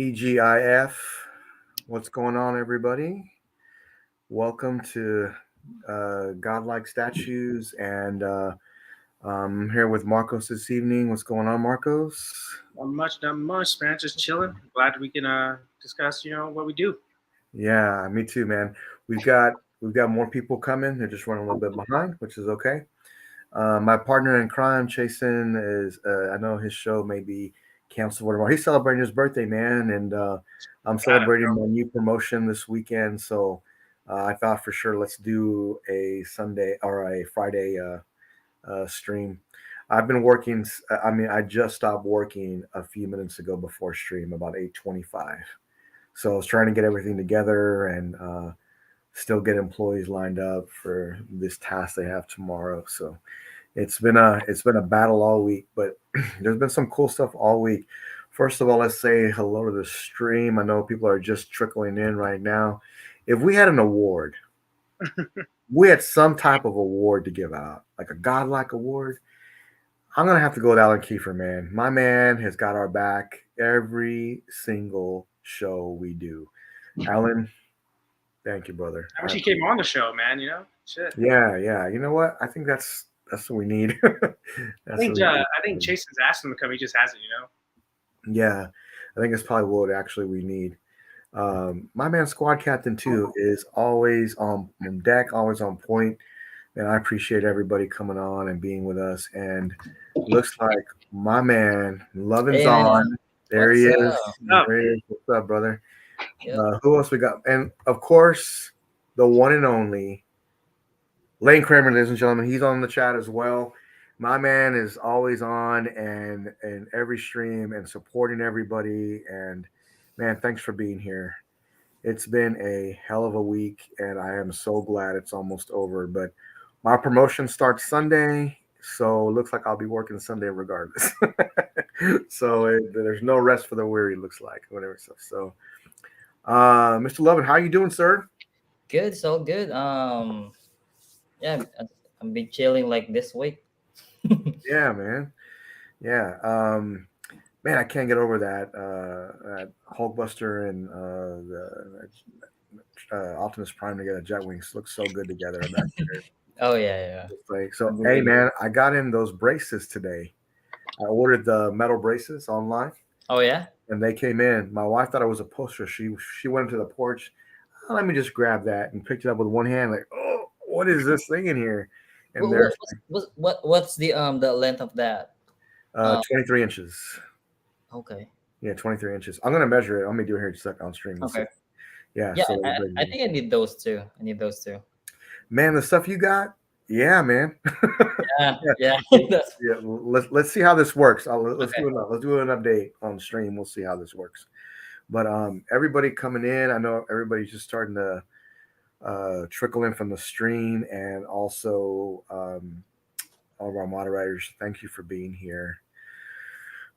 TGIF. What's going on, everybody? Welcome to Godlike Statues, and I'm here with Marcos this evening. What's going on, Marcos? Not much, man. Just chilling. Glad we can discuss, what we do. Yeah, me too, man. We've got more people coming. They're just running a little bit behind, which is okay. My partner in crime, Chasen, is I know his show may be canceled or whatever. He's celebrating his birthday, man, and I'm Got it, celebrating bro. my new promotion this weekend. So I thought for sure let's do a Sunday or a Friday stream. I've been working. I mean, I just stopped working a few minutes ago before stream, about 8:25. So I was trying to get everything together and still get employees lined up for this task they have tomorrow. So it's been a battle all week, but there's been some cool stuff all week. First of all, let's say hello to the stream. I know people are just trickling in right now. If we had an award, we had some type of award to give out, like a godlike award. I'm gonna have to go with Alan Kiefer, man. My man has got our back every single show we do. Alan, thank you, brother. I wish he came on the show, man. Shit. Yeah, yeah. You know what? I think that's what we need. I That's think what we uh, need. I think Jason's asked him to come. He just hasn't. Yeah, I think it's probably what actually we need. My man, squad captain too, is always on deck, always on point, and I appreciate everybody coming on and being with us. And looks like my man, Lovin's Hey man, on. There he what's is. up? Oh, There he is. What's up, brother? Yep. Who else we got? And of course, the one and only Lane Kramer, ladies and gentlemen. He's on the chat as well. My man is always on and every stream and supporting everybody. And man, thanks for being here. It's been a hell of a week, and I am so glad it's almost over. But my promotion starts Sunday, so it looks like I'll be working Sunday regardless. So there's no rest for the weary. Looks like whatever stuff. So, Mr. Lovin, how you doing, sir? Good, so good. Yeah, I've been chilling like this week. Yeah, man. Yeah. Man, I can't get over that Hulkbuster and the Optimus Prime together. Jet Wings look so good together. Oh yeah, Like so, hey yeah. man, I got in those braces today. I ordered the metal braces online, Oh yeah. and they came in. My wife thought it was a poster. She went into the porch. "Oh, let me just grab that and picked it up with one hand. Like, oh, what is this thing in here? And there's What's the length of that? 23 inches. Okay, Yeah, 23 inches. I'm gonna measure it. Let me do it here just a second on stream. Let's see. okay. Yeah, Yeah, so I think I need those too. I need those too. man, the stuff you got, yeah, man. Yeah, Yeah, yeah. That's yeah. Let's see how this works. okay. Let's do an update on stream. We'll see how this works. But everybody coming in, I know everybody's just starting to trickle in from the stream, and also all of our moderators. Thank you for being here.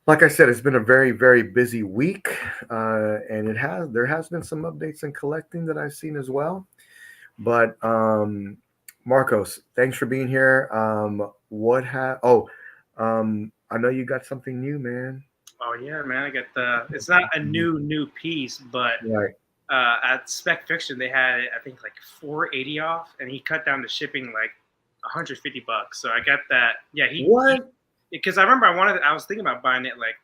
Like I said, it's been a very very busy week, and there has been some updates and collecting that I've seen as well. But Marcos, thanks for being here. I know you got something new, man. oh yeah, man. I got the. It's not a new piece, but Right. at Spec Fiction they had it, I think like 480 off, and he cut down the shipping like 150 bucks. So I got that. Yeah, he What? because I remember I was thinking about buying it like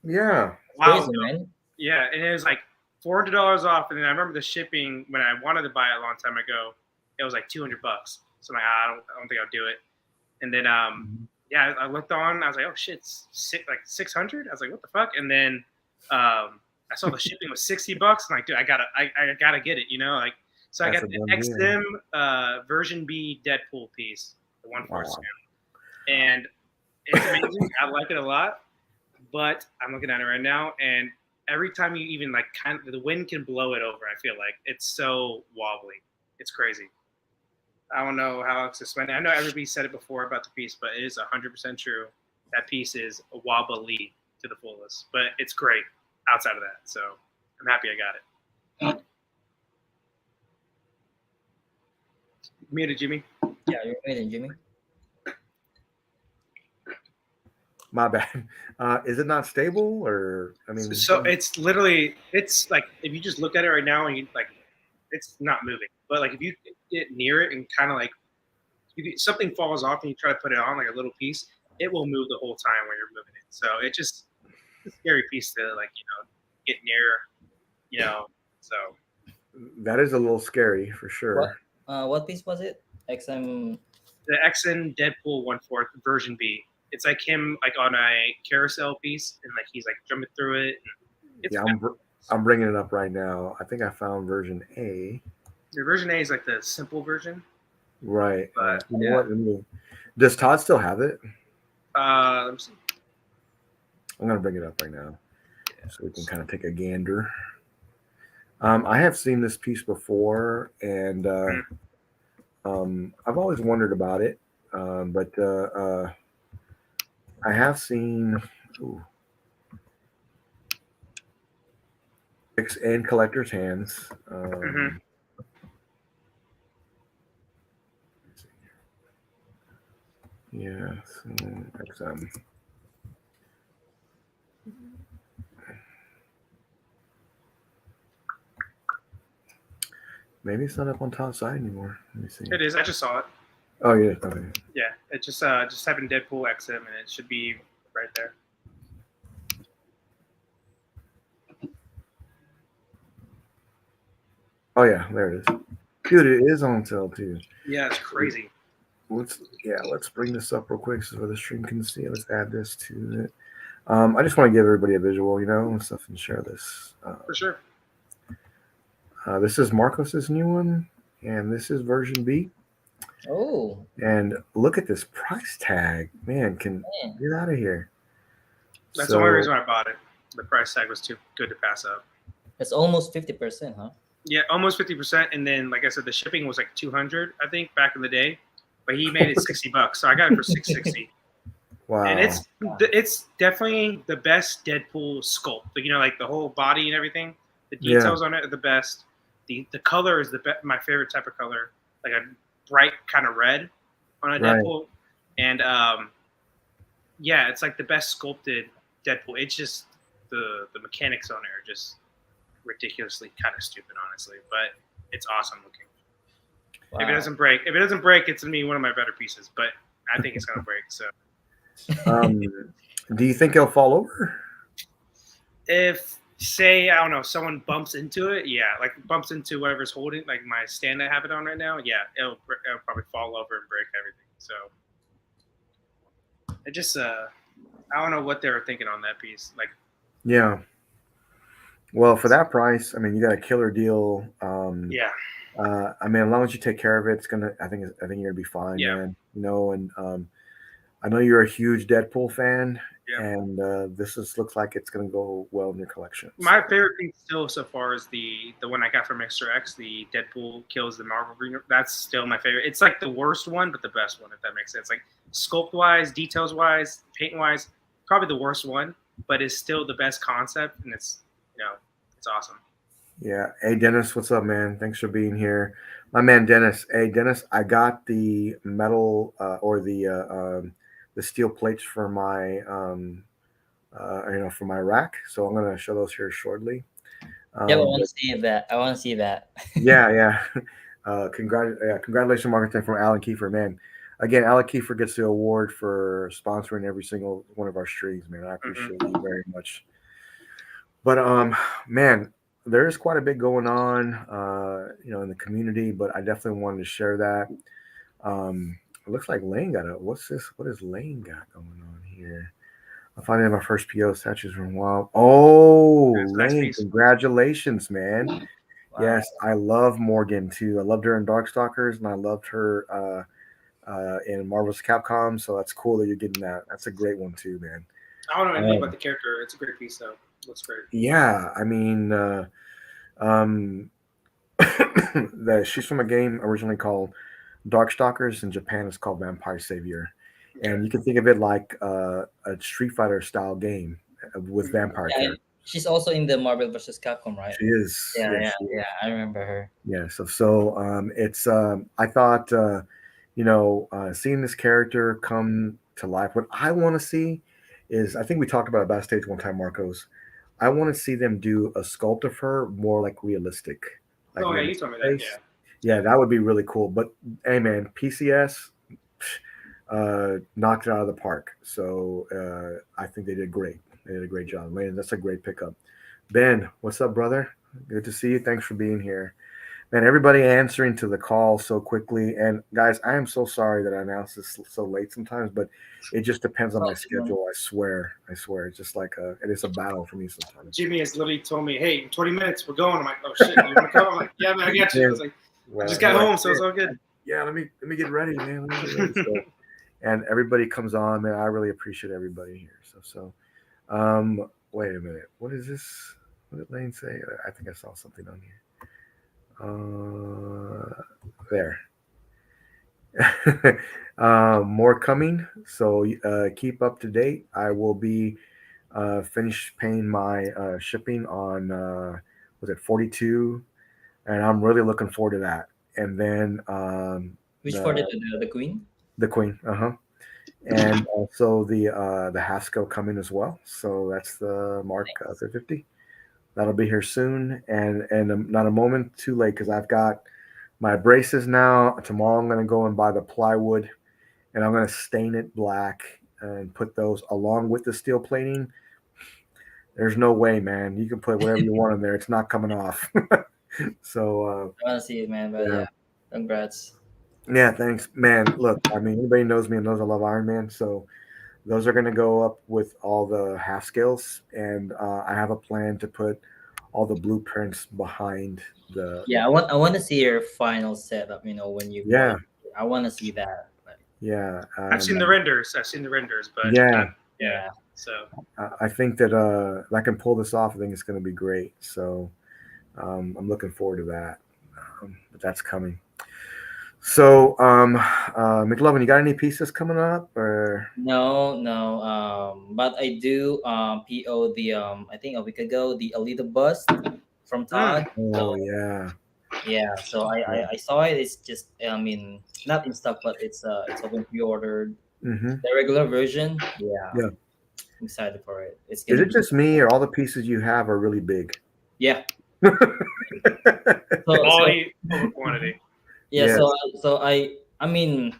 Yeah. a while Crazy, ago. man. Yeah, and it was like $400 off, and then I remember the shipping when I wanted to buy it a long time ago. It was like 200 bucks. So I'm like, I don't think I'll do it. And then yeah, I looked on. I was like, oh shit, like 600. I was like, what the fuck? And then I saw the shipping was 60 bucks. I'm like, dude, I gotta get it. Like, so I That's got a the done deal. XM version B Deadpool piece, the one for Wow. scale, and it's amazing. I like it a lot, but I'm looking at it right now, and every time you even like kind of the wind can blow it over. I feel like it's so wobbly. It's crazy. I don't know how else to explain it. I know everybody said it before about the piece, but it is 100% true. That piece is wobbly to the fullest, but it's great outside of that. So I'm happy I got it. Muted, Jimmy. Yeah, you're waiting, Jimmy. My bad. Is it not stable, or I mean, So it's literally, it's like if you just look at it right now and you like, it's not moving. But like if you get near it and kind of like something falls off and you try to put it on like a little piece, it will move the whole time when you're moving it. So it just it's a scary piece to like get near, So that is a little scary for What sure. what piece was it? XM. the XN Deadpool 1/4 version B. It's like him like on a carousel piece and like he's like jumping through it. And it's Yeah, I'm bringing it up right now. I think I found version A. the version A is like the simple version. Right. But You know yeah. what? Does Todd still have it? Let me see. I'm gonna bring it up right now, so we can kind of take a gander. I have seen this piece before, and I've always wondered about it. But I have seen in collectors' hands. Yeah, XM. Maybe it's not up on top side anymore. Let me see. It is. I just saw it. Oh yeah. Okay. Yeah. It just type in Deadpool XM and it should be right there. Oh yeah, there it is. Dude, it is on sale too. Yeah, it's crazy. Let's bring this up real quick so the stream can see it. Let's add this to it. I just want to give everybody a visual, and stuff, and share this. For sure. This is Marcos's new one, and this is version B. Oh. And look at this price tag, man! Get out of here. That's the only reason I bought it. The price tag was too good to pass up. It's almost 50%, huh? Yeah, almost 50%. And then, like I said, the shipping was like 200, I think, back in the day. But he made it $60, so I got it for $660. Wow! And it's definitely the best Deadpool sculpt. Like the whole body and everything. The details on it are the best. The color is my favorite type of color, like a bright kind of red on a Deadpool. And yeah, it's like the best sculpted Deadpool. It's just the mechanics on it are just ridiculously kind of stupid, honestly, but it's awesome looking. Wow. If it doesn't break, it's gonna be one of my better pieces. But I think it's gonna break. So, do you think it'll fall over? If say I don't know, someone bumps into it, yeah, like bumps into whatever's holding, like my stand I have it on right now, yeah, it'll probably fall over and break everything. So, it just I don't know what they were thinking on that piece. Like, yeah. Well, for that price, I mean, you got a killer deal. Yeah. I mean, as long as you take care of it, I think you're gonna be fine, man. And I know you're a huge Deadpool fan, and this looks like it's gonna go well in your collection. My favorite piece still so far is the one I got from Mr. X, the Deadpool kills the Marvel Green. That's still my favorite. It's like the worst one, but the best one, if that makes sense. Like sculpt wise, details wise, paint wise, probably the worst one, but it's still the best concept, and it's it's awesome. Yeah. Hey, Dennis, what's up, man? Thanks for being here. My man, Dennis. Hey, Dennis, I got the metal or the steel plates for my, for my rack. So I'm going to show those here shortly. Yeah, I want to see that. I want to see that. Yeah. Congratulations, marketing from Alan Kiefer, man. Again, Alan Kiefer gets the award for sponsoring every single one of our streams, man. I appreciate you very much. But man, there is quite a bit going on, in the community. But I definitely wanted to share that. It looks like Lane got what's this? What has Lane got going on here? I finally have my first PO statues from Wild. Oh, Lane, congratulations, man! Wow. Yes, I love Morgan too. I loved her in Darkstalkers, and I loved her in Marvel's Capcom. So that's cool that you're getting that. That's a great one too, man. I don't know anything about the character. It's a great piece, though. Looks great. Yeah, I mean, she's from a game originally called Darkstalkers. In Japan, it's called Vampire Savior, and you can think of it like a Street Fighter style game with vampire characters. She's also in the Marvel vs. Capcom, right? She is. Yeah. I remember her. Yeah. So it's I thought seeing this character come to life. What I want to see is I think we talked about it backstage one time, Marcos. I want to see them do a sculpt of her more like realistic, like Oh yeah, you realistic told me that. face. Yeah. Yeah, that would be really cool. But hey, man, PCS knocked it out of the park. So I think they did great. They did a great job. Man, that's a great pickup. Ben, what's up, brother? Good to see you. Thanks for being here. Man, everybody answering to the call so quickly. And guys, I am so sorry that I announced this so late sometimes, but it just depends on my schedule. I swear. I swear. It's just like it is a battle for me sometimes. Jimmy has literally told me, "Hey, in 20 minutes, we're going." I'm like, "Oh shit, you want to come?" I'm like, "Yeah, man, I got you." I was like, "I just got home, so it's all good." Yeah, let me get ready, man. So, and everybody comes on, man. I really appreciate everybody here. Wait a minute. What is this? What did Lane say? I think I saw something on here. There. More coming. So keep up to date. I will be finished paying my shipping on was it 42, and I'm really looking forward to that. And then Which for the queen? the queen, and also the Haskell coming as well. So that's the Mark 350. That'll be here soon, and not a moment too late because I've got my braces now. Tomorrow I'm going to go and buy the plywood, and I'm going to stain it black and put those along with the steel plating. There's no way, man. You can put whatever you want in there. It's not coming off. So I want to see it, man. But yeah, congrats. Yeah, thanks, man. Look, I mean, anybody knows me and knows I love Iron Man, so those are going to go up with all the half scales, and I have a plan to put all the blueprints behind the. Yeah, I want to see your final setup. When you Yeah, I want to see that. yeah. I've seen the renders, but yeah. yeah. So I think that I can pull this off. I think it's going to be great. So I'm looking forward to that. But that's coming. So, McLovin, you got any pieces coming up or? No, no. But I do PO the I think a week ago the Alita bust from Todd. Oh yeah. Yeah, so I saw it. It's just not in stock, but it's open pre-ordered. Mm-hmm. The regular version. Yeah, Yeah. I'm excited for it. It's Is gonna it just me or all the pieces you have are really big? yeah. all over quantity. Yeah, Yes. so I mean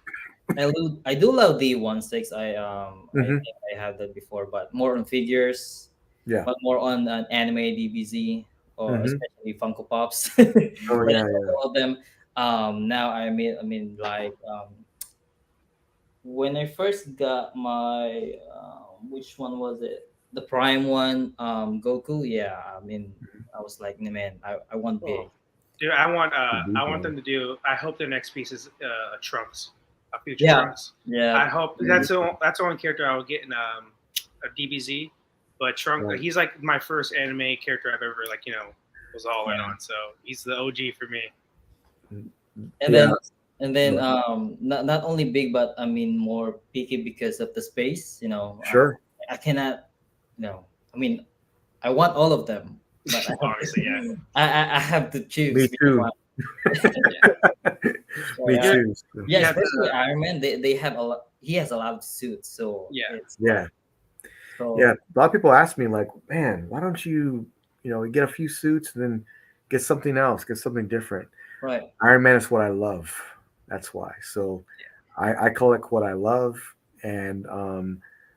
I do love the 1/6. I Mhm. think I have that before, but more on figures, Yeah. but more on an anime DBZ or Mhm. especially Funko Pops. Oh But I yeah, love yeah. all of them. Now I mean like when I first got my which one was it? The Prime one, Goku. Yeah, I was like, man, I want big. Dude, I want Detail. them to do. I hope their next piece is Trunks, a future Yeah, Trunks. yeah. I hope that's the only character I will get in a DBZ. But Trunks, Right. he's like my first anime character I've ever was all in Yeah. on. So he's the OG for me. And Yeah. then not only big, but I mean more picky because of the space. Sure. I cannot. I mean, I want all of them, but Obviously, yeah. I have to choose. Me which too. one. Me Yeah. too. Yeah, Yeah, especially Iron Man. They have a lot. He has a lot of suits, so Yeah. it's Yeah. so Yeah. A lot of people ask me like, man, why don't you, get a few suits and then get something else, get something different. right. Iron Man is what I love. That's why. So I collect what I love, and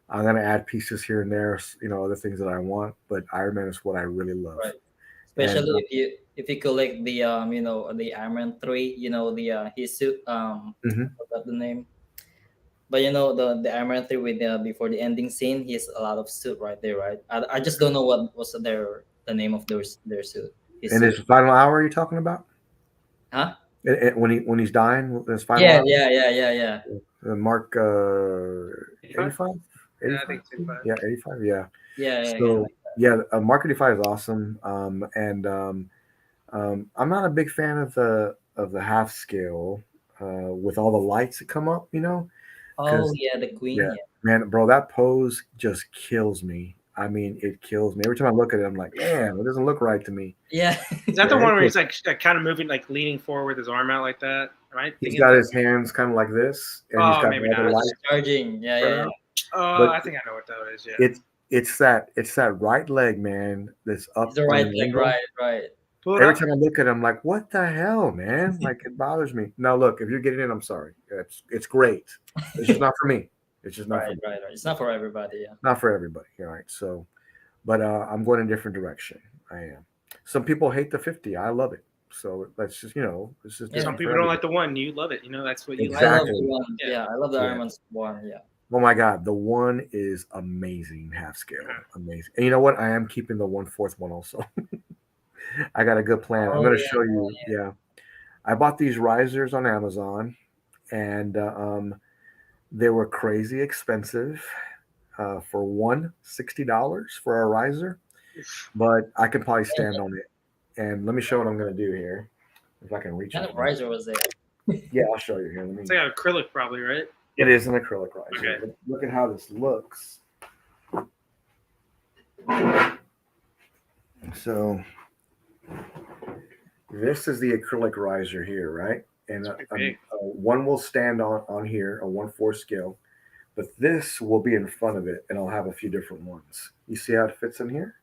I'm gonna add pieces here and there, other things that I want. But Iron Man is what I really love. Right. And Especially if you collect the the Iron Man 3, the his suit Mhm. forgot the name. But the Iron Man 3 with before the ending scene, he has a lot of suit right there, right? I just don't know what was the name of their suit. His and suit. his final hour, you're talking about? Huh? When he's dying, his final Yeah, hour? yeah. Mark 85? Yeah, I think it's 85. Yeah, 85. Yeah. Yeah. So yeah, Mark 85 is awesome. And I'm not a big fan of the half scale with all the lights that come up. Oh yeah, the Queen. Yeah, Yeah. man, bro, that pose just kills me. I mean, it kills me every time I look at it. I'm like, man, it doesn't look right to me. Yeah. Is that the Yeah, one where it's he's like kind of moving, like leaning forward with his arm out like that? Right? He's got his hands kind of like this, and he's Oh, got maybe all the not. lights. Charging. Yeah. But I think I know what that is. Yeah. it's that right leg, man, that's It's up the on right an leg, angle. right. Pull it Every up. time I look at it, I'm like, what the hell, man? Like it bothers me. Now look, if you're getting it, I'm sorry. It's great. It's just not for me. It's just not for me. Right. It's not for everybody. Yeah. Not for everybody. All right. So, but I'm going in a different direction. I am. Some people hate the 50. I love it. So let's just, it's just Yeah. Some different for people don't everybody. like the one. You love it. That's what you I like. love the Exactly. one. Yeah. Yeah, I love the Yeah. Iron Man one. Yeah. Oh my God, the one is amazing, half scale, amazing. And you know what? I am keeping the 1/4 one also. I got a good plan. I'm Oh going to yeah. show you. Yeah, I bought these risers on Amazon, and they were crazy expensive for one $60 for a riser, but I can probably stand on it. And let me show what I'm going to do here. If I can reach What it. kind of riser was it? Yeah, I'll show you here. Let me. It's like acrylic, probably, right? It is an acrylic riser. Okay. But look at how this looks. So this is the acrylic riser here, right? And Pretty big. one will stand on here, a 1/4 scale, but this will be in front of it, and I'll have a few different ones. You see how it fits in here?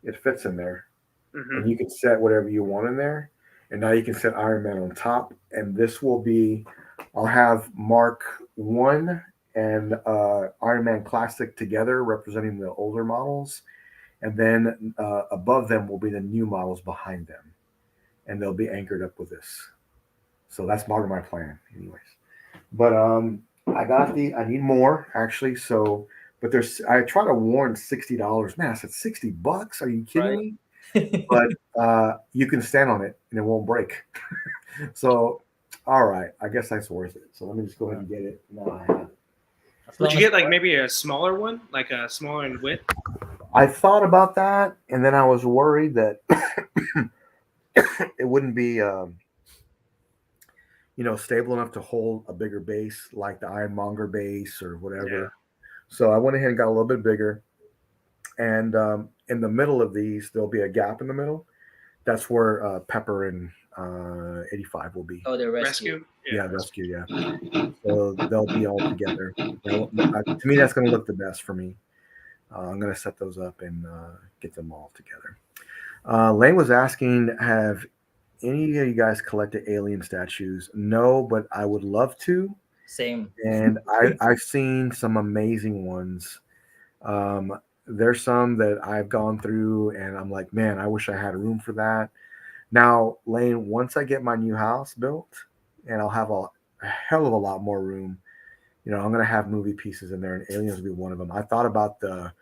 It fits in there, Hmm. and you can set whatever you want in there. And now you can set Iron Man on top, and this will be. I'll have Mark 1 and Iron Man Classic together, representing the older models, and then above them will be the new models behind them, and they'll be anchored up with this. So that's part of my plan, anyways. But I got the. I need more actually. So, but there's. I try to warn $60. Man, I said $60. Are you kidding Right. me? But you can stand on it and it won't break. So, all right, I guess that's worth it. So let me just go ahead and get it. Now I have it. As Would long you as- get like maybe a smaller one, like a smaller in width? I thought about that, and then I was worried that it wouldn't be, stable enough to hold a bigger base like the Ironmonger base or whatever. Yeah. So I went ahead and got a little bit bigger. And in the middle of these, there'll be a gap in the middle. That's where Pepper and 85 will be. Oh, the rescue. Rescue? Yeah, rescue. Yeah. So they'll be all together. To me, that's going to look the best for me. I'm going to set those up and get them all together. Lane was asking, have any of you guys collected alien statues? No, but I would love to. Same. And I've seen some amazing ones. There's some that I've gone through, and I'm like, man, I wish I had room for that. Now, Lane, once I get my new house built, and I'll have a hell of a lot more room, I'm going to have movie pieces in there, and Aliens will be one of them. I thought about the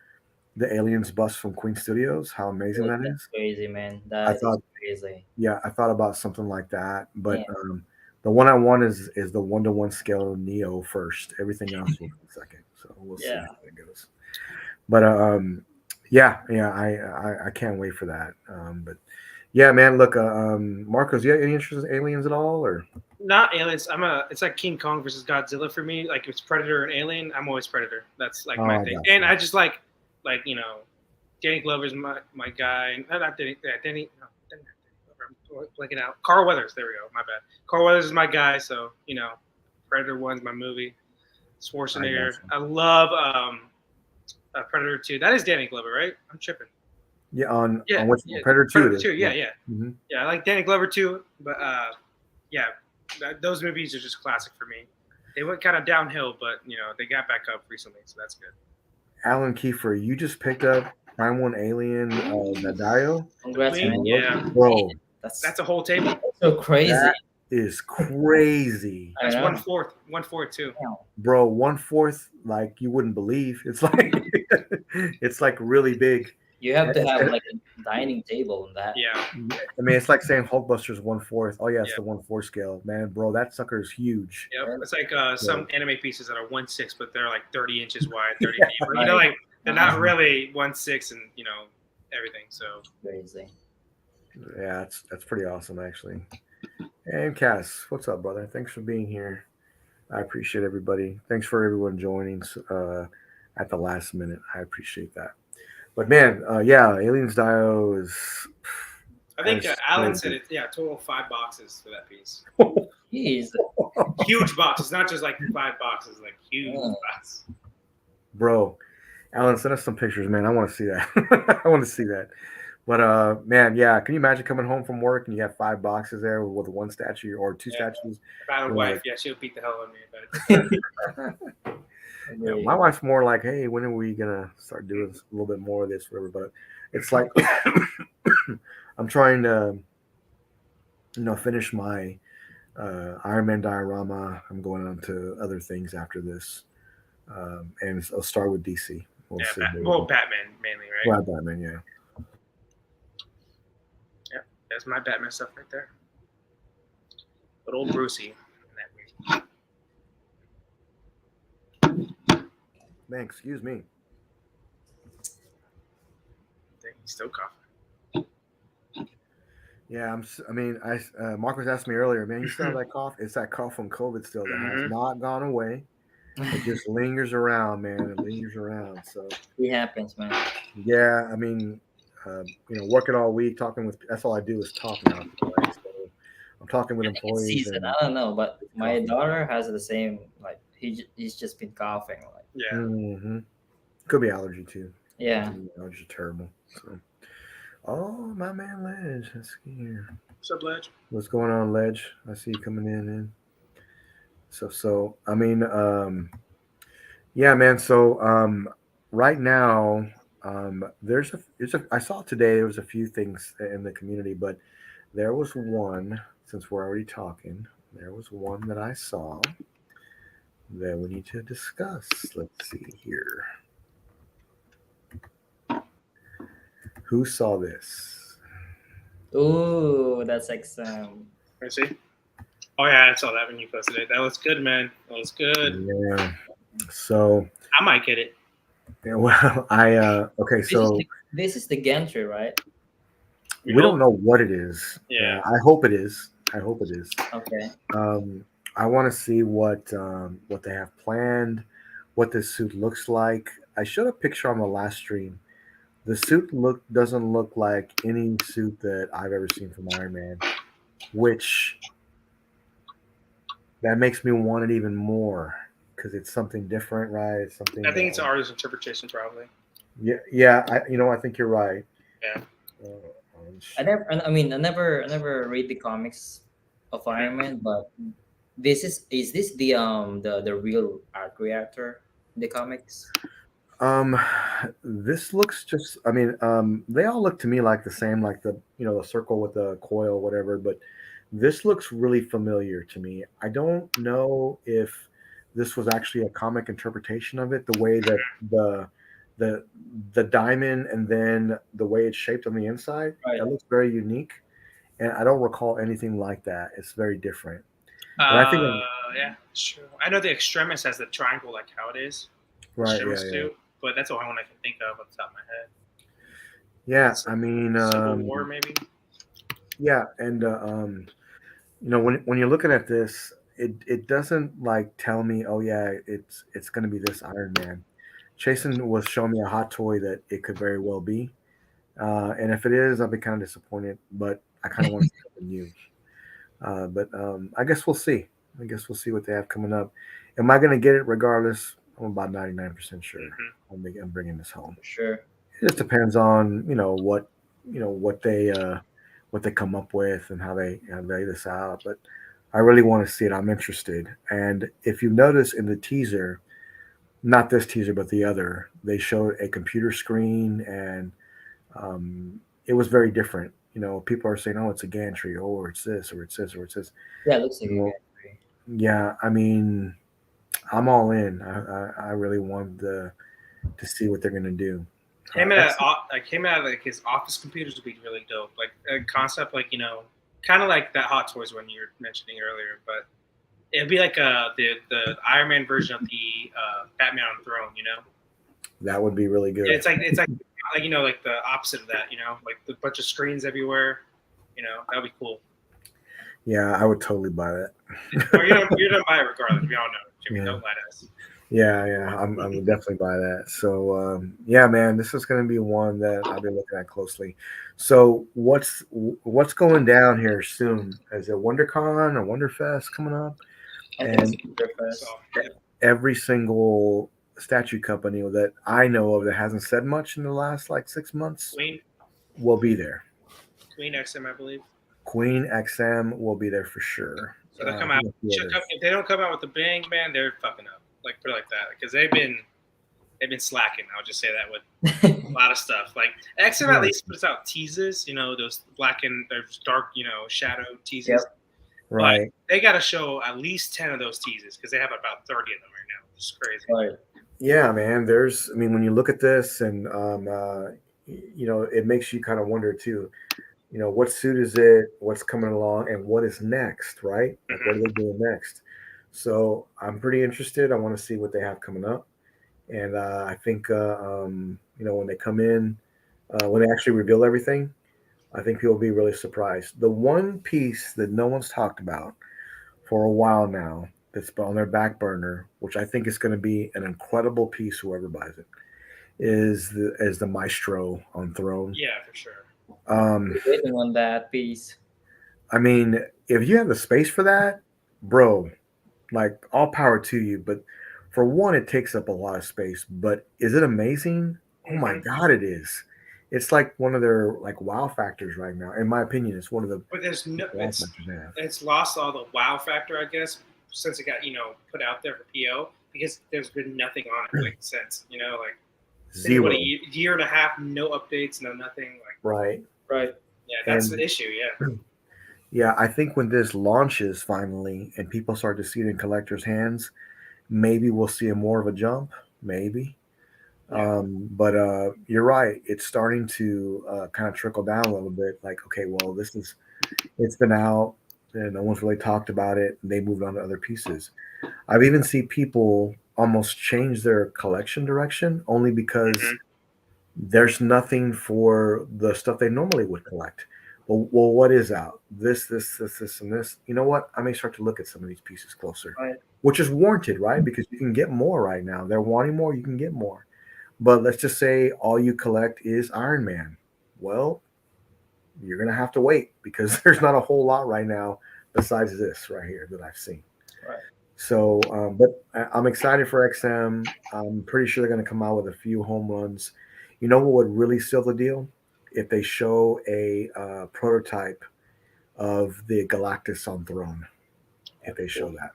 Aliens bus from Queen Studios, how amazing that That's is. crazy, man. I That is thought, crazy. yeah, I thought about something like that, but Yeah. the one I want is the 1-to-1 scale Neo first. Everything else will come second. So we'll see Yeah. how it goes. But yeah, I can't wait for that. But yeah, man, look, Marcos, you have any interest in aliens at all, or? Not aliens. It's like King Kong versus Godzilla for me. Like if it's Predator and Alien, I'm always Predator. That's like my I thing. gotcha. And I just like Danny Glover's my guy. Not Danny. Danny. No, Danny Glover. I'm blanking out. Carl Weathers. There we go. My bad. Carl Weathers is my guy. So Predator 1's my movie. Schwarzenegger. I love Predator 2. That is Danny Glover, right? I'm tripping. Yeah, on Yeah, which yeah. Predator 2 Predator it is. 2. Yeah. Mhm. Yeah, I like Danny Glover too, but yeah, those movies are just classic for me. They went kind of downhill, but they got back up recently, so that's good. Alan Kiefer, you just picked up Prime 1 Alien Nadayo? Congrats, Queen, man. yeah, Bro, that's a whole table. so crazy. that is crazy. That's I know. 1/4 too. Bro, 1/4, like you wouldn't believe. It's like it's like really big. You have to have like a dining table on that. Yeah, I mean, it's like saying Hulkbuster's 1/4. Oh yeah, it's Yeah. the 1/4 scale, man, bro. That sucker is huge. yep. It's like some anime pieces that are 1/6, but they're like 30 inches wide, 30 Yeah. feet. But, like they're not really 1/6, and everything. So Crazy. Yeah, that's pretty awesome, actually. And Cass, what's up, brother? Thanks for being here. I appreciate everybody. Thanks for everyone joining at the last minute. I appreciate that. But man, yeah, Aliens Dio is. I think That's Alan crazy. said it. Yeah, total 5 boxes for that piece. Jeez. Huge boxes, not just like 5 boxes, like huge Oh. boxes. Bro, Alan, send us some pictures, man. I want to see that. I want to see that. But man, yeah. Can you imagine coming home from work and you have 5 boxes there with one statue or 2 Yeah. statues? If I had a You're wife, like- yeah, she'll beat the hell out of me. But Yeah, my wife's more like, hey, when are we gonna start doing a little bit more of this, whatever? But it's like I'm trying to, finish my Iron Man diorama. I'm going on to other things after this, and I'll start with DC. We'll see. Batman mainly, right? Well, Batman, yeah. Yeah, that's my Batman stuff right there. But old Brucey. In that Man, excuse me. thing. He's still coughing. Yeah, Marcus asked me earlier, man, you still have that cough? It's that cough from COVID still that has not gone away. It just lingers around, man. It lingers around. So It happens, man. yeah, I mean, working all week, talking with. That's all I do is talk now. Right? So I'm talking with I think it's employees. season. And, I don't know, but my coughing. daughter has the same. Like he's just been coughing. Like Yeah. Mm-hmm. Could be allergy too. yeah. Allergy terrible. So, oh, my man Ledge, that's here. What's up, Ledge? What's going on, Ledge? I see you coming in. So I mean, yeah, man. So right now, there's a. I saw today there was a few things in the community, but there was one. Since we're already talking, there was one that I saw that we need to discuss. Let's see here. Who saw this? Ooh, that's like some. Let me see. Oh yeah, I saw that when you posted it. That looks good, man. That looks good. Yeah. So, I might get it. yeah, well, okay. So This is the gantry, right? we don't know what it is. Yeah. I hope it is. Okay. I want to see what they have planned, what this suit looks like. I showed a picture on the last stream. The suit doesn't look like any suit that I've ever seen from Iron Man, which that makes me want it even more because it's something different, right? It's something. I think it's artist's interpretation, probably. Yeah. I think you're right. Yeah. I never read the comics of Iron Man, but is this the real arc reactor in the comics? This looks just. They all look to me like the same, like the the circle with the coil, whatever. But this looks really familiar to me. I don't know if this was actually a comic interpretation of it, the way that the diamond and then the way it's shaped on the inside. Right. That looks very unique, and I don't recall anything like that. It's very different. I think yeah, sure. I know the Extremis has the triangle, like how it is. right. Extremis Yeah. too, but that's the only one I can think of off the top of my head. Yeah. Civil War, maybe. Yeah, and when you're looking at this, it doesn't like tell me, oh yeah, it's going to be this Iron Man. Chasen was showing me a hot toy that it could very well be, and if it is, I'll be kind of disappointed. But I kind of want to see something new. But I guess we'll see. I guess we'll see what they have coming up. Am I going to get it regardless? I'm about 99% sure. I'm bringing this home. Sure. It just depends on what they come up with and how they lay this out. But I really want to see it. I'm interested. And if you notice in the teaser, not this teaser, but the other, they showed a computer screen, and it was very different. People are saying, "Oh, it's a gantry," or "It's this," or "It's this," or "It's this." Yeah, it looks like a gantry. Yeah, I'm all in. I really want to see what they're gonna do. Came out of like his office computers would be really dope. Like a concept, like kind of like that Hot Toys one you were mentioning earlier, but it'd be like the Iron Man version of the Batman on the Throne. That would be really good. Yeah, it's like like the opposite of that. Like the bunch of screens everywhere. That'd be cool. Yeah, I would totally buy that. Or you're gonna buy it regardless. We all know, Jimmy. Yeah. Don't let us. Yeah, I'm definitely by that. So yeah, man, this is going to be one that I'll be looking at closely. So what's going down here soon? Is it WonderCon or WonderFest coming up? I think it's And So Winterfest. every single statue company that I know of that hasn't said much in the last like 6 months Queen, will be there. Queen XM, I believe. Queen XM will be there for sure. So they'll I come out. think a few others. If they don't come out with the bang, man, they're fucking up. Like put it like that, because they've been slacking. I'll just say that with a lot of stuff. Like XM at Yeah. least puts out teasers, those black and dark, shadow teasers. Yep. Right. They got to show at least 10 of those teasers because they have about 30 of them right now. It's crazy. Right. Yeah, man. I mean, when you look at this and, it makes you kind of wonder too, what suit is it? What's coming along and what is next, right? Like, what are they doing next? So I'm pretty interested. I want to see what they have coming up. And I think, when they come in, when they actually reveal everything, I think people will be really surprised. The one piece that no one's talked about for a while now that's been on their back burner, which I think is going to be an incredible piece, whoever buys it, is the Maestro on Throne. Yeah, for sure. Waiting on that piece. I mean, if you have the space for that, bro, like all power to you. But for one, it takes up a lot of space. But is it amazing? Oh my Mhm. God, it is. It's like one of their like wow factors right now. In my opinion, it's one of the But there's no, wow factors they have. it's lost all the wow factor, I guess, since it got put out there for PO because there's been nothing on it like since like Zero. what, a year and a half, no updates, no nothing. Like Right. Right. yeah, that's And the issue. Yeah, yeah, I think when this launches finally and people start to see it in collectors' hands, maybe we'll see a more of a jump. Maybe. Yeah. But you're right. It's starting to kind of trickle down a little bit. Like, okay, well, it's been out and no one's really talked about it. And they moved on to other pieces. I've even seen people almost change their collection direction only because Mhm. there's nothing for the stuff they normally would collect. Well, what is out? This, and this. You know what? I may start to look at some of these pieces closer, Right. which is warranted, right? Because you can get more right now. They're wanting more, you can get more. But let's just say all you collect is Iron Man. Well, you're gonna have to wait because there's not a whole lot right now besides this right here that I've seen. Right. So, but I'm excited for XM. I'm pretty sure they're going to come out with a few home runs. You know what would really seal the deal? If they show a prototype of the Galactus on Throne. If they show that.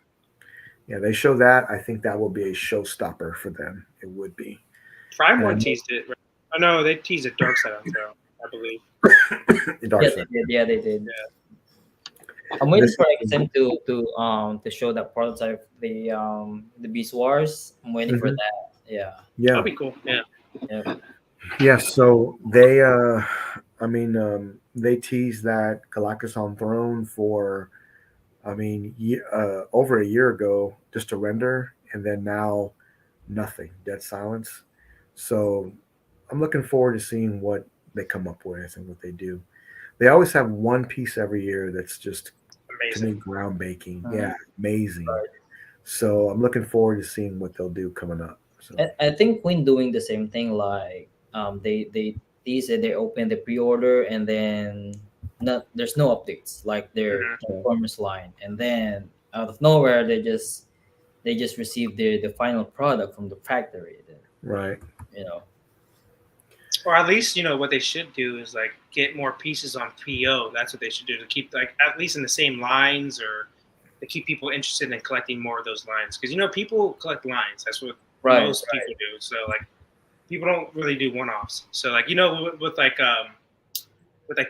Yeah, they show that. I think that will be a showstopper for them. It would be. Prime And I One know teased it. Right? Oh no, they teased it Dark Side on Throne, I believe. the Dark Yeah, Side. they did. Yeah, they did. Yeah. I'm waiting This for is, XM to show that prototype, the Beast Wars. I'm waiting for Mhm. that. Yeah. yeah, That'll be cool. Yeah. Yeah. yeah. So they, they teased that Galactus on Throne for over a year ago, just a render, and then now nothing, dead silence. So I'm looking forward to seeing what they come up with and what they do. They always have one piece every year that's just to me Amazing. groundbreaking. Mhm. Yeah, amazing. Right. So I'm looking forward to seeing what they'll do coming up. So I think Queen doing the same thing. Like they tease it, they open the pre-order, and then not there's no updates like their Mhm. yeah, Transformers line, and then out of nowhere they just receive the final product from the factory. Then, right. you know. Or at least what they should do is like get more pieces on PO. That's what they should do to keep like at least in the same lines or to keep people interested in collecting more of those lines because people collect lines. That's what Right. most people do. So like people don't really do one-offs. So like with like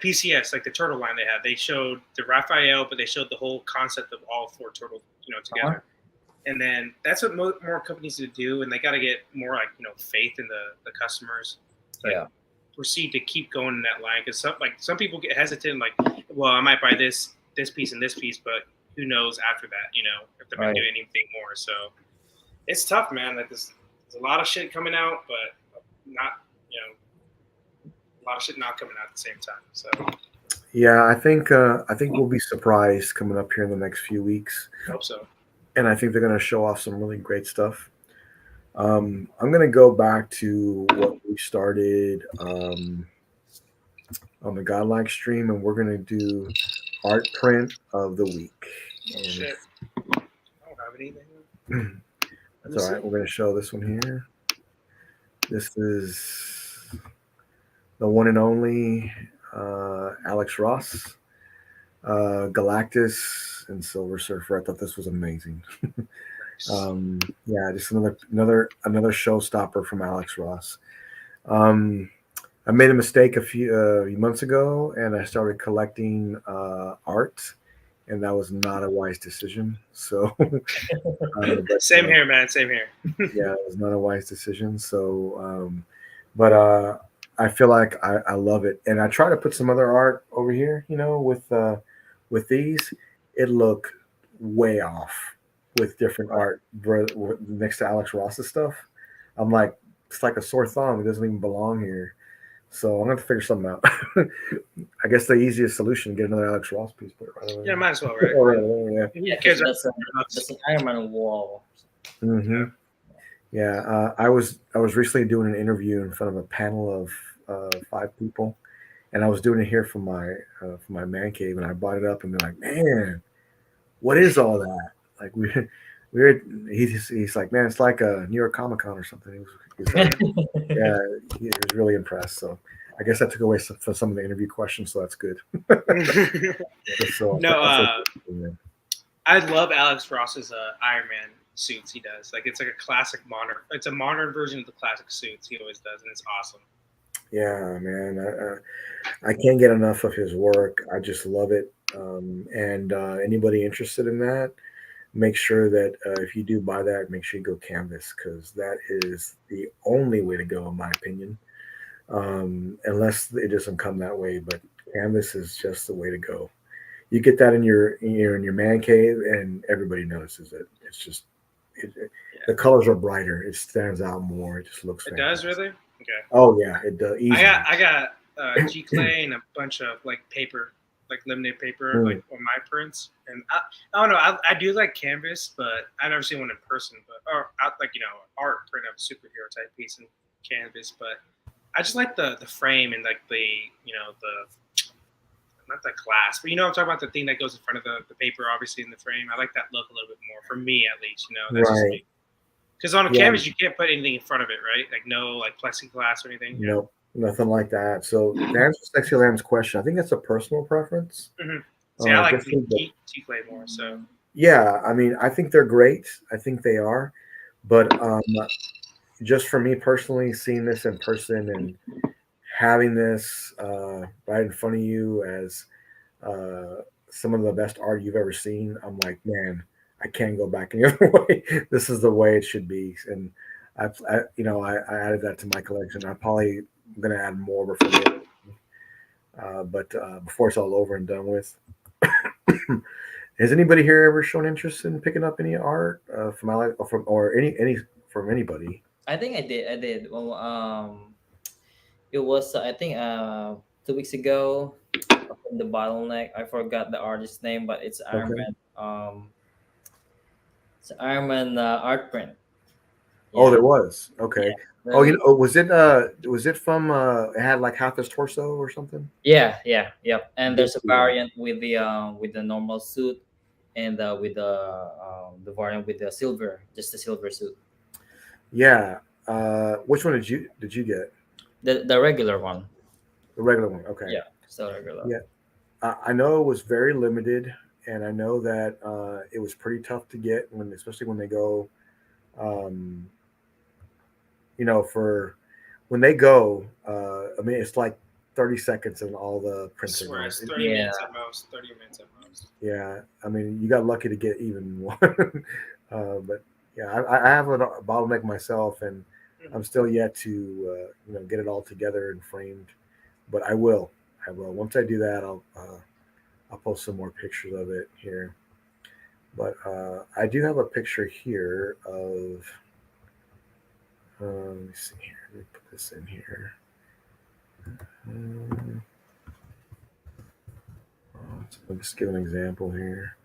PCS, like the turtle line they had, they showed the Raphael, but they showed the whole concept of all four turtles, together. And then that's what more companies need to do, and they got to get more like faith in the customers. Like, Yeah. proceed to keep going in that line because some people get hesitant, like, well, I might buy this piece and this piece, but who knows after that, if they're gonna Right. do anything more. So it's tough, man. Like there's a lot of shit coming out, but not a lot of shit not coming out at the same time. So Yeah, I think we'll be surprised coming up here in the next few weeks, I hope so. and I think they're going to show off some really great stuff. I'm gonna go back to what we started on the Godlike stream, and we're gonna do art print of the week. Oh, And shit. I don't have anything. that's all right. We're gonna show this one here. This is the one and only Alex Ross, Galactus, and Silver Surfer. I thought this was amazing. Yeah, just another showstopper from Alex Ross. I made a mistake a few months ago, and I started collecting art, and that was not a wise decision. So, Same here, man. Same here. yeah, it was not a wise decision. So, but I feel like I love it, and I try to put some other art over here. You know, with these, it look way off with different art next to Alex Ross's stuff. I'm like, it's like a sore thumb. It doesn't even belong here. So I'm gonna have to figure something out. I guess the easiest solution: get another Alex Ross piece, put it right over Yeah, there. might as well, right? Yeah. Yeah, Kids are- that's an Iron Man wall. Mm-hmm. Yeah, I was recently doing an interview in front of a panel of 5 people, and I was doing it here from my man cave, and I brought it up and they're like, "Man, what is all that?" Like he's like, "Man, it's like a New York Comic Con or something." He was like, yeah, he was really impressed. So I guess I took away for some of the interview questions, so that's good. So No, yeah. I love Alex Ross's Iron Man suits he does. Like it's like a classic modern. It's a modern version of the classic suits he always does, and it's awesome. Yeah, man, I can't get enough of his work. I just love it. And anybody interested in that, make sure that if you do buy that, make sure you go Canvas because that is the only way to go, in my opinion. Unless it doesn't come that way, but Canvas is just the way to go. You get that in your man cave, and everybody notices it. It's just the colors are brighter. It stands out more. It just looks. It fantastic. does really. Okay. Oh yeah, it does. Easy. I got G clay and a bunch of like paper, like laminate paper, like on my prints. And I don't know. I do like canvas, but I've never seen one in person. But or like art print of a superhero type piece in canvas. But I just like the frame and like the the not the glass, but I'm talking about the thing that goes in front of the paper, obviously in the frame. I like that look a little bit more for me at least. That's just me. Because on a canvas, you can't put anything in front of it, right? Like no, like plexiglass or anything. Nope, nothing like that. So to answer Sexy Lamb's question, I think that's a personal preference. Mm-hmm. See, I like G-Clay more. So yeah, I mean, I think they're great. I think they are, but just for me personally, seeing this in person and having this right in front of you as some of the best art you've ever seen, I'm like, man, I can't go back any other way. This is the way it should be, and I added that to my collection. I'm probably gonna add more before, before it's all over and done with. Has anybody here ever shown interest in picking up any art from anybody? I think I did. I did. Well, it was I think 2 weeks ago from the bottleneck. I forgot the artist's name, but it's Iron Okay. Man. It's Iron Man art print. Oh, there was. Okay. Yeah. Oh, was it from it had like half his torso or something? Yeah, yep. And there's a variant with the normal suit, and with the variant with the silver, just the silver suit. Yeah. Which one did you get? The regular one. The regular one. Okay. Yeah, still regular. Yeah. I know it was very limited, and I know that it was pretty tough to get especially when they go, for when they go. I mean, it's like 30 seconds and all the prints are gone. it's 30 minutes at most. 30 minutes at most. Yeah, I mean, you got lucky to get even one. But yeah, I have a bottleneck myself, and I'm still yet to get it all together and framed. But I will. Once I do that, I'll post some more pictures of it here. But I do have a picture here of. Let me see here. Let me put this in here. I'll just give an example here.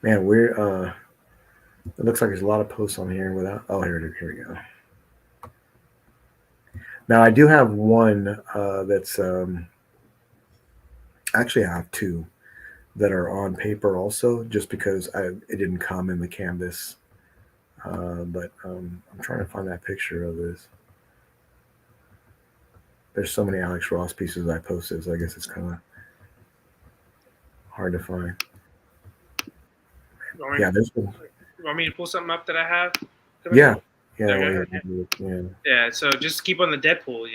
Man, we're it looks like there's a lot of posts on here without. Oh, here it is. Here we go. Now I do have one that's actually I have two that are on paper also, just because it didn't come in the canvas. But I'm trying to find that picture of this. There's so many Alex Ross pieces I posted, so I guess it's kind of hard to find. You want me, Yeah, there's been, you want me to pull something up that I have? yeah, yeah, Okay. yeah. Yeah. So just keep on the Deadpool,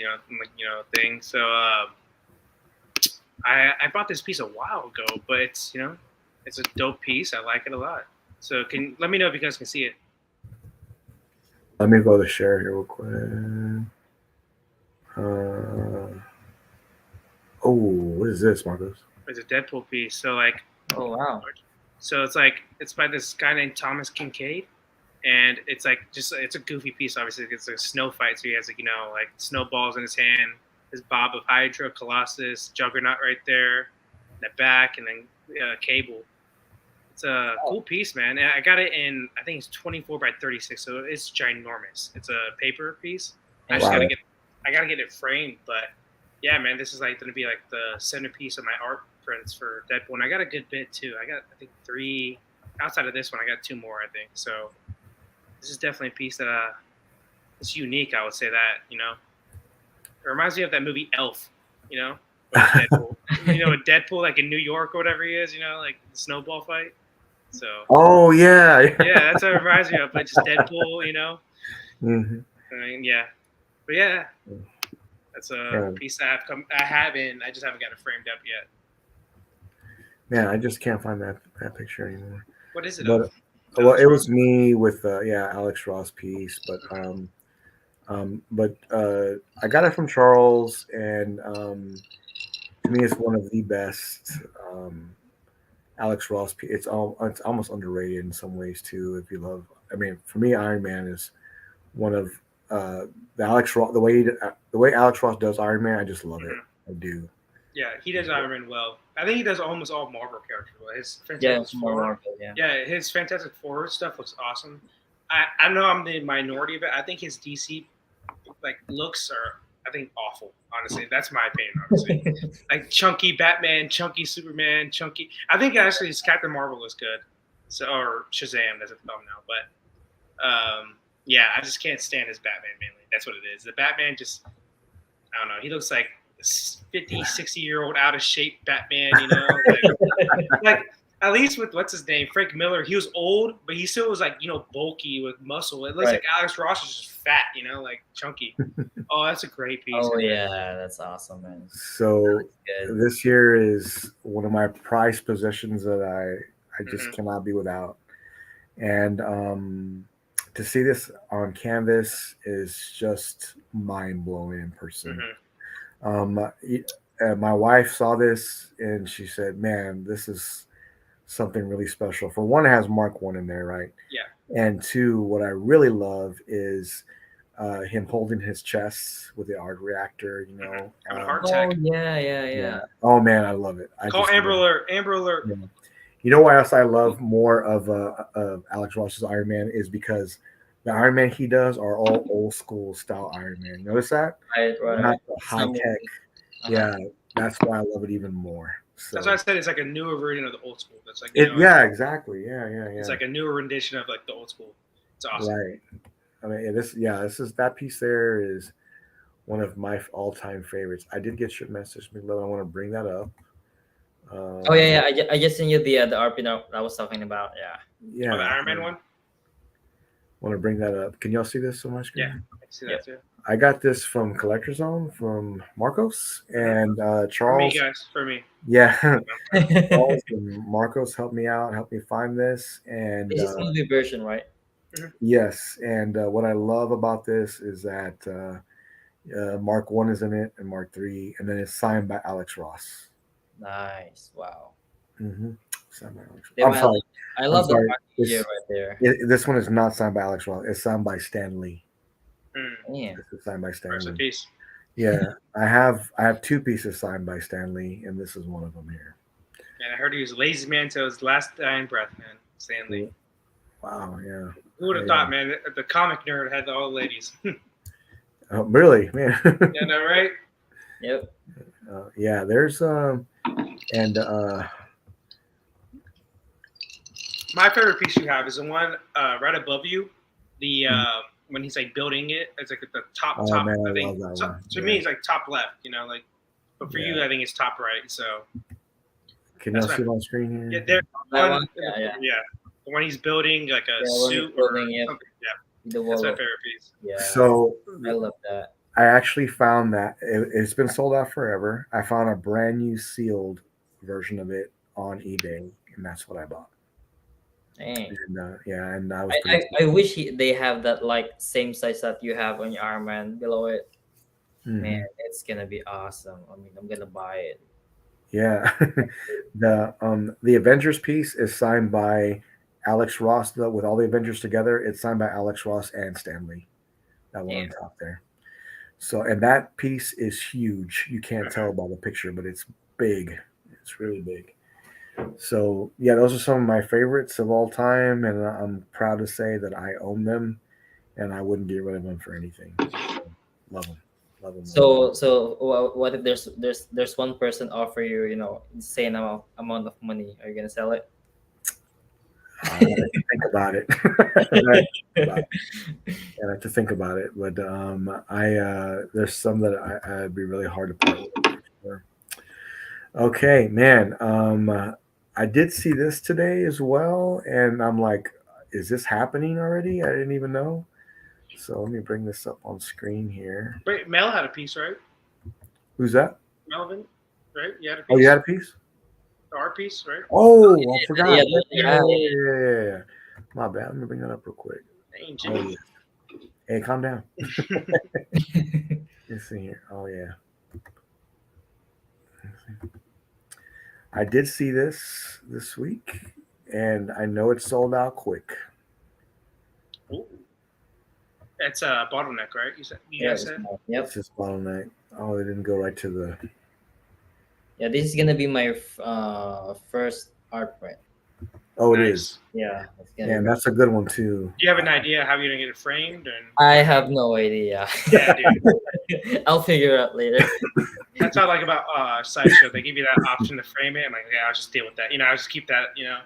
thing. So I bought this piece a while ago, but it's a dope piece. I like it a lot. So let me know if you guys can see it. Let me go to share here real quick. Oh, what is this, Marcos? It's a Deadpool piece. So like, Oh wow. so it's by this guy named Thomas Kincaid, and it's like it's a goofy piece. Obviously, it's a snow fight, so he has like snowballs in his hand, his Bob of Hydra, Colossus, Juggernaut right there, in the back, and then Cable. It's a cool piece, man. And I got it in, I think it's 24 by 36, so it's ginormous. It's a paper piece. I just Wow. gotta get it framed, but yeah, man, this is like gonna be like the centerpiece of my art prints for Deadpool. And I got a good bit too. I got I think 3 outside of this one. I got 2 more, I think. So this is definitely a piece that it's unique. I would say that it reminds me of that movie Elf. With Deadpool. With Deadpool like in New York or whatever he is. Like the snowball fight. So Oh yeah. yeah, that's what it reminds me of. But just Deadpool. hmm I mean, yeah, but yeah, that's a piece that I have in. I just haven't got it framed up yet. Man, I just can't find that picture anymore. What is it? But well, it was me with Alex Ross piece, but I got it from Charles, and to me, it's one of the best Alex Ross. It's almost underrated in some ways too. If you love, I mean, for me, Iron Man is one of the Alex Ross. The way Alex Ross does Iron Man, I just love it. I do. Yeah, he does Iron Man well. I think he does almost all Marvel characters well. His Fantastic Four. Yeah, his Fantastic Four stuff looks awesome. I know I'm the minority of it. I think his DC looks are I think awful. Honestly, that's my opinion. Honestly, like chunky Batman, chunky Superman, chunky. I think actually his Captain Marvel looks good. So or Shazam doesn't come now, but yeah, I just can't stand his Batman mainly. That's what it is. The Batman just I don't know. He looks like 50, 60-year-old out of shape Batman. Like at least with what's his name, Frank Miller, he was old, but he still was like bulky with muscle. It looks like Alex Ross is just fat, like chunky. Oh, that's a great piece. Oh yeah, that's awesome, man. So this year is one of my prized possessions that I just cannot be without, and to see this on canvas is just mind blowing in person. My wife saw this and she said, "Man, this is something really special." For one, it has Mark 1 in there, right? Yeah. And 2, what I really love is him holding his chest with the arc reactor. Heart attack. Yeah. Oh man, I love it. Call Amber Alert. Amber Alert. Yeah. You know why else I love more of Alex Ross's Iron Man is because the Iron Man he does are all old school style Iron Man. Notice that? Right. Not the high tech. Yeah, that's why I love it even more. So, that's why I said it's like a newer version of the old school. That's like yeah, exactly. Yeah. It's like a newer rendition of like the old school. It's awesome. Right. I mean, this is that piece there is one of my all time favorites. I did get your message, McLovin. I want to bring that up. Oh yeah. I just sent you the RP that I was talking about. Yeah. Oh, the Iron Man one. Want to bring that up? Can y'all see this so much? Yeah, I see that too. I got this from Collector Zone from Marcos and Charles. For me, guys. For me. Yeah. Charles and Marcos helped me out, helped me find this, and this is movie version, right? Yes, and what I love about this is that Mark 1 is in it and Mark 3, and then it's signed by Alex Ross. Nice. Wow. Signed by Alex Ross. I'm sorry. I love the package right there. This one is not signed by Alex Ross. It's signed by Stan Lee. Yeah. This is signed by Stan Lee. Piece. Yeah, I have 2 pieces signed by Stan Lee, and this is one of them here. And I heard he was lazy man till his last dying breath, man. Stanley. Wow, yeah. Who would have Yeah. thought, man? The comic nerd had all the ladies. Oh, really, man. You know, right? Yep. Yeah, there's and My favorite piece you have is the one right above you. The when he's like building it, it's like at the top. oh man, I I think love that one. to me, it's like top left. You know, like, but for you, I think it's top right. So Can y'all that's see my- my screen here? yeah, there. That One, one? Yeah. The one he's building like a Yeah, when he's suit or building it. something. Yeah, The that's my wall. favorite piece. Yeah. So I love that. I actually found that it's been sold out forever. I found a brand new sealed version of it on eBay, and that's what I bought. Dang. And yeah, and I was I, pretty. I, I wish they have that like same size that you have on your Iron Man below it. Mhm. Man, it's gonna be awesome. I mean, I'm gonna buy it. Yeah, the Avengers piece is signed by Alex Ross. With all the Avengers together, it's signed by Alex Ross and Stanley. That one on Damn. top there. So, and that piece is huge. You can't tell by the picture, but it's big. It's really big. So, yeah, those are some of my favorites of all time, and I'm proud to say that I own them, and I wouldn't get rid of them for anything. So, love them, love them. So what if there's one person offer you, insane amount of money? Are you gonna sell it? I have to think about it. I have to think about it, but there's some that I'd be really hard to part with. For sure. Okay, man. I did see this today as well, and I'm like, is this happening already? I didn't even know. So let me bring this up on screen here. Wait, Mel had a piece, right? Who's that? Melvin, right? You had a piece. Oh, you had a piece? Our piece, right? Oh, I forgot. yeah, Yeah. My bad. Let me bring that up real quick. Dang, Oh, Jimmy. yeah. Hey, calm down. Let's see here. Oh, yeah. I did see this week, and I know it's sold out quick. Ooh. That's a bottleneck, right? You guys said? Yep. It's just bottleneck. Oh, they didn't go right to the. Yeah, this is gonna be my first art print. Oh, it Nice. is. Yeah, it's gonna Yeah, and be- that's a good one too. Do you have an idea how you're gonna get it framed? And I have no idea. yeah, dude. I'll figure it out later. That's how I like about Sideshow. They give you that option to frame it. I'm like, yeah, I'll just deal with that. I'll just keep that. Yeah.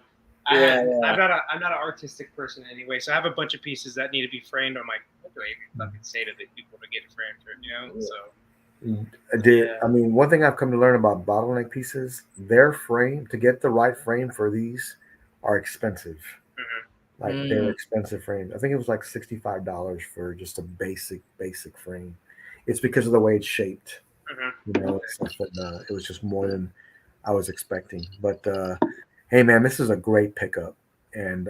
I'm not an artistic person anyway, so I have a bunch of pieces that need to be framed. I'm like, what do I even fucking say to the people to get it framed? So I mean, one thing I've come to learn about bottleneck pieces, their frame to get the right frame for these are expensive. Like they're expensive frames. I think it was like $65 for just a basic frame. It's because of the way it's shaped. And stuff, and, it was just more than I was expecting. But hey, man, this is a great pickup. And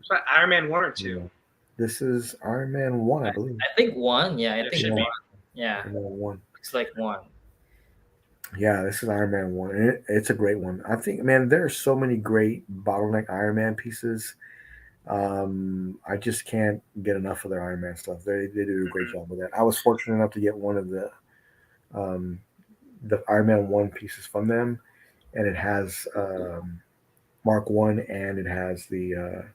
so Iron Man 1 or 2. This is Iron Man 1, I believe. I think one. Yeah, I It think should one. be. Yeah, Iron Man 1. it's like one. Yeah, this is Iron Man 1. And it's a great one. I think, man, there are so many great bottleneck Iron Man pieces. I just can't get enough of their Iron Man stuff. They do a great job with that. I was fortunate enough to get one of the Iron Man 1 pieces from them, and it has Mark 1 and it has the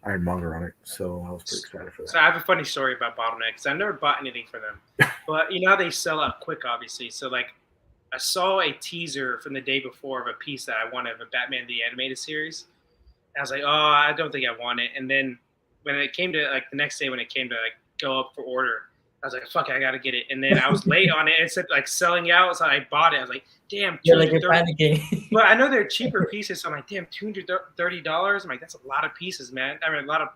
Ironmonger on it. So I was pretty excited for that. So I have a funny story about Bottleneck because I've never bought anything for them, but you know how they sell out quick, obviously. So like, I saw a teaser from the day before of a piece that I wanted of a Batman the Animated Series. I was like, oh, I don't think I want it. And then when it came to like the next day when it came to like go up for order, I was like, fuck, I gotta get it. And then I was late on it. It said like selling out, so I bought it. I was like, damn, You're like you're $230. panicking. But I know they're cheaper pieces, so I'm like, damn, $230. I'm like, that's a lot of pieces, man. I mean, that's a lot of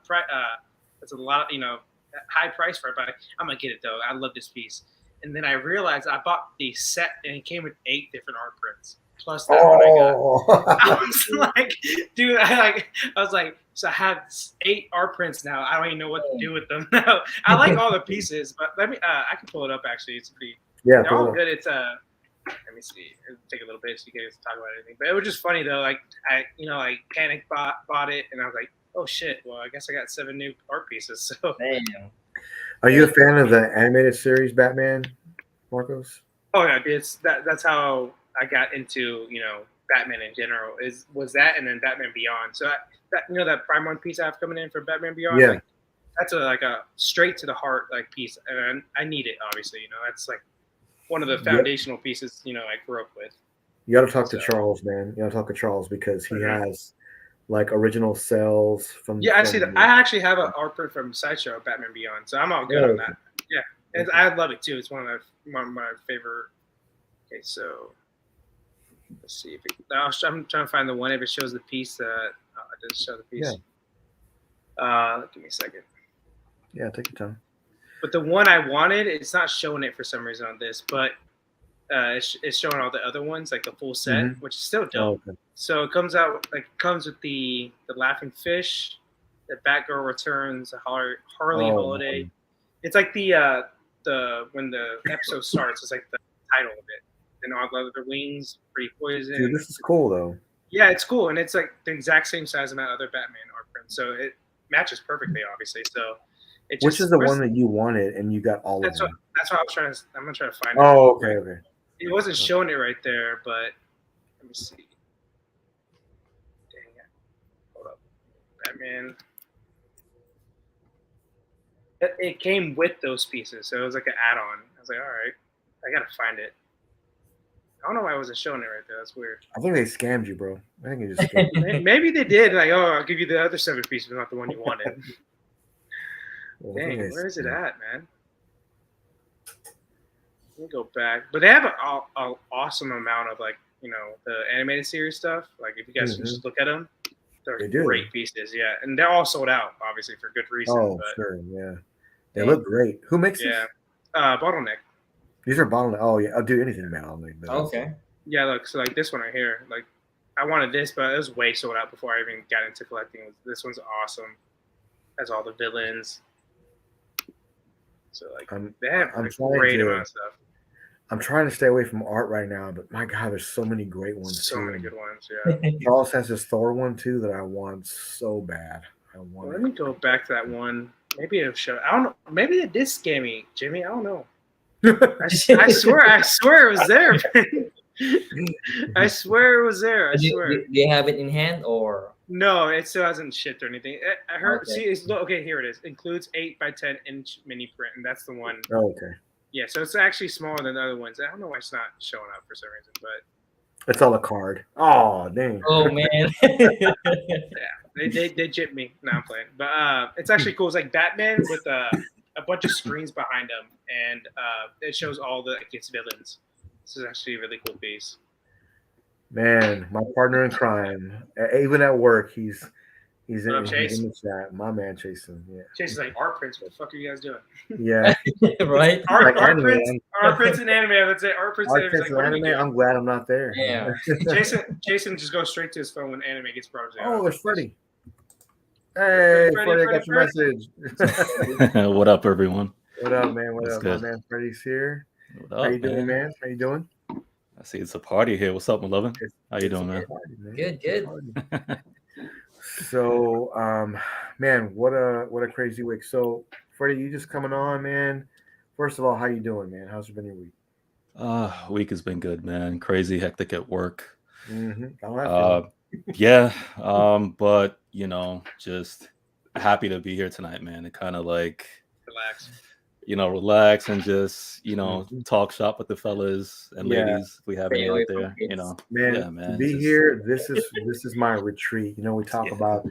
high price for it. But I'm gonna get it though. I love this piece. And then I realized I bought the set, and it came with 8 different art prints plus that one I got. I was like, dude, I was like, so I have 8 art prints now. I don't even know what to do with them now. I like all the pieces, but let me, I can pull it up actually. It's pretty, Yeah, they're all good. It's let me see. It'll take a little bit so you guys talk about anything. But it was just funny though. Like I panic bought it, and I was like, oh shit. Well, I guess I got 7 new art pieces. So. Damn. Are you a fan of the animated series Batman, Marcos? Oh yeah, that's how I got into Batman in general was that, and then Batman Beyond. So that that Prime One piece I have coming in for Batman Beyond, Yeah. like that's a straight to the heart like piece, and I need it obviously. That's like one of the Yep. foundational pieces I grew up with. You got to talk to So- Charles, man. You got to talk to Charles because he Mhm. has like original cells from. Yeah, actually, from I actually have an art print from Sideshow Batman Beyond, so I'm all good on that. Yeah, and I love it too. It's one of my favorite. Okay, so let's see if I'm trying to find the one if it shows the piece. It doesn't show the piece. Give me a second. Yeah, take your time. But the one I wanted, it's not showing it for some reason on this, but it's showing all the other ones, like the full set, Mhm. which is still dope. Oh, okay. So it comes with the laughing fish, the Batgirl Returns, the Harley Oh, Holiday. man. It's like the when the episode starts, it's like the title of it. And all the other wings, Pretty Poison. Dude, this is cool though. Yeah, it's cool, and it's like the exact same size as that other Batman art print, so it matches perfectly, obviously. So it just Which is the one that you wanted and you got all of that's them? what I was trying to. I'm gonna try to find it. Oh, okay, okay. It wasn't showing it right there, but let me see. Dang it. Hold up. Batman. It came with those pieces, so it was like an add-on. I was like, all right, I gotta find it. I don't know why I wasn't showing it right there. That's weird. I think they scammed you, bro. I think they just scammed you. Maybe they did. Like, oh, I'll give you the other 7 pieces, but not the one you wanted. I think Dang, they where is it scammed. at, man? Let me go back. But they have an awesome amount of the animated series stuff. Like if you guys can just look at them, they're They do. great pieces. Yeah, and they're all sold out, obviously for good reason. Oh, but sure, yeah. They look great. Who makes yeah, these? Bottleneck. These are bottleneck. Oh yeah, I'll do anything bottleneck. but- Okay. Yeah, look. So like this one right here, like I wanted this, but it was way sold out before I even got into collecting. This one's awesome. Has all the villains. So like they have I'm a trying great to- amount of stuff. I'm trying to stay away from art right now, but my God, there's so many great ones. So too. many good ones. Yeah. Charles has this Thor one too that I want so bad. I want Let it. me go back to that one. Maybe it'll show. I don't know. Maybe it did scam me, Jimmy. I don't know. I swear it was there. Man. I swear it was there. I Do swear. do you have it in hand or? No, it still hasn't shipped or anything. I heard. Okay. See, okay, here it is. Includes 8x10" mini print, and that's the one. Oh, okay. Yeah, so it's actually smaller than the other ones. I don't know why it's not showing up for some reason, but It's all a card. Oh, dang. Oh man. they gypped me. No, I'm playing. But it's actually cool. It's like Batman with a bunch of screens behind him, and it shows all the its villains. This is actually a really cool piece. Man, my partner in crime. Even at work, he's in, What up, he's Chase? in the chat. My man, Jason. Yeah. Chase is like art prints. What the fuck are you guys doing? Yeah. Right? Like Art anime. prints and anime. I would say art prints and Art anime. prints Like, what are and we anime. doing? I'm glad I'm not there. Yeah. Jason just goes straight to his phone when anime gets brought up. Oh, there's Freddie. Hey, Freddie, Freddie, I got your Freddie. message. What up, everyone? What up, man? What That's up? good. My man Freddie's here. What up, How you doing, man? How you doing? I see it's a party here. What's up, Malevin? How you It's doing, a man? party, man. Good, It's a good. party. So, man, what a crazy week. So, Freddie, you just coming on, man. First of all, how you doing, man? How's it been your week? Week has been good, man. Crazy, hectic at work. Mm-hmm. Yeah, but just happy to be here tonight, man. And kind of like, Relax. relax and just, Mhm. talk shop with the fellas and Yeah. ladies if we have Stay any away out from there. kids. Man, Yeah, man, to be just- here, this is my retreat. We talk Yeah. about,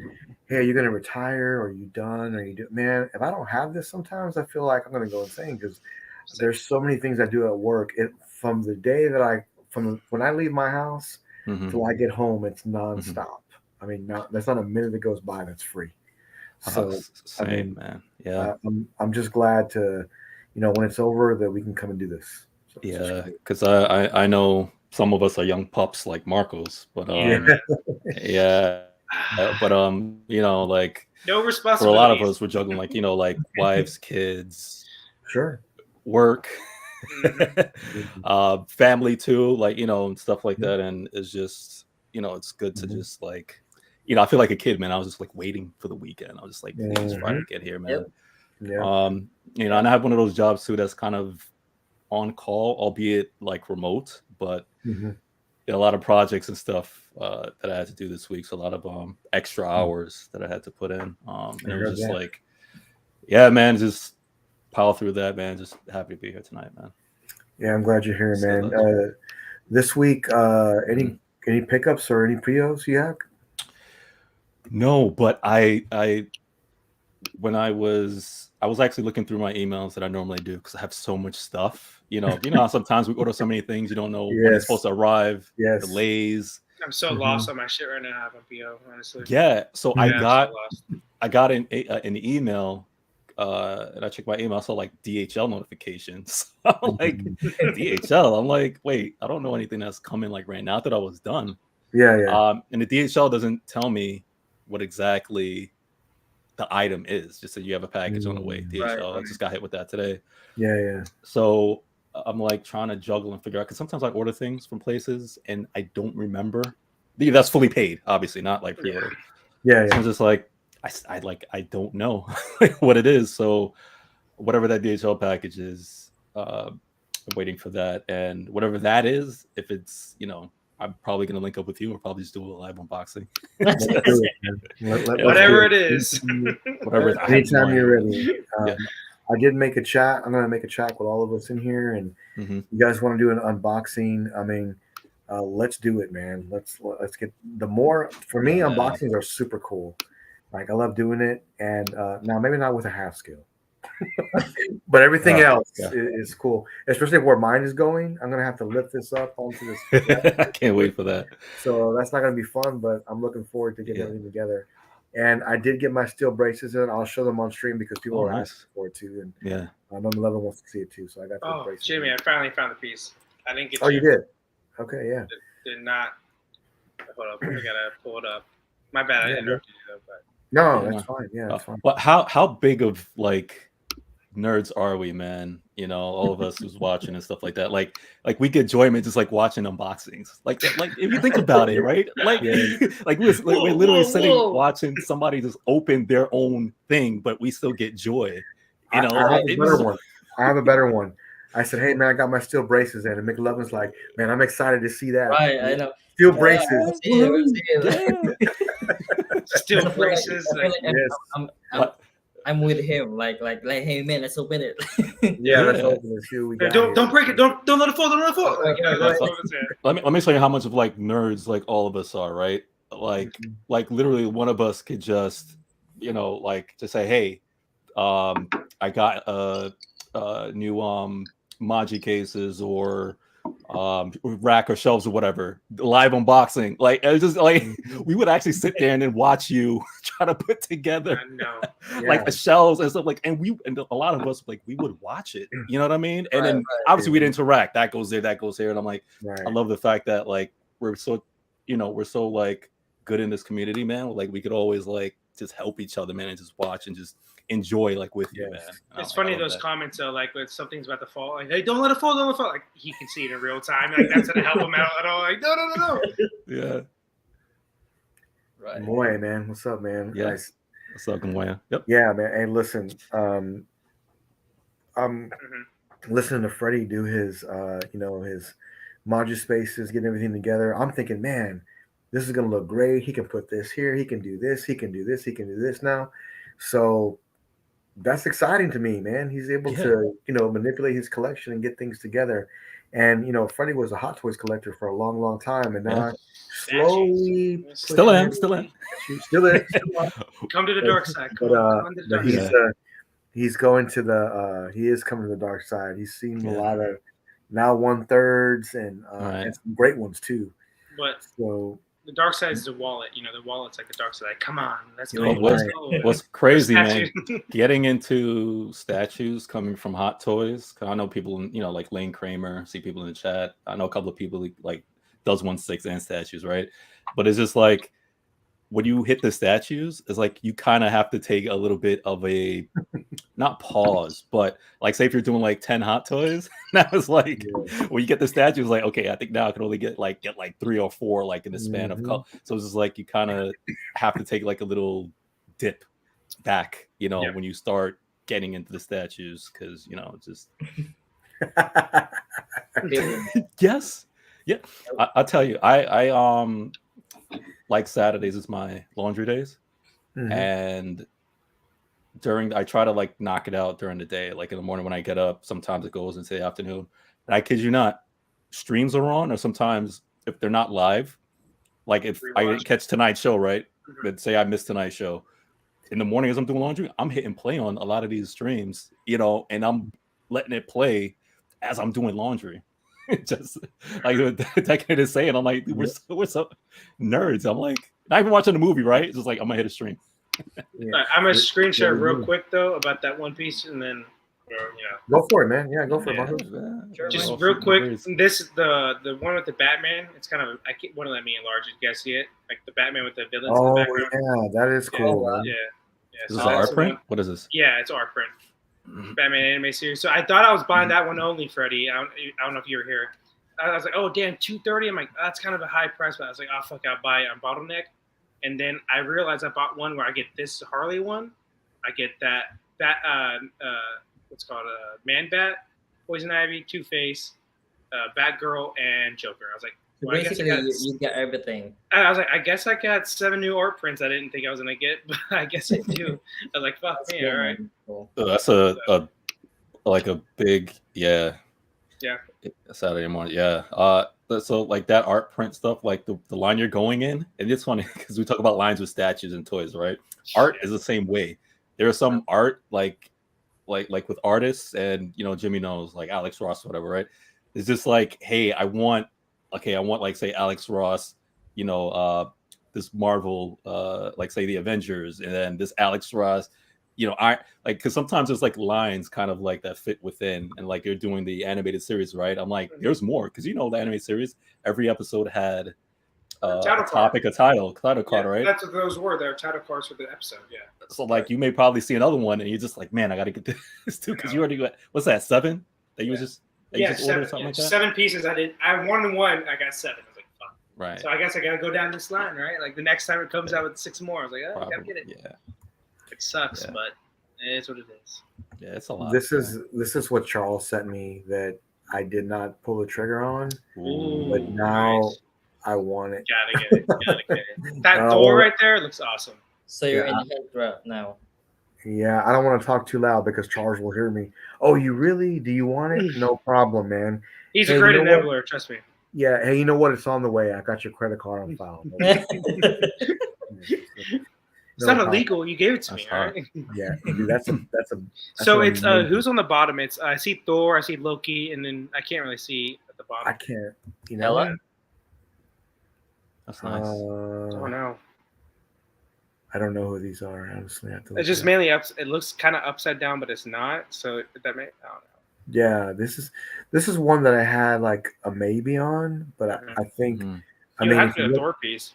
hey, are you gonna retire? Are you done? Are you do? Man, if I don't have this, sometimes I feel like I'm gonna go insane because there's so many things I do at work. From the day that when I leave my house Mhm. till I get home, it's nonstop. I mean, there's not a minute that goes by that's free. So Same, I mean, man. Yeah. I'm just glad to, when it's over, that we can come and do this. So it's just Yeah, great. because I know some of us are young pups like Marcos, but yeah, but like No for a responsibility. lot of us, we're juggling like wives, kids, Sure. work, Mhm. family too, and stuff like that, and it's just it's good to Mhm. just like I feel like a kid, man. I was just like waiting for the weekend. I was just like, please try to Mhm. get here, man. Yeah. And I have one of those jobs too that's kind of on call, albeit like remote, but Mhm. got a lot of projects and stuff that I had to do this week. So a lot of extra hours that I had to put in. And it was just like, yeah, man, just pile through that, man. Just happy to be here tonight, man. Yeah, I'm glad you're here, man. This week, any pickups or any pre-os you have? No, but I when I was actually looking through my emails that I normally do because I have so much stuff. You know how sometimes we order so many things you don't know when it's supposed to arrive. Yes. Delays. I'm so lost on my shit right now. I have a PO, honestly. Yeah. So I got an email. And I checked my email, I saw like DHL notifications. I'm like, DHL. I'm like, wait, I don't know anything that's coming like right now. I thought I was done. Yeah. And the DHL doesn't tell me what exactly the item is. Just that you have a package on the way. DHL. I just got hit with that today. Yeah. So I'm like trying to juggle and figure out because sometimes I order things from places and I don't remember. That's fully paid, obviously, not like pre-order. Yeah. So I'm just like, I don't know what it is. So whatever that DHL package is, I'm waiting for that. And whatever that is, if it's, I'm probably going to link up with you or probably just do a live unboxing. Whatever it is. Whatever. Anytime you're ready. I did make a chat. I'm going to make a chat with all of us in here. And you guys want to do an unboxing? I mean, let's do it, man. Let's get for me, unboxings are super cool. Like I love doing it, and now maybe not with a half scale, but everything else is cool. Especially where mine is going. I'm gonna have to lift this up onto this. I can't wait for that. So that's not gonna be fun, but I'm looking forward to getting everything together. And I did get my steel braces in. I'll show them on stream because people are asking for it too. And Number 11 wants to see it too. So I got those braces. Jimmy, I finally found the piece. I didn't get. Oh, you did? Okay, yeah. Did not. Hold up, I gotta pull it up. My bad. I didn't interrupt you though, but. No, that's fine. Yeah, that's fine. Well, how big of like nerds are we, man? All of us who's watching and stuff like that. Like we get enjoyment just like watching unboxings. Like if you think about it, right? Like we're literally sitting watching somebody just open their own thing, but we still get joy. I have a better one. I said, "Hey man, I got my steel braces in," and McLovin's like, "Man, I'm excited to see that." Right, I know. Steel braces. Steel braces. I'm with him. Like, hey man, let's open it. Let's open it. See what we got. Don't break it. Don't let it fall. Don't let it fall. Let me tell you how much of like nerds like all of us are, right? Like literally one of us could just, just say, hey, I got new Maji cases or rack or shelves or whatever, live unboxing. Like it's just like we would actually sit there and then watch you try to put together like the shelves and stuff, like, and a lot of us, like, we would watch it, you know what I mean? And then obviously we'd interact, that goes there, that goes here, and I'm like, I love the fact that like we're so like good in this community, man. Like we could always like just help each other, man, and just watch and just enjoy like with you, man. It's funny those comments though, like when something's about to fall, like, hey, don't let it fall, don't let it fall. Like he can see it in real time. Like that's gonna help him out at all. Like no. Yeah. Right. Moya, man. What's up, man? Yeah. Nice. What's up, Moya? Yep. Yeah, man. Hey, listen. I'm listening to Freddie do his his module spaces, getting everything together. I'm thinking, man, this is gonna look great. He can put this here, he can do this, he can do this, he can do this now. So that's exciting to me, man. He's able to, manipulate his collection and get things together. And Freddie was a Hot Toys collector for a long, long time, and now slowly still am. Come to the dark side. He's going to he is coming to the dark side. He's seen a lot of now 1/3 and some great ones too. But so the dark side is the wallet. The wallet's like the dark side. Like, come on, let's go. What's crazy, man? Getting into statues coming from Hot Toys. I know people, like Lane Kramer. See people in the chat. I know a couple of people like does 1/6 and statues, right? But it's just like when you hit the statues, it's like you kind of have to take a little bit of a not pause, but like say if you're doing like 10 Hot Toys, now it's like when you get the statues, like okay, I think now I can only get like 3 or 4 like in the span of color. So it's just like you kind of have to take like a little dip back, when you start getting into the statues, because it's just I'll tell you, I like Saturdays is my laundry days, Mhm. and I try to like knock it out during the day, like in the morning when I get up. Sometimes it goes into the afternoon, and I kid you not, streams are on, or sometimes if they're not live, like if I Rewatch. didn't catch tonight's show, right? Mhm. But say I missed tonight's show, in the morning as I'm doing laundry, I'm hitting play on a lot of these streams, and I'm letting it play as I'm doing laundry. Just like that kid is saying, I'm like, dude, we're so nerds. I'm like, not even watching the movie, right? It's just like I'm gonna hit a stream. Yeah. Alright, I'm gonna screen share we real do. quick though about that One Piece, and then Go for it, man. Yeah, go for Yeah. it, Marcos. Sure, just man. real quick. This the one with the Batman. It's kind of I want to let me enlarge it. You guys see it? Like the Batman with the villains in the Oh background. yeah, that is cool, wow. man. Yeah. Is this so an that's art the print? one- What is this? Yeah, it's art print. Batman anime series. So I thought I was buying that one only, Freddie. I don't know if you were here. I was like, oh damn, $230. I'm like, that's kind of a high price, but I was like, oh fuck, I'll buy it on Bottleneck. And then I realized I bought one where I get this Harley one. I get that what's called a Man Bat, Poison Ivy, Two Face, Batgirl, and Joker. I was like, So well, I guess I basically, got. you got everything. I was like, I guess I got 7 new art prints I didn't think I was gonna get, but I guess I do. I was like, fuck That's me, cool, all right. man. Cool. So that's a like a big Yeah. Saturday morning. Yeah. So like that art print stuff, like the line you're going in, and it's funny because we talk about lines with statues and toys, right? Art is the same way. There is some art like with artists, and Jimmy knows, like Alex Ross or whatever, right? It's just like, hey, I want like say Alex Ross, this Marvel, like say the Avengers, and then this Alex Ross, I like, because sometimes there's like lines kind of like that fit within, and like you're doing the animated series, right? I'm like, there's more, because the animated series, every episode had a Title topic, a title card, Yeah, right? that's what those were. They're title cards for the episode. Yeah. So like you may probably see another one, and you're just like, man, I got to get this too, because you already got, what's that, 7 that you just ordered, something like that? 7 pieces. I wanted 1. I got 7. I was like, fuck. Right. So I guess I gotta go down this line, right? Like the next time it comes out with 6 more, I was like, oh, I gotta get it. Yeah. It sucks, Yeah. but it is what it is. Yeah, it's a lot. This is what Charles sent me that I did not pull the trigger on, Ooh, but now nice. I want it. Gotta get it. Gotta get it. That Oh. door right there looks awesome. So you're Yeah. in the head route now. Yeah, I don't want to talk too loud because Charles will hear me. Oh, you really? Do you want it? No problem, man. He's Hey, a great you know what? enabler, trust me. Yeah, hey, you know what? It's on the way. I got your credit card on file. It's not illegal. You gave it to me, That's all hot. right? Yeah, dude, that's So an it's amazing- who's on the bottom? It's I see Thor, I see Loki, and then I can't really see at the bottom. I can't. You know. Hela? That's nice. Oh no. I don't know who these are. Honestly, I have to look It's just it up. mainly up. It looks kind of upside down, but it's not. So that may. I don't know. Yeah, this is one that I had like a maybe on, but I think Mhm. I You mean have if to you do a look- Thor piece.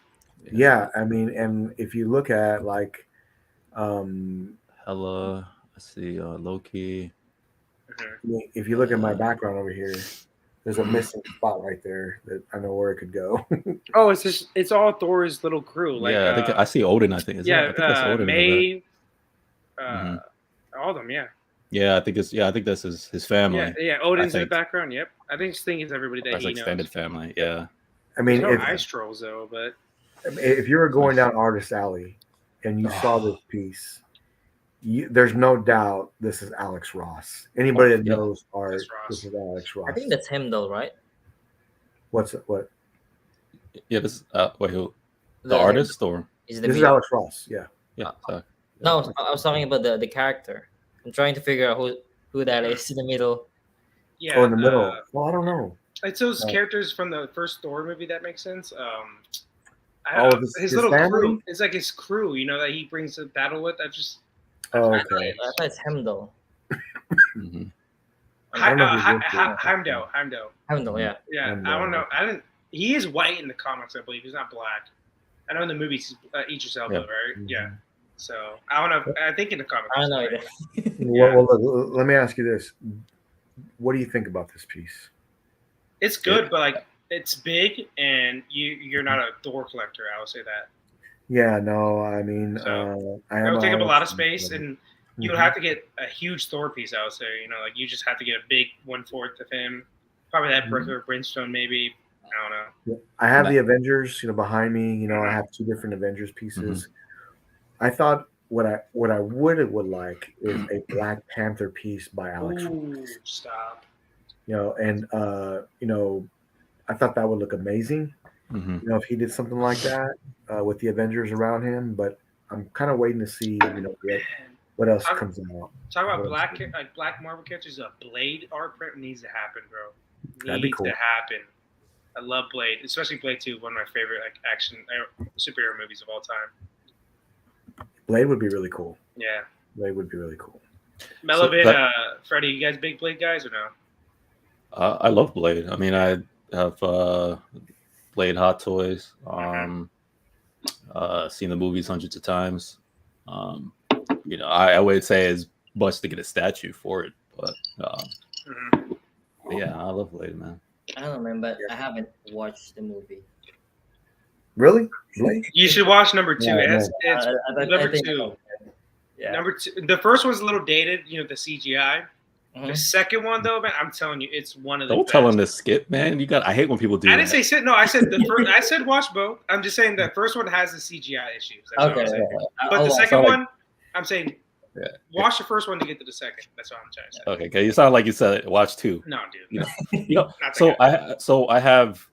yeah, I mean, and if you look at like Hella. I see Loki. Mhm. if you look at my background over here, there's a missing spot right there that I know where it could go. Oh, it's just it's all Thor's little crew. Like Yeah, I think I see Odin. I think. yeah, I think that's Odin. in the back. May, Mhm. all of them. Yeah, Yeah, I think it's. Yeah, I think that's his family. yeah. Odin's in the think. background. Yep, I think it's everybody that That's he extended knows. family. Yeah. I mean, There's no if ice trolls though, but you were going down Artist Alley and you saw this piece, there's no doubt this is Alex Ross. Anybody that Yeah. knows art, That's Ross. this is Alex Ross. I think that's him though, right? What? Yeah. This. Wait, who? The artist or? Is the This is video- Alex Ross. Yeah. Yeah. Sorry. No, I was talking about the character. I'm trying to figure out who that is in the middle. yeah. Oh, in the middle. Well, I don't know. It's those No. characters from the first Thor movie that makes sense. His little family? crew. It's like his crew, that he brings to battle with. I just Oh, I okay. thought it's him though. Mhm. I don't know who this is. Heimdall. Heimdall, yeah. Yeah, Heimdall. I don't know. I didn't. He is white in the comics, I believe. He's not black. I know in the movies, he's Idris Elba, Yeah. right? Mhm. Yeah. So I don't know. I think in the comics. I don't know he's either. white. Well, look, let me ask you this: what do you think about this piece? It's good, but like it's big, and you're not a Thor collector. I would say that. Yeah, no, I mean, So, I It am would take up a lot of Alex space, fan. and you would have to get a huge Thor piece. I would say, like you just have to get a big 1/4 of him. Probably that Mhm. Bertha Brimstone, maybe. I don't know. I have Nah. the Avengers, behind me. I have two different Avengers pieces. I thought what I would like is a Black Panther piece by Alex. Ooh, stop. And I thought that would look amazing. Mhm. If he did something like that with the Avengers around him, but I'm kind of waiting to see what else Talk- comes out. Talk about What else? black Marvel characters. A Blade art print needs to happen, bro. That'd be Needs cool. to happen. I love Blade, especially Blade 2, one of my favorite action superhero movies of all time. Blade would be really cool. Yeah. Blade would be really cool. Melvin, Freddie, you guys big Blade guys or no? I love Blade. I mean, I have Blade Hot Toys. Seen the movies hundreds of times. I would say as much to get a statue for it, but yeah, I love Blade, man. I don't know, man, but I haven't watched the movie. Really? Blade? You should watch number 2. Yeah, It's number 2. Yeah. Number 2. The first one's a little dated, the CGI. Mhm. The second one, though, man, I'm telling you, it's one of the Don't best. tell him to skip, man. I hate when people do I that. didn't say sit. No, I said the first. I said watch both. I'm just saying the first one has the CGI issues. That's what Okay. I'm saying. I'll But the watch. second like- one, I'm saying Yeah. watch the first one to get to the second. That's what I'm trying to say. Okay, okay. You sound like you said it. Watch 2. No, dude. You No. know, Not so the I have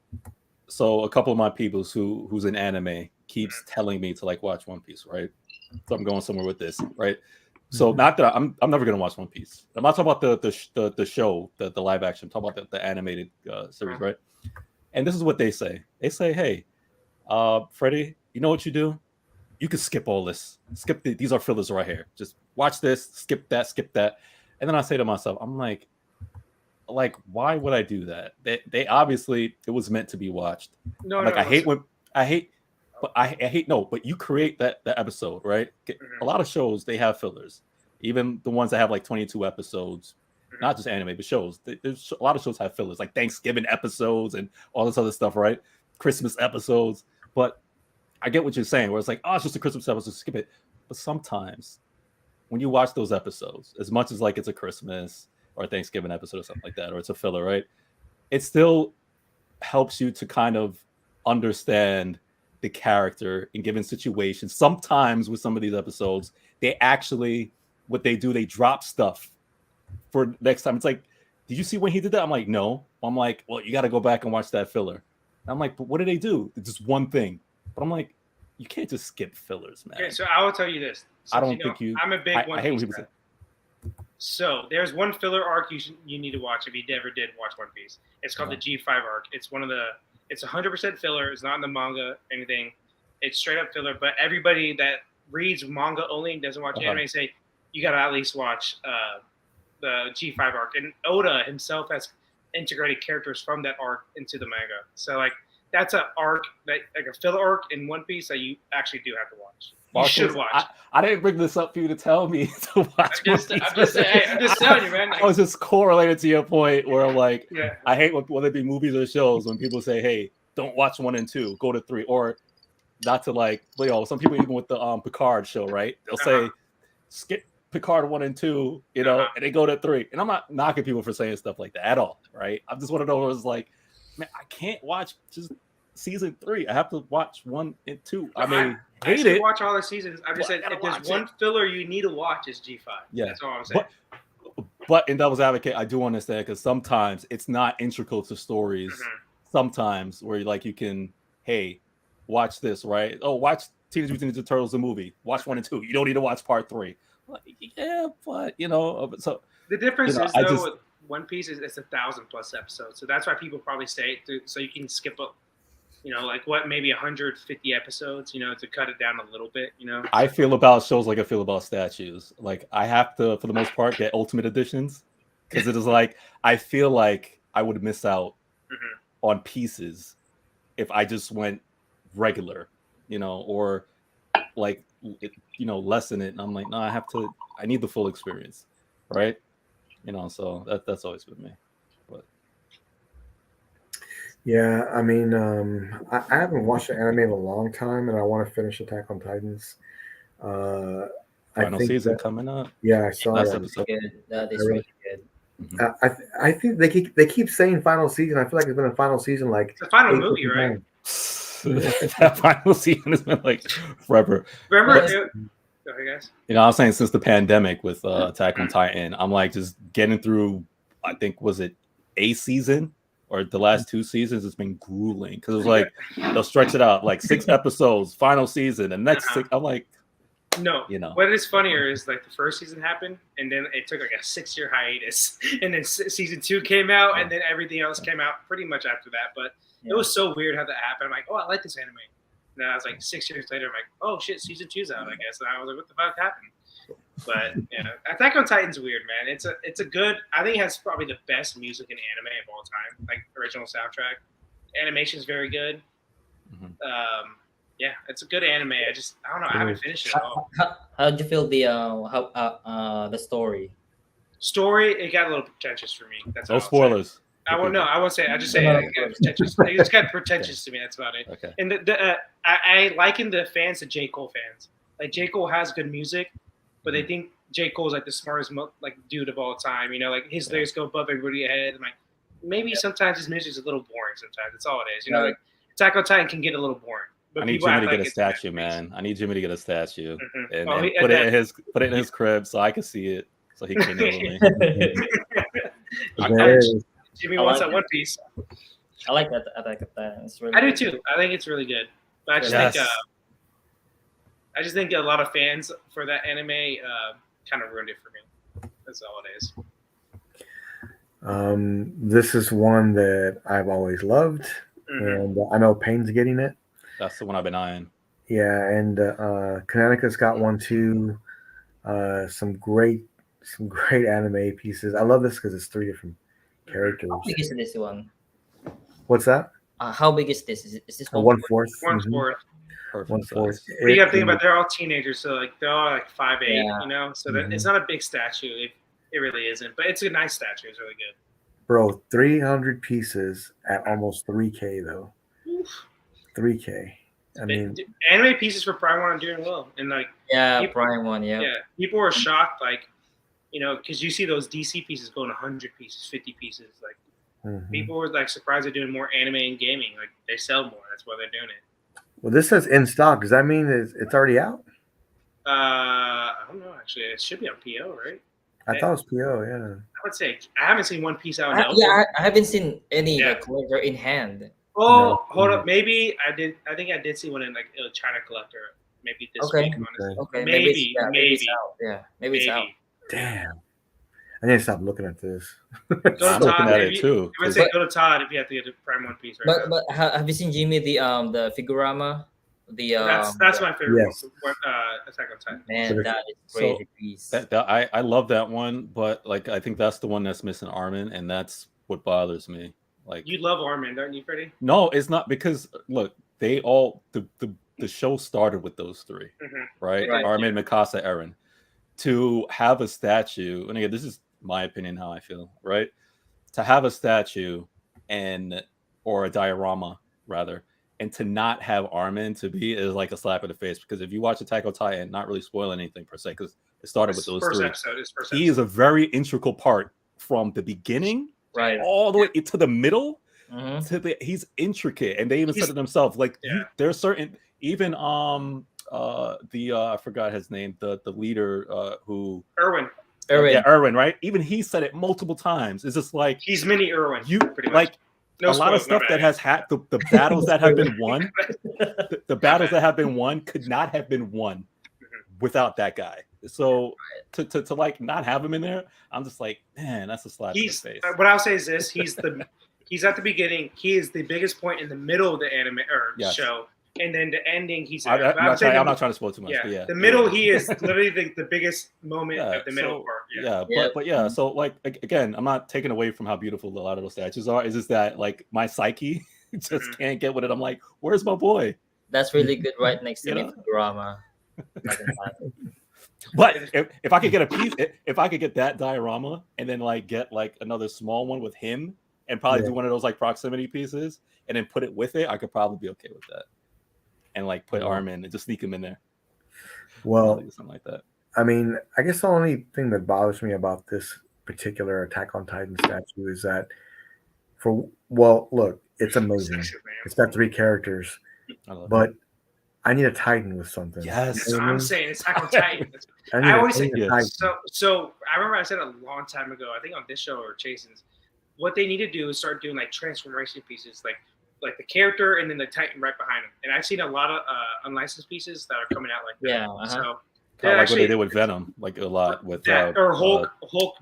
a couple of my peoples who's in anime keeps telling me to watch One Piece, right? So I'm going somewhere with this, right? So not that I'm never gonna watch One Piece. I'm not talking about the show, the live action. I'm talking about the animated series, right? And this is what they say. They say, hey, Freddie, you know what you do? You can skip all this. These are fillers right here. Just watch this, skip that. And then I say to myself, I'm like, why would I do that? They obviously it was meant to be watched. No, I hate but you create that episode, right? A lot of shows they have fillers, even the ones that have 22 episodes, not just anime but shows. There's a lot of shows have fillers, like Thanksgiving episodes and all this other stuff, right? Christmas episodes. But I get what you're saying, where it's it's just a Christmas episode, skip it. But sometimes when you watch those episodes, as much as it's a Christmas or a Thanksgiving episode or something like that, or it's a filler, right? It still helps you to kind of understand the character in given situations. Sometimes with some of these episodes, they actually, what they do, they drop stuff for next time. It's like, did you see when he did that? I'm like, no. I'm like, well, you got to go back and watch that filler. And I'm like, but what did they do? It's just one thing. But I'm like, you can't just skip fillers, man. Okay, so I will tell you this. I don't think you. I'm a big One I hate when Piece people fan. say. So there's one filler arc you need to watch if you ever did watch One Piece. It's called the G5 arc. It's 100% filler. It's not in the manga anything. It's straight up filler. But everybody that reads manga only and doesn't watch anime say you gotta at least watch the G5 arc. And Oda himself has integrated characters from that arc into the manga. So that's an arc a filler arc in One Piece that you actually do have to watch. You should watch. I didn't bring this up for you to tell me to watch. I'm just telling you, man. I was just correlated to your point where I'm like, Yeah. I hate whether it be movies or shows when people say, "Hey, don't watch 1 and 2, go to 3," or not to some people even with the Picard show, right? They'll say skip Picard 1 and 2, and they go to 3. And I'm not knocking people for saying stuff like that at all, right? I just want to know where it's like, man, I can't watch just season 3. I have to watch 1 and 2. I mean, I still watch all the seasons. I'm just saying, if there's watch one filler you need to watch, is G5. Yeah. That's all I'm saying. But in Devil's Advocate, I do understand because sometimes it's not integral to stories. Sometimes where you can, hey, watch this, right? Oh, watch Teenage Mutant Ninja Turtles the movie. Watch 1 and 2. You don't need to watch part 3. Yeah, but so the difference is with One Piece is it's 1,000+ episodes, so that's why people probably stay so you can skip up. Maybe 150 episodes, to cut it down a little bit, I feel about shows like I feel about statues. I have to, for the most part, get ultimate editions because it is I feel like I would miss out on pieces if I just went regular, or lessen it. And I'm like, no, I need the full experience, right? So that's always been me. Yeah, I mean, I haven't watched the anime in a long time, and I want to finish Attack on Titans. Final season coming up. Yeah, I saw Last that. episode. Good. That is I really- really good. I think they keep saying final season. I feel like it's been a final season like It's the final 8 movie, different right? times. That final season has been like forever. Remember? But- Go ahead, guys. You know, I was saying since the pandemic with Attack on Titan, I'm like just getting through. I think was it a season or the last 2 seasons? It's been grueling because it was like they'll stretch it out like 6 episodes, final season, and next 6. I'm like, No, you know, what is funnier is like the first season happened, and then it took like a 6-year hiatus, and then season 2 came out, and then everything else came out pretty much after that. But it was so weird how that happened. I'm like, oh, I like this anime. And then I was like 6 years later, I'm like, oh shit, season 2's out, I guess. And I was like, what the fuck happened? But yeah, Attack on Titan's weird, man. It's a good. I think it has probably the best music in anime of all time, like original soundtrack. Animation's very good. Yeah, it's a good anime. I don't know. I haven't finished it at all. How'd you feel the story? Story, it got a little pretentious for me. That's no all I'll say. spoilers. I won't know. I won't say. I just say No, it got pretentious. It just got pretentious to me. That's about it. Okay. And I liken the fans to J. Cole fans. Like J. Cole has good music, but they think J. Cole's like the smartest like dude of all time. You know, like his lyrics go above everybody ahead. And like maybe sometimes his music's a little boring. Sometimes that's all it is. You know, like Attack on Titan can get a little boring. But I need people Jimmy act to like get a it's statue, masterpiece. man. I need Jimmy to get a statue and Oh, put it in his crib so I can see it, so he can nail me. There is. Jimmy I wants like that One Piece. I like that. I like that. It's really I do too. I think it's really good. But I just think a lot of fans for that anime kind of ruined it for me. That's all it is. This is one that I've always loved, and I know Payne's getting it. That's the one I've been eyeing. Yeah, and Canonicus got one too. Some great anime pieces. I love this because it's 3 different characters. How big is this one? What's that? How big is this? Is this 1/4? 1/4. Perfect 1/4. size. But you got to think about they're all teenagers, so like they're all like 5'8", Yeah. you know. So that it's not a big statue. It really isn't, but it's a nice statue. It's really good. Bro, 300 pieces at almost 3K though. 3K. I mean, Anime pieces for Prime One are doing well, and like people, Prime One, yeah. people were shocked, like because you see those DC pieces going 100 pieces, 50 pieces, like. People were like surprised they're doing more anime and gaming. Like they sell more. That's why they're doing it. well, this says in stock. Does that mean it's already out? I don't know. Actually, it should be on PO, right? I thought it was PO. Yeah. I would say I haven't seen One Piece out. I haven't seen any collector in hand. Oh, No. hold up. Maybe I did. I think I did see one in like a China Collector. Maybe this week. Honestly. Okay, Maybe. maybe it's out. Yeah, maybe it's out. Damn. I need to stop looking at this. Go to I'm looking Todd. at it too. I would say go to Todd if you have to get a Prime One Piece. Right But have you seen Jimmy the Figurama? That's my favorite. Yes. One, Attack on Titan. Man, that is crazy piece. I love that one, but like I think that's the one that's missing Armin, and that's what bothers me. Like You love Armin, don't you, Freddie? no, it's not because look, they all the show started with those 3, right? Right. Armin, Mikasa, Eren. To have a statue, and again, this is my opinion, how I feel, right? To have a statue or a diorama rather, and to not have Armin to be is like a slap in the face, because if you watch Attack on Titan, not really spoiling anything per se, because it started with those 3. He is a very integral part from the beginning, Right. all the way to the middle. Mm-hmm. He's intricate, and they even said it themselves. Like there's certain even I forgot his name, the leader who Erwin. Erwin, right? Even he said it multiple times. It's just like He's mini Erwin. you pretty much. like No a lot of spoilers, stuff that has had the battles that have been won. The battles that have been won could not have been won without that guy. So to like not have him in there, I'm just like, man, that's a slap in the face. What I'll say is this: he's at the beginning. He is the biggest point in the middle of the anime or show, and then the ending. He's. I'm not trying to spoil too much. Yeah, the middle. He is literally the biggest moment of the middle part. But so like again, I'm not taking away from how beautiful a lot of those statues are. It's just that like my psyche just can't get with it. I'm like, where's my boy? That's really good, right next to the drama. But if I could get a piece, if I could get that diorama and then like get like another small one with him and probably do one of those like proximity pieces and then put it with it, I could probably be okay with that. And like put Armin and just sneak him in there. Well, something like that. I mean, I guess the only thing that bothers me about this particular Attack on Titan statue is that look, it's amazing. Sexy, man. It's got 3 characters, I love it. but I need a Titan with something. Yes. That's what I'm saying. It's Attack on Titan. need I a- always need a say- Titan. So I remember I said a long time ago, I think on this show or Chasen's, what they need to do is start doing like transformation pieces, like the character and then the Titan right behind him. And I've seen a lot of unlicensed pieces that are coming out like that. Yeah, uh-huh. So Kinda they're like what actually they did with Venom, like a lot with that, or Hulk,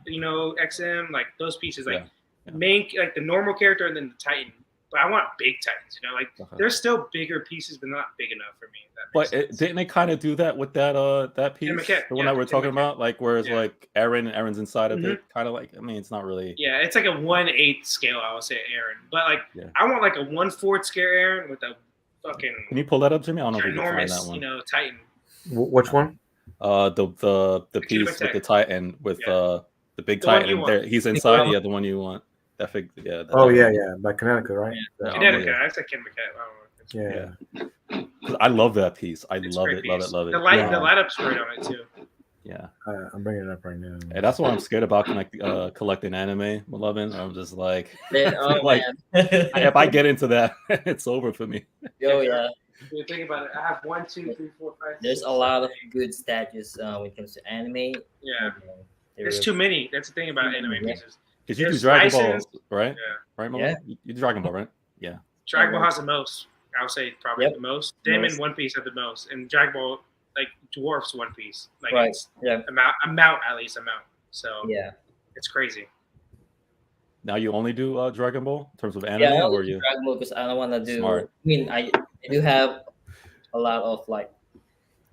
XM, like those pieces, like yeah. main, like the normal character and then the Titan. But I want big Titans, like Okay. there's still bigger pieces, but not big enough for me. If that But makes sense. didn't they kind of do that with that piece, Maquette, the one yeah, that we're Tim talking Maquette. about? Like, whereas Yeah. like Aaron's inside of it, kind of like. I mean, it's not really. Yeah, it's like a 1/8 scale, I would say, Aaron. But like, Yeah. I want like a 1/4 scale Aaron with a fucking Can you pull that up, Jimmy? I don't know if you can find that enormous, one. Titan. Which one? The Kid piece with Maquette. the Titan with Yeah. the big The one Titan. you And want. he's inside. one? Yeah, the one you want. That fig. Yeah. Oh yeah, by Connecticut, right? Yeah. Connecticut. yeah. I said Ken McKay. I don't know. Yeah. 'Cause I love that piece. I It's love great it. Love piece. it. Love it. The light, Yeah. the light up's great on it too. Yeah. I'm bringing it up right now. And that's what I'm scared about collecting anime, Lovin. I'm just like, Then, oh like, man. if I get into that, it's over for me. Oh yeah. If you think about it, I have 1, 2, 3, 4, 5. There's 6, a lot of good statues when it comes to anime. Yeah, there's There- too many. That's the thing about anime Yeah. pieces. Because you do There's Dragon Ball, license- right? Yeah. Right, Mom? Yeah. You do Dragon Ball, right? Dragon Ball has the most. I would say probably Yep. the most. Them Most. and One Piece have the most, and Dragon Ball like dwarfs One Piece. Like Right. it's Yeah. amount at least amount. So Yeah. it's crazy. Now you only do Dragon Ball in terms of anime, Yeah, I or only do you? Dragon Ball because I don't want to do. Smart. I mean, I do have a lot of like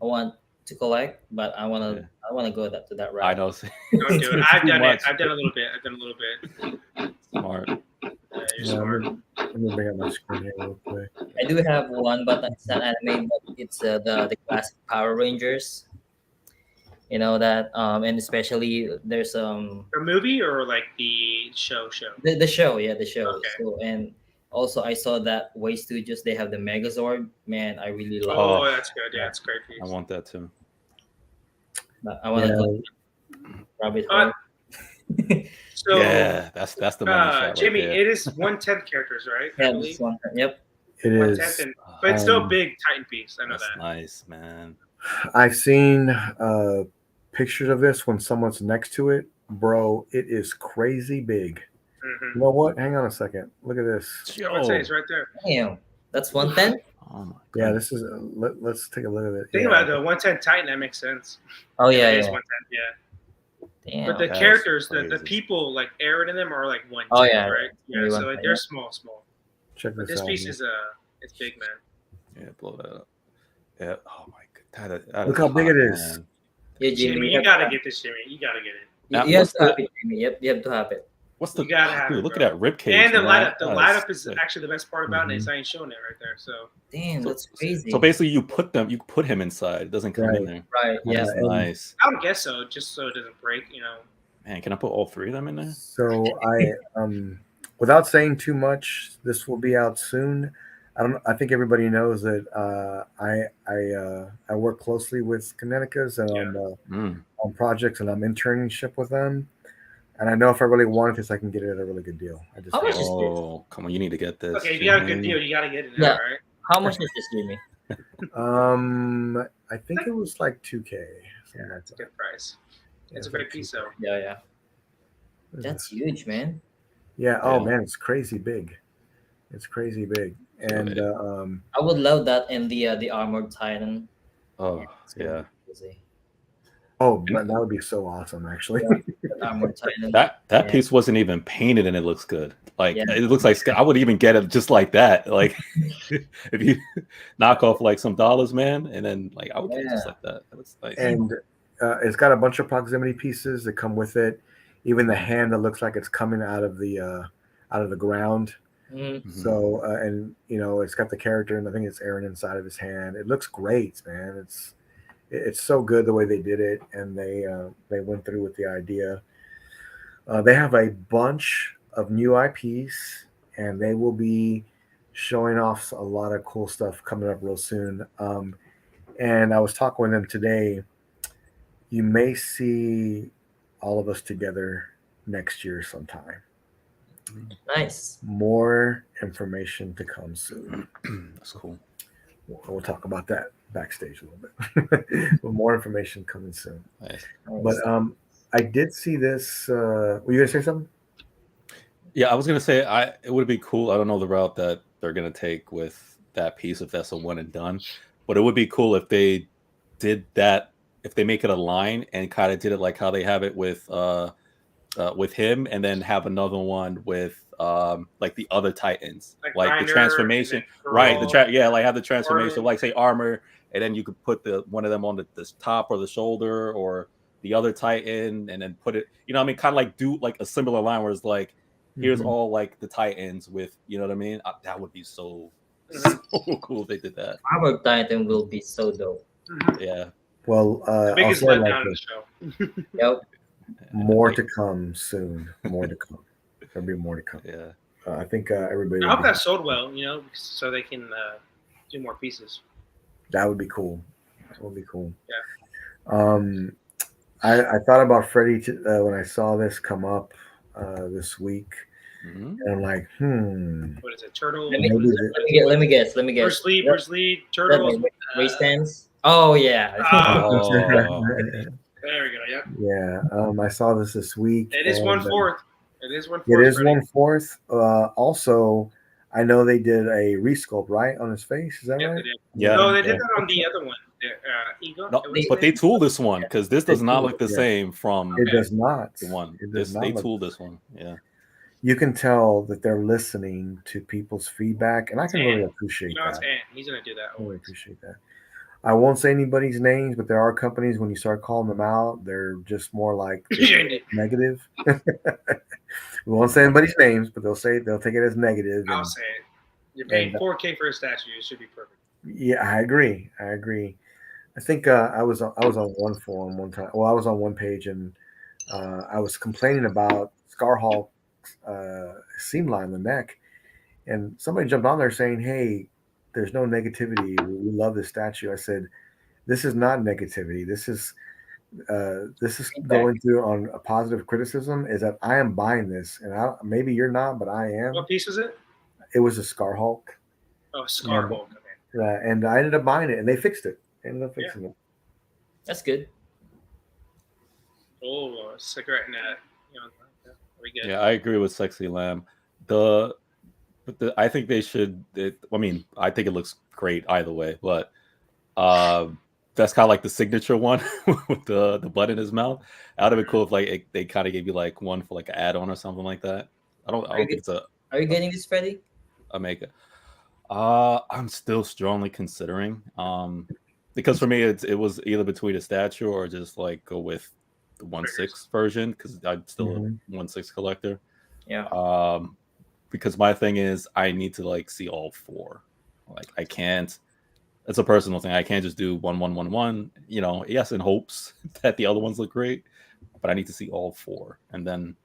I want to collect, but I want to Yeah. I want to go to that route. I know. Don't do it. It's I've too done much. it. I've done a little bit. Smart. Yeah, you're Yeah, smart. let me bring up my screen here real quick. I do have one, but it's not anime, but it's the classic Power Rangers. You know that, and especially there's A movie or like the show? the show, yeah, the show. Okay. So and also I saw that Way Studios they have the Megazord. Man, I really love. Oh, it. that's good. Yeah, it's a great piece. I want that too. But I want to go rabbit Uh, hole. So, Yeah, that's the money shot right Jimmy, there. it is 1/10 characters, right? I Yeah, believe. this one. Yep. It 1/10, is. but it's still um, big Titan piece. I know That's that. nice, man. I've seen pictures of this when someone's next to it, bro. It is crazy big. Mhm. You know what? Hang on a second. Look at this. I would say it's right there. Damn, that's 110. Oh my Yeah, God. this is. Let's take a look at it. Think Yeah. about it, though. 1/10 Titan, that makes sense. Oh yeah, It is yeah. 1/10, yeah. Damn. But the that's characters, the crazy. people, like Aaron and them, are like 1/10, Oh, yeah. right? Yeah, Maybe so 1/10, like, they're yeah. small. Check But this this out. piece here. is it's big, man. Yeah, blow that up. Yeah. Oh my God. That Look is how big hot, it is. man. Yeah, Jimmy, you gotta get this, Jimmy. You gotta get it. Now, You have what's to have the- it, Jimmy. Yep, you have to have it. What's the You gotta have dude? it, Look bro. at that rib cage. And the man. the That light up is sick. actually the best part about it. Mhm. Is I ain't showing it right there. So Damn, So- that's crazy. So basically, you put him inside. It doesn't come in Right. there. right, yeah. That's and- nice. I would guess so, just so it doesn't break. Man, can I put all 3 of them in there? So without saying too much, this will be out soon. I think everybody knows that I work closely with Connecticut's and Mm. on projects, and I'm internship with them. And I know if I really wanted this, I can get it at a really good deal. I just How much is Oh, come on! You need to get this. Okay, if you got a good Jimmy. deal, you gotta get it now, Yeah. right? How much is this, Jimmy? I think it was like 2K. Yeah, Something like it's a that. good price. It's a Yeah, great piece, though. Yeah, yeah. What is That's huge, man. Yeah. Oh Yeah. man, it's crazy big. It's crazy big. And Yeah. I would love that in the Armored Titan. Oh yeah, Crazy. that would be so awesome, actually. The Armored Titan. that Yeah. piece wasn't even painted and it looks good. Like Yeah. it looks like I would even get it just like that. Like if you knock off like some dollars, man, and then like I would get it just Yeah. like that. That looks nice. And it's got a bunch of proximity pieces that come with it. Even the hand that looks like it's coming out of the ground. Mm, Mhm. So and it's got the character, and I think it's Aaron inside of his hand. It looks great, man. It's so good the way they did it, and they went through with the idea. They have a bunch of new IPs, and they will be showing off a lot of cool stuff coming up real soon. And I was talking with them today. You may see all of us together next year sometime. Nice. More information to come soon. That's cool. We'll talk about that backstage a little bit. But more information coming soon. Nice. But I did see this. Were you gonna say something? Yeah, I was gonna say it would be cool. I don't know the route that they're gonna take with that piece if that's a one and done, but it would be cool if they did that. If they make it a line and kind of did it like how they have it with him, and then have another one with like the other Titans, like the Reiner transformation, and then right? Carell, Like have the transformation, Armin. like say armor, and then you could put one of them on the top or the shoulder or the other Titan, and then put it, you know what I mean, kind of like do like a similar line where it's like, here's Mhm. all like the Titans with, you know what I mean? That would be so cool if they did that. Our Titan will be so dope. Yeah. Well, The I'll biggest say it like letdown in the this. show. Yep. More to come soon. More to come. There'll be more to come. Yeah. I think everybody. I will hope be- that sold well, so they can do more pieces. That would be cool. That would be cool. Yeah. I thought about Freddie when I saw this come up this week, Mhm. and I'm like, What is it? Turtle? Let me- maybe Let me guess. Let me guess. Bruce Lee, Turtles. Race stands. Oh yeah. Oh. There we go. Yep. Yeah, I saw this week. It is and, 1/4. It is 1/4. It is Freddie. 1/4. Also, I know they did a resculpt right on his face. Is that Yep, right? they did. Yeah. No, they did Yeah. that on the other one. Eagle. No, but they tooled this one because this does not look the Yeah. same from It does not. the one. It does not They look- tooled this one. Yeah. You can tell that they're listening to people's feedback, and I can really appreciate No, it's that. Ant. He's gonna do that. I really appreciate that. I won't say anybody's names, but there are companies when you start calling them out, they're just more like negative. We won't say anybody's names, but they'll take it as negative. I'll and- say it. You're paying and- 4K for a statue. It should be perfect. Yeah, I agree. I think I was on one forum one time. Well, I was on one page, and I was complaining about Scarhawk seam line in the neck, and somebody jumped on there saying, "Hey, there's no negativity. We love this statue." I said, "This is not negativity. This is going through on a positive criticism. Is that I am buying this, and maybe you're not, but I am." What piece was it? It was a Scarhawk. Oh, Scar Hulk. Okay. And I ended up buying it, and they fixed it. Ended up fixing it. That's good. Oh, cigarette in that. We good. Yeah, I agree with Sexy Lamb. I think they should. I mean, I think it looks great either way, but that's kind of like the signature one with the bud in his mouth. That would have been cool if like they kind of gave you like one for like an add-on or something like that. I don't think it's Are you getting this, Freddie? a makeup. I'm still strongly considering. Because for me it was either between a statue or just like go with the 1/6 version because I'm still a 1/6 collector. Yeah. Because my thing is I need to like see all four. Like I can't. It's a personal thing. I can't just do 1/1/1/1. You know, yes, in hopes that the other ones look great, but I need to see all four, and then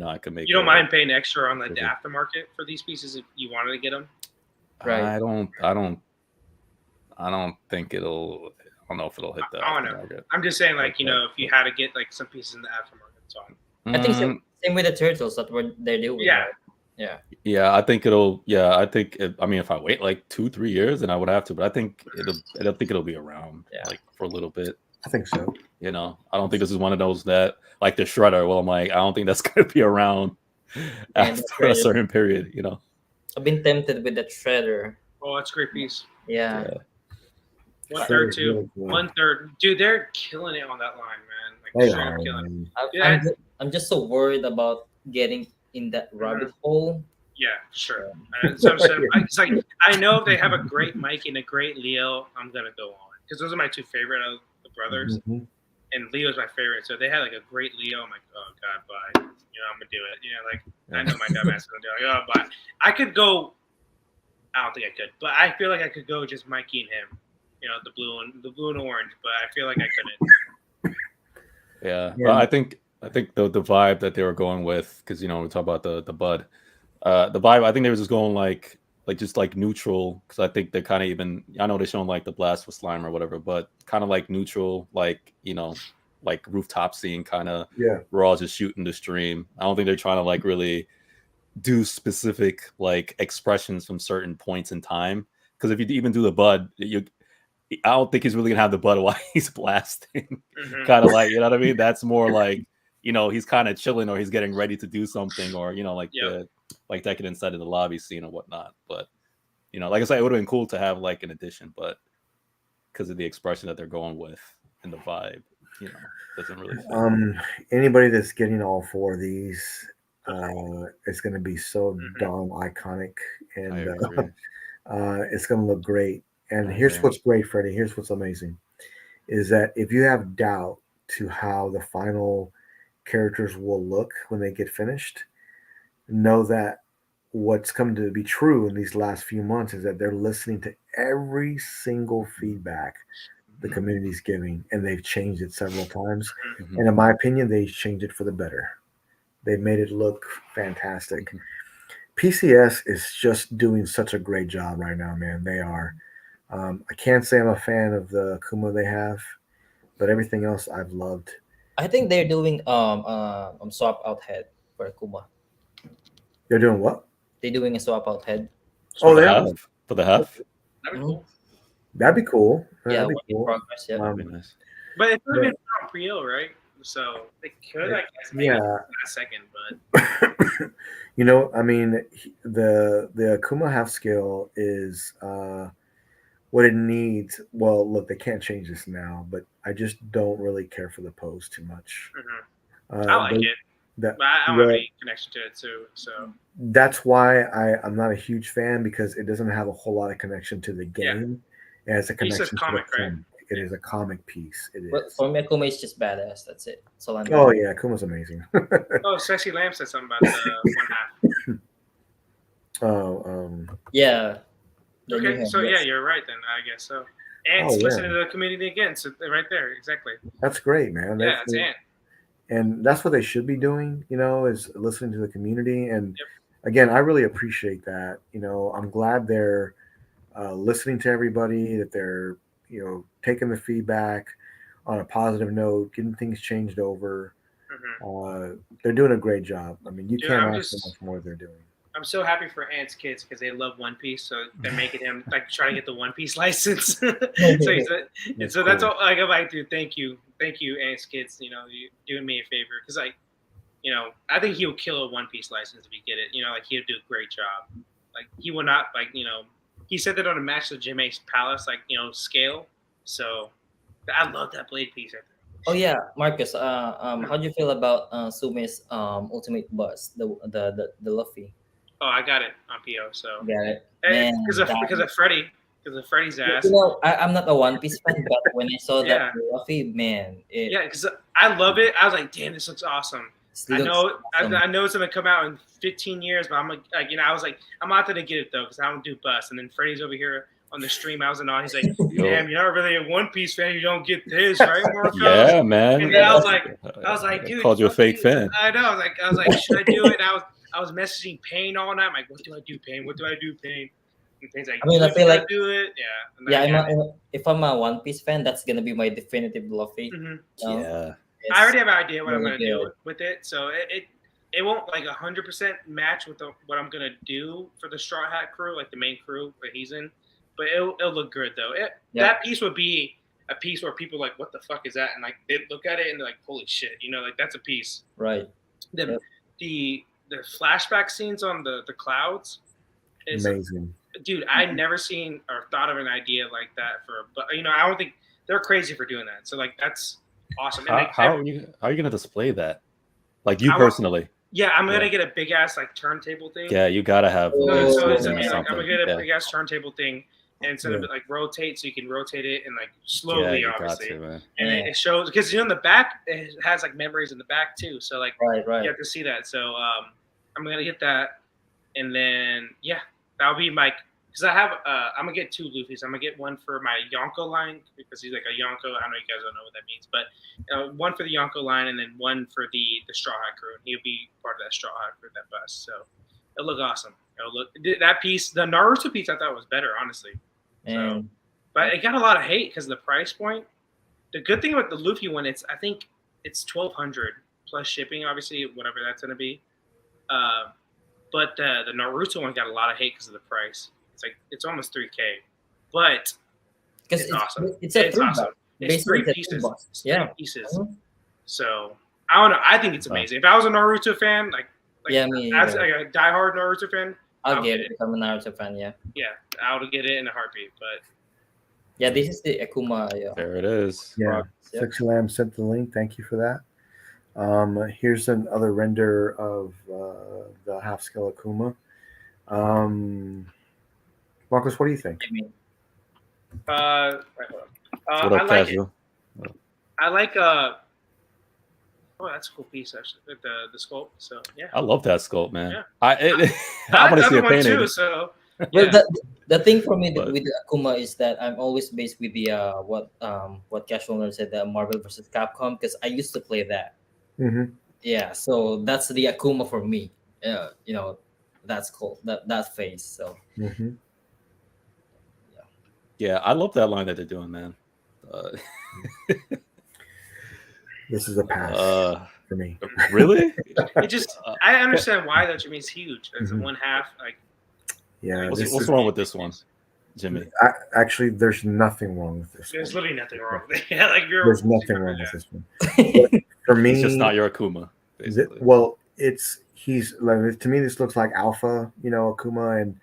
I can make. You don't mind paying extra on like the aftermarket for these pieces if you wanted to get them? Right. I don't think it'll. I don't know if it'll hit that. I don't know. I'm just saying, like, if you had to get like some pieces in the aftermarket, so I think same with the turtles that they're doing. Yeah. Right? Yeah. Yeah, I think it'll. Yeah, I think. If I wait like 2-3 years, then I would have to. But I think it'll be around. Yeah. Like for a little bit. I think so. I don't think this is one of those that like the shredder. Well, I'm like, I don't think that's going to be around after a certain period. I've been tempted with the shredder. Oh, that's a great piece. Yeah. 1/3 too. 1/3, dude. They're killing it on that line, man. Like straight up killing it. I'm just so worried about getting in that rabbit hole. Yeah, sure. So it's like I know if they have a great Mike and a great Leo, I'm gonna go on because those are my two favorite of the brothers, and Leo's my favorite. So if they had like a great Leo. I'm like, oh god, bye. I'm gonna do it. Like I know my dumbass gonna do it. Like, oh, but I could go. I don't think I could, but I feel like I could go just Mikey and him. The blue and orange, but I feel like I couldn't. Yeah. Well, I think the vibe that they were going with, because we talk about the bud, the vibe. I think they were just going like just like neutral, because I think they're kind of even. I know they're showing like the blast with slime or whatever, but kind of like neutral, like like rooftop scene kind of. Yeah. We're all just shooting the stream. I don't think they're trying to like really do specific like expressions from certain points in time. Because if you even do the Bud, I don't think he's really gonna have the Bud while he's blasting. Kind of like, you know what I mean? That's more like, you know, he's kind of chilling or he's getting ready to do something, or you know, like the like Decadent said in the lobby scene or whatnot. But you know, like I said, it would have been cool to have like an addition, but because of the expression that they're going with and the vibe, you know, doesn't really fit. Anybody that's getting all four of these, it's going to be so darn iconic, and it's going to look great. And here's what's great, Freddie. Here's what's amazing, is that if you have doubt to how the final characters will look when they get finished, know that what's come to be true in these last few months is that they're listening to every single feedback the community's giving, and they've changed it several times. And in my opinion, they changed it for the better. They made it look fantastic. PCS is just doing such a great job right now, man. They are. I can't say I'm a fan of the Kuma they have, but everything else I've loved. I think they're doing swap out head for Kuma. They're doing what? They're doing a swap out head. Oh, they are for the half. That'd be cool. That'd be cool. Yeah, That'd be cool. Progress, yeah. That'd be nice. But it's been on Prio, right? So they could, I guess, maybe last second, but you know, I mean, the Akuma half scale is what it needs. Well, look, they can't change this now, but I just don't really care for the pose too much. I like it. But I don't have any connection to it too, so that's why I'm not a huge fan, because it doesn't have a whole lot of connection to the game. It has a connection to comic, the right? It is a comic piece. It is. But for me, Akuma is just badass. That's it. So oh yeah, Akuma's amazing. Oh, Sexy Lamb said something about the one half. Yeah. Okay, so yeah, you're right then. I guess so. And listening to the community again, so right there, exactly. That's great, man. That's it. And that's what they should be doing, you know, is listening to the community. And again, I really appreciate that. You know, I'm glad they're listening to everybody, that they're, you know, taking the feedback on a positive note, getting things changed over. They're doing a great job. I mean, you can't ask for much more they're doing. I'm so happy for Ant's kids because they love One Piece, so they're making him like trying to get the One Piece license. So that's all. Like, I'm like, dude, thank you, Ant's kids. You know, you doing me a favor, because like, you know, I think he'll kill a One Piece license if he get it. You know, like he'll do a great job. Like he will not, like, you know, he said that on a match of Jimmy's Palace, like, you know, scale. So I love that blade piece. Oh yeah, Marcus. How do you feel about Sumi's ultimate boss, the Luffy? Oh, I got it on PO. So got it. Because of Freddy. Because of Freddy's ass. You know, I'm not a One Piece fan, but when I saw that Luffy, man, because I love it. I was like, damn, this looks awesome. I know it's gonna come out in 15 years, but I'm like, you know, I was like, I'm not gonna get it though, because I don't do bust. And then Freddy's over here on the stream, I wasn't on. He's like, damn, you're not really a One Piece fan. You don't get this, right, Marcos? Yeah, man. And then I was like, dude, called you a fake fan. I know. I was like, should I do it? And I was messaging Payne all night. I'm like, what do I do, Payne? What do I do, Payne? And Payne's like, I mean, I feel like do it. Yeah. If I'm a One Piece fan, that's gonna be my definitive Luffy. Yeah. I already have an idea what I'm gonna do with it, so it won't like 100% match with what I'm gonna do for the Straw Hat crew, like the main crew that he's in. But it'll look good though. That piece would be a piece where people are like, what the fuck is that? And like they look at it and they're like, holy shit, you know, like that's a piece. Right. The flashback scenes on the clouds is amazing. Dude, I'd never seen or thought of an idea like that but you know, I don't think they're crazy for doing that. So like that's awesome. How are you gonna display that? Like you personally? Yeah, I'm gonna get a big ass like turntable thing. Yeah, you gotta have. I'm gonna get a big ass turntable thing, and instead of it like rotate, so you can rotate it and like slowly, obviously. And it shows, because you know in the back it has like memories in the back too. So like right. You have to see that. So I'm gonna get that, and then that'll be my. Because I'm gonna get 2 Luffys. I'm gonna get one for my Yonko line, because he's like a Yonko. I know you guys don't know what that means, but one for the Yonko line, and then one for the Straw Hat crew. And he'll be part of that Straw Hat crew, that bus. So it'll look awesome. That piece, the Naruto piece, I thought was better, honestly. So, but it got a lot of hate because of the price point. The good thing about the Luffy one, I think it's 1,200 plus shipping, obviously, whatever that's gonna be. But the Naruto one got a lot of hate because of the price. It's almost 3K, but Because it's awesome. it's a It's three awesome. box. It's Basically, three it's a pieces. box. It's Yeah. three pieces. Mhm. So I don't know. I think it's amazing. If I was a Naruto fan, Yeah, me as either. like a diehard Naruto fan, I'll I'll get get it. I'm a Naruto fan. Yeah. yeah, I would get it in a heartbeat. But Yeah, this is the Akuma. Yeah. There it is. Yeah, Yep. Sexy Lamb sent the link. Thank you for that. Here's another render of the half scale Akuma. Marcus, what do you think? I mean, right, hold on. What I up, like casual? it. I like oh, that's a cool piece actually. The sculpt. So yeah. I love that sculpt, man. Yeah. I want I to got see the it one painted. too. So well, yeah. the thing for me But- with the Akuma is that I'm always based with the what Casual Nerd said, the Marvel versus Capcom, because I used to play that. Mm-hmm. Yeah, so that's the Akuma for me. You know, that's cool. That phase. So Mm-hmm. Yeah, I love that line that they're doing, man. This is a pass for me. Really? It just I understand why that Jimmy's huge. It's Mhm. a one half. Like Yeah, What's, this what's is, wrong with this one, Jimmy? actually, there's nothing wrong with this. there's one. literally nothing wrong with it. Yeah, like you're. There's nothing wrong with this one. For me, He's just not your Akuma, basically. well, he's like, to me, this looks like Alpha, Akuma, and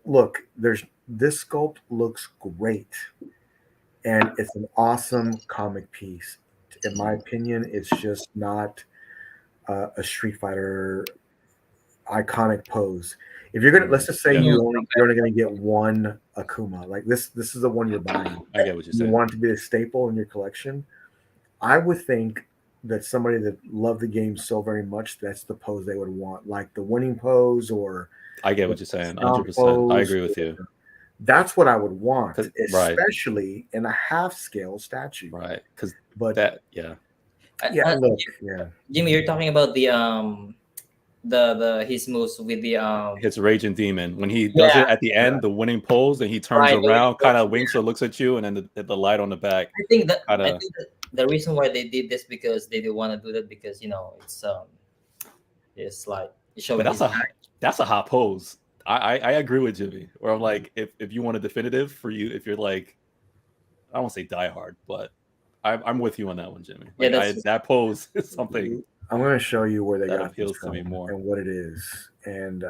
look, this sculpt looks great, and it's an awesome comic piece. In my opinion, it's just not a Street Fighter iconic pose. If you're gonna, let's just say you're only gonna get one Akuma, like this is the one you're buying. I get what you're You saying. want it to be a staple in your collection. I would think that somebody that loved the game so very much, that's the pose they would want, like the winning pose or I get what you're saying. stomp 100%. I pose, agree with you. That's what I would want, 'Cause- right. especially in a half scale statue. Right. Because But that, yeah. yeah, look, yeah, Jimmy, you're talking about the his moves with the His Raging Demon. When he does it at the end, the winning pose, and he turns Right. around, kind of winks or looks at you, and then the light on the back. I think that Kinda- the reason why they did this because they didn't want to do that because it's like showing But his that's a hot pose. I agree with Jimmy. Where I'm like, if you want a definitive for you, if you're like, I won't say die hard, but I'm with you on that one, Jimmy. Yeah, Like, that pose is something. I'm going to show you where they That got appeals this to me from more. and what it is, and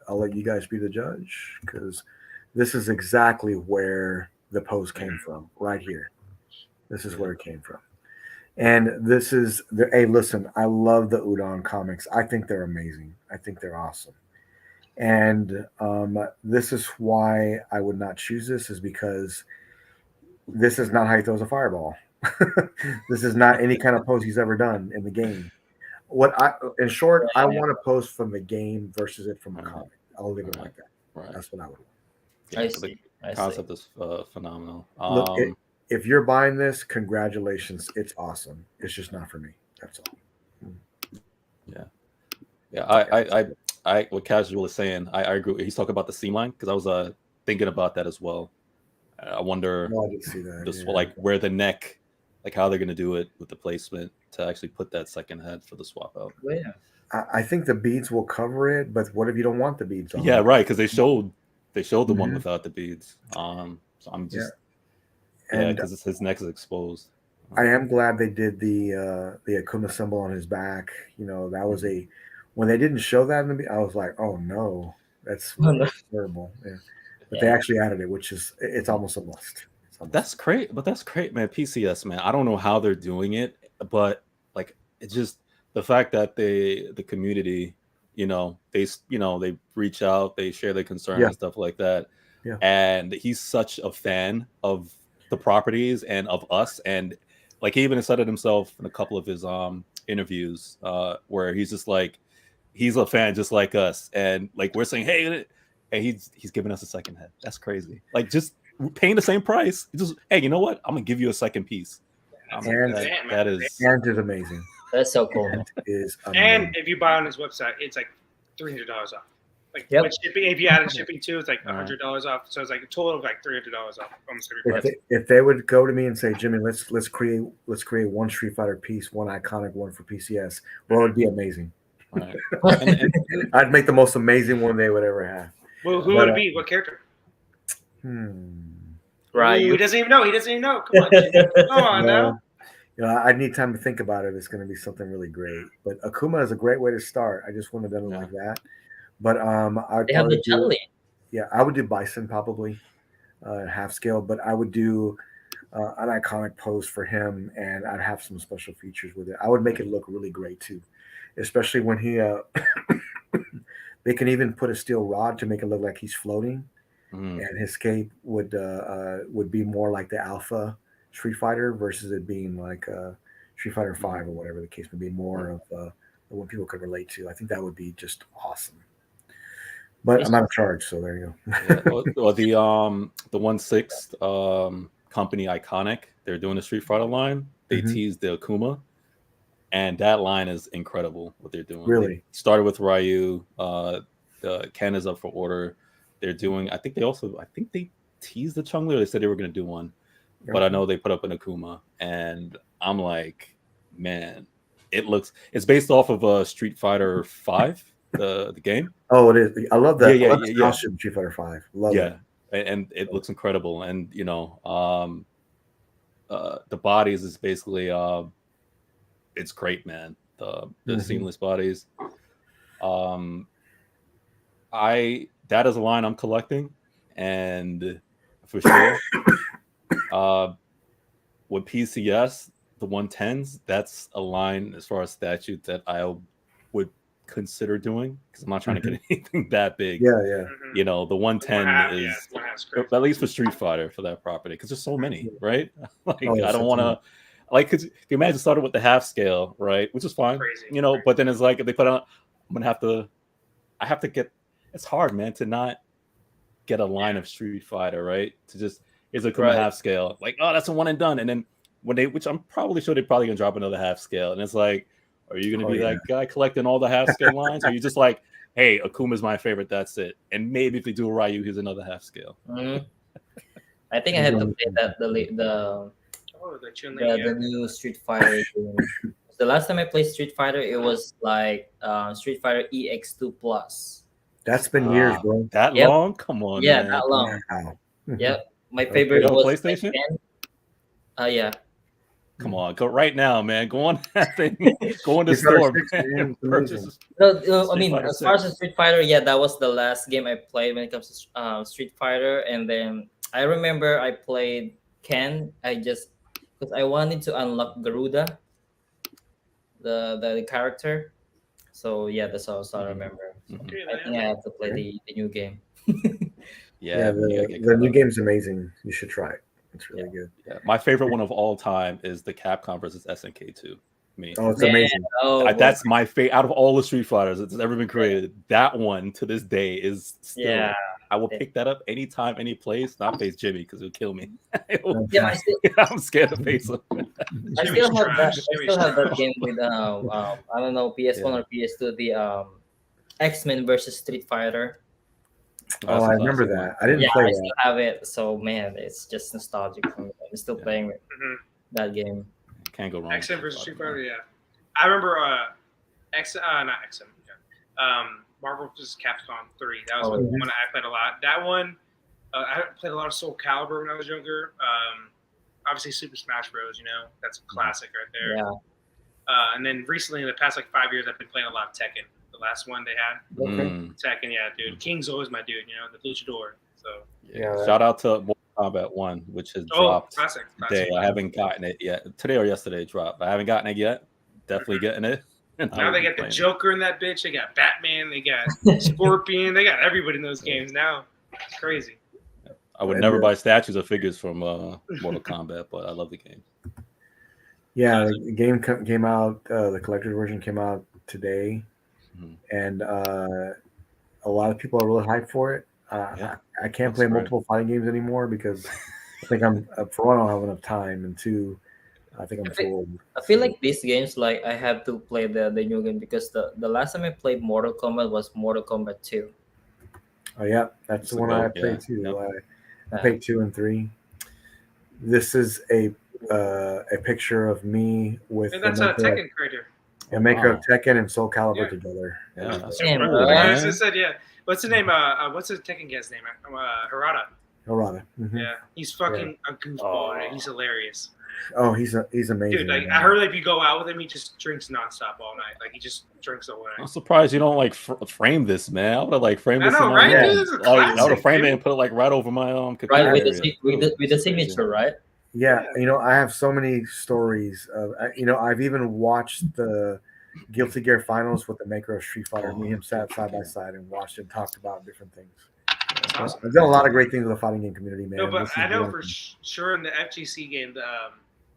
I'll let you guys be the judge because this is exactly where the pose came from, right here. This is where it came from, and this is the. Hey, listen, I love the Udon comics. I think they're amazing. I think they're awesome, and this is why I would not choose this, is because this is not how he throws a fireball. This is not any kind of pose he's ever done in the game. In short, I want a post from the game versus it from a comic. I'll leave it like that. Right. That's what I would want. Yeah, I so the see. I see. concept is phenomenal. Look, if you're buying this, congratulations. It's awesome. It's just not for me. That's all. Yeah, I what Casual is saying, I agree. He's talking about the seam line because I was thinking about that as well. I wonder No, I didn't see that. just yeah. like where the neck, like how they're gonna do it with the placement to actually put that second head for the swap out. Well, yeah. I think the beads will cover it, but what if you don't want the beads on? Yeah, right. Because they showed the one Mhm. without the beads. So I'm just And because his neck is exposed. I am glad they did the Akuma symbol on his back. That was when they didn't show that in the, I was like, oh no, that's Oh, no. terrible. Yeah. But they actually added it, which is it's almost a must. It's almost That's great, but that's great, man. PCS, man. I don't know how they're doing it, but like it's just the fact that the community, they reach out, they share their concerns Yeah. and stuff like that. Yeah. And he's such a fan of the properties and of us, and like he even said it himself in a couple of his interviews, where he's just like he's a fan just like us, and like we're saying, hey, and he's giving us a second head. That's crazy. Like just paying the same price. Just hey, you know what? I'm gonna give you a second piece. And- That is and it's amazing. That's so cool. Man. It is And amazing. if you buy on his website, it's like $300 off. Like Yep. with shipping, if you added shipping too, it's like Alright. $100 off. So it's like a total of like $300 off almost every price. If they would go to me and say, Jimmy, let's create one Street Fighter piece, one iconic one for PCS, well, it'd be amazing. Right. And I'd make the most amazing one they would ever have. Well, who would it be? What character? Right. Ooh, he doesn't even know. He doesn't even know. Come on, Jimmy. Come on now. You know, I need time to think about it. It's going to be something really great. But Akuma is a great way to start. I just wouldn't have done it like that. But I'd They have probably the jelly. I would do Bison probably, half scale. But I would do an iconic pose for him, and I'd have some special features with it. I would make it look really great too, especially when he. They can even put a steel rod to make it look like he's floating, and his cape would be more like the Alpha Street Fighter versus it being like Street Fighter 5 or whatever the case may be, more of what people could relate to. I think that would be just awesome. But I'm out of charge, so there you go. Or the 1/6 company Iconic, they're doing the Street Fighter line. They teased the Akuma, and that line is incredible. What they're doing, really they started with Ryu. Ken is up for order. They're doing. I think they teased the Chun-Li, or they said they were going to do one. But I know they put up an Akuma, and I'm like, man, it's based off of Street Fighter 5, the game. Oh, it is. I love that. Yeah. Costume, Street Fighter 5. Love it. And it looks incredible. And you know, the bodies is basically it's great, man. The seamless bodies. That is a line I'm collecting, and for sure. With PCS, the 110s, that's a line as far as statutes that I would consider doing, because I'm not trying to get anything that big. Yeah. You know, the 110 is at least for Street Fighter, for that property, because there's so many, right? Like I don't want to, like, because you imagine starting with the half scale, right, which is fine, you know, but then it's like if they put on, I have to get. It's hard, man, to not get a line of Street Fighter, right? To just is a half scale, like, oh, that's a one and done, and then which I'm probably sure they're probably gonna drop another half scale, and it's like, are you gonna be that guy collecting all the half scale lines, or are you just like, hey, Akuma's my favorite, that's it, and maybe if they do a Ryu, here's another half scale. I think I had to play that the new Street Fighter game. The last time I played Street Fighter, it was like Street Fighter EX2 Plus. That's been years, bro. That long? Come on, man. That long. Yep. My favorite was PlayStation. Yeah. Come on, go right now, man. Go on that thing. Go in the store, man. Purchase. No, I mean, as far as Street Fighter, that was the last game I played when it comes to Street Fighter. And then I remember I played Ken. Because I wanted to unlock Garuda, the character. So that's all I remember. So I think I have to play the new game. The new game's amazing. You should try it. It's really good. Yeah. My favorite one of all time is the Capcom versus SNK 2. Oh, it's amazing. That's my favorite out of all the Street Fighters that's ever been created. That one to this day is still. I will pick that up anytime, any place. Not face Jimmy because it'll kill me. I'm scared to face him. I still have that game with I don't know, PS1 or PS2, the X-Men versus Street Fighter. Oh, I remember that. I didn't play that. I still have it. So man, it's just nostalgic for me. I'm still playing that game. Can't go wrong. X-Men versus Street Fighter, I remember not X-Men. Marvel vs. Capcom 3. That was one I played a lot. That one, I played a lot of Soul Calibur when I was younger. Obviously, Super Smash Bros. You know, that's a classic right there. Yeah. And then recently, in the past 5 years, I've been playing a lot of Tekken. The last one they had, Tekken. Yeah, dude. King's always my dude. You know, the Luchador. So shout out to Mortal Kombat 1, which has dropped classic. today. I haven't gotten it yet. Today or yesterday it dropped. I haven't gotten it yet. Definitely getting it. Now they got the Joker in that bitch. They got Batman. They got Scorpion. They got everybody in those games now. It's crazy. I would never buy statues or figures from Mortal Kombat, but I love the game. Yeah, the game came out. The collector's version came out today, and a lot of people are really hyped for it. I can't play multiple fighting games anymore because I think for one, I don't have enough time, and two, I think I'm too old. I feel like these games, like I have to play the new game because the last time I played Mortal Kombat was Mortal Kombat 2. Oh yeah, that's the the one I GOAT, played yeah. too. Yep. I played 2 and 3. This is a picture of me with And the that's a maker, Tekken creator. maker Wow. of Tekken and Soul Calibur Yeah. together. Yeah, that's Damn, cool, bro. I just man. said, yeah. What's the name? What's the Tekken guy's name? Harada. Harada. Mhm. Yeah, he's fucking a goofball. Oh. Man. He's hilarious. Oh, he's amazing. Dude, like man. I heard, if you go out with him, he just drinks nonstop all night. Like he just drinks the whole I'm night. surprised you don't like frame this, man. I would have like framed I this know, in my right? room. Dude, this is a Like, I would have classic, framed it dude. and put it like right over my computer Right, with area. the with the It's crazy. signature, right? Yeah, Yeah. I have so many stories of, I've even watched the Guilty Gear finals with the maker of Street Fighter. Me and him sat side by side and watched and talked about different things. That's awesome. I've done a lot of great things with the fighting game community, man. No, but This is I know one for thing. sure in the FGC game, the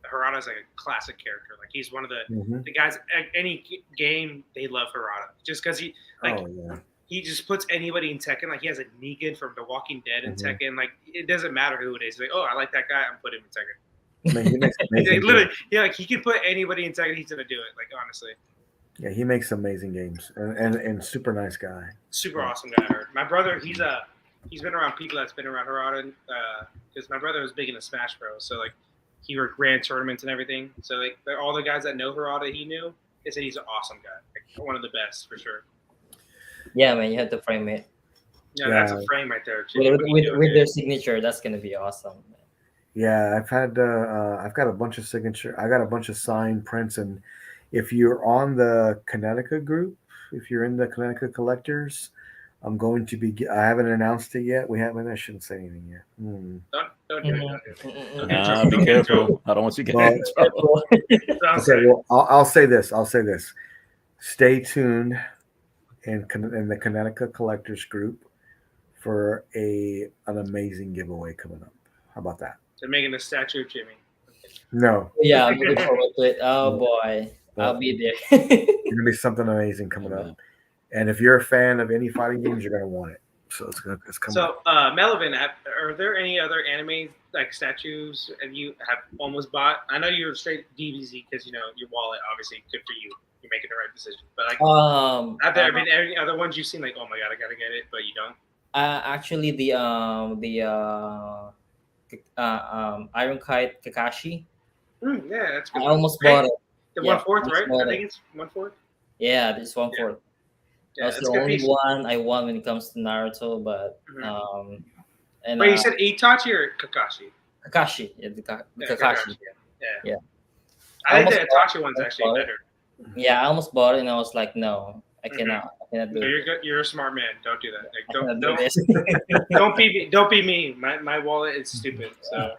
Harada's like a classic character. Like he's one of the Mhm. guys. Any game, they love Harada just because he like Oh yeah. he just puts anybody in Tekken. Like he has a Negan from The Walking Dead in Mhm. Tekken. Like it doesn't matter who it is. Like, oh, I like that guy. I'm putting him in Tekken. Man, he makes amazing Like, literally, games. yeah, like he can put anybody in Tekken. He's gonna do it. Like honestly, Yeah, he makes amazing games and super nice guy. super awesome guy. I heard. My brother, he's been around people that's been around Harada because my brother was big into Smash Bros. So like he ran tournaments and everything. So like all the guys that know Harada, he knew. They said he's an awesome guy, like, one of the best for sure. Yeah, man, you have to frame it Yeah, that's Yeah. a frame right there. Jimmy. with What are you doing, with dude? their signature. That's gonna be awesome. Yeah, I've got a bunch of I got a bunch of signed prints, and if you're on the Connecticut group, if you're in the Connecticut collectors, I'm going to be. I haven't announced it yet. I shouldn't say anything yet. Don't do it. Don't do it. Nah, be careful. I don't want you to get Well, in trouble. Sounds Okay, good. well, I'll say this. Stay tuned in the Connecticut collectors group for an amazing giveaway coming up. How about that? They're making a statue of Jimmy. No, Yeah, I'm looking forward to it. Oh boy, I'll be there. there's gonna be something amazing coming up. And if you're a fan of any fighting games, you're gonna want it. So it's coming. So, Melvin, are there any other anime like statues you have almost bought? I know you're straight DBZ because your wallet, obviously, good for you. You're making the right decision. But like, have there been any other ones you've seen like, oh my god, I gotta get it, but you don't? Actually, the Iron Kite Kakashi. Yeah, that's good. I almost bought it. The Yeah, 1/4, almost right? bought I it. think it's 1/4. Yeah, this 1/4. Yeah, That's that's the a good only piece. one I won when it comes to Naruto, but Mhm. and Wait, you said Itachi or Kakashi? Kakashi, yeah, the Yeah, Kakashi. Yeah. Yeah. I think the Almost Itachi one's bought actually it. better. Yeah, I almost bought it, and I was like, no, I cannot do No, it. you're good. You're a smart man. Don't do that. Like, I cannot don't do this. don't be me. My wallet is stupid. So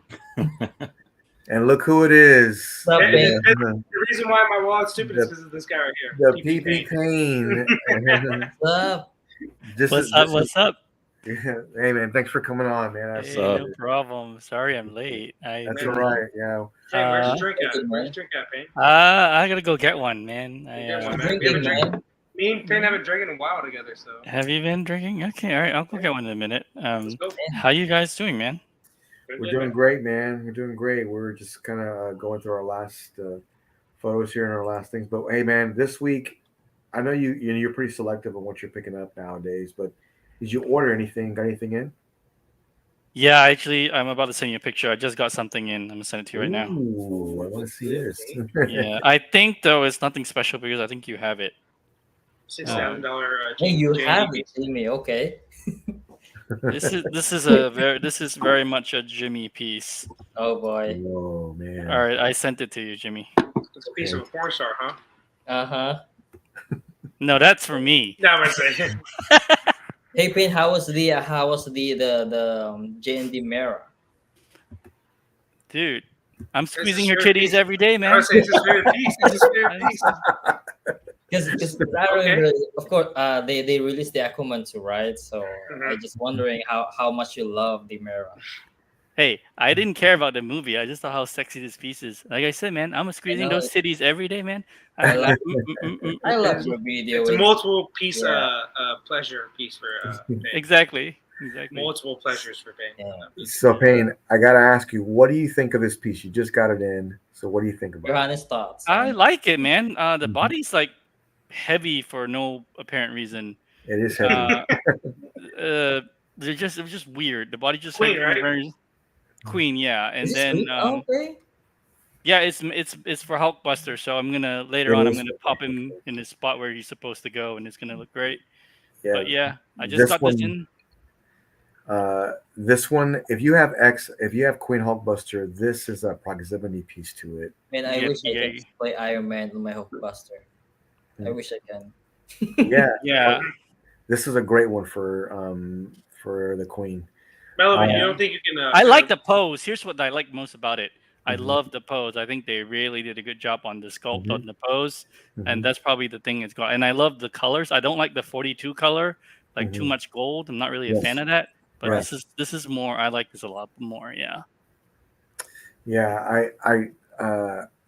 And look who it is. What's up, Yeah, man? the reason why my wallet's stupid is because of this guy right here. The PP PP Payne. Pain. What's up? What's up? Hey man, thanks for coming on, man. Hey, up? no problem. Sorry I'm late. That's all right. Yeah. Hey, where's Uh, your drink at? Good, Where's man. your drink at, Payne? I gotta go get one, man. Get one, I'm man. drinking, man. Me and Payne haven't drinking in a while together, so Have you been drinking? Okay, all right. I'll go get one in a minute. let's go. How you guys doing, man? We're doing great, man. We're doing great. We're just kind of going through our last photos here and our last things. But hey, man, this week, I know you're pretty selective on what you're picking up nowadays. But did you order anything? Got anything in? Yeah, actually, I'm about to send you a picture. I just got something in. I'm gonna send it to you right now. Ooh, I want to see this. Yeah, I think though it's nothing special because I think you have it. $6,000. Hey, you have it, Jimmy. Okay. This is very much a Jimmy piece. Oh boy. Oh man. All right, I sent it to you, Jimmy. It's a piece of a porn star, huh? Uh-huh. No, that's for me. No, I'm saying. Hey, Payne, how was the J&D Mera? Dude, I'm This squeezing is her your titties piece. every day, I man. was saying it's his favorite piece. It's his favorite piece. Because I remember, of course, they released the Aquaman 2, right? So I'm just wondering how much you love the Mera. Hey, I didn't care about the movie. I just saw how sexy this piece is. Like I said, man, I'm squeezing know. those titties every day, man. I I'm love- like, I love your video. It's a with- multiple piece, Yeah. pleasure piece for Payne. Exactly. Multiple pleasures for Payne. Yeah. So Payne, I gotta ask you, what do you think of this piece? You just got it in. So what do you think about Your it? honest thoughts. I like it, man. The Mhm. body's like heavy for no apparent reason. It is heavy. it was just weird. The body just Queen, like right? Queen, yeah, and Is this then sweet? Oh, okay. yeah, it's for Hulkbuster. So I'm gonna later It on I'm is. gonna pop him in the spot where he's supposed to go, and it's gonna look great. Yeah. But yeah, I just This got this one- in. This one, if you have Queen Hulkbuster, this is a proximity piece to it. Man, I Yeah, wish I yeah. could play Iron Man on my Hulkbuster. I wish I can. Yeah, Yeah, this is a great one for the Queen. Melvin, you Um, don't think you can? I like the pose. Here's what I like most about it. I Mhm. love the pose. I think they really did a good job on the sculpt Mhm. on the pose, Mhm. and that's probably the thing it's got. And I love the colors. I don't like the 42 color, like too Mhm. much gold. I'm not really a Yes. fan of that. But Right. this is more. I like this a lot more. Yeah. Yeah,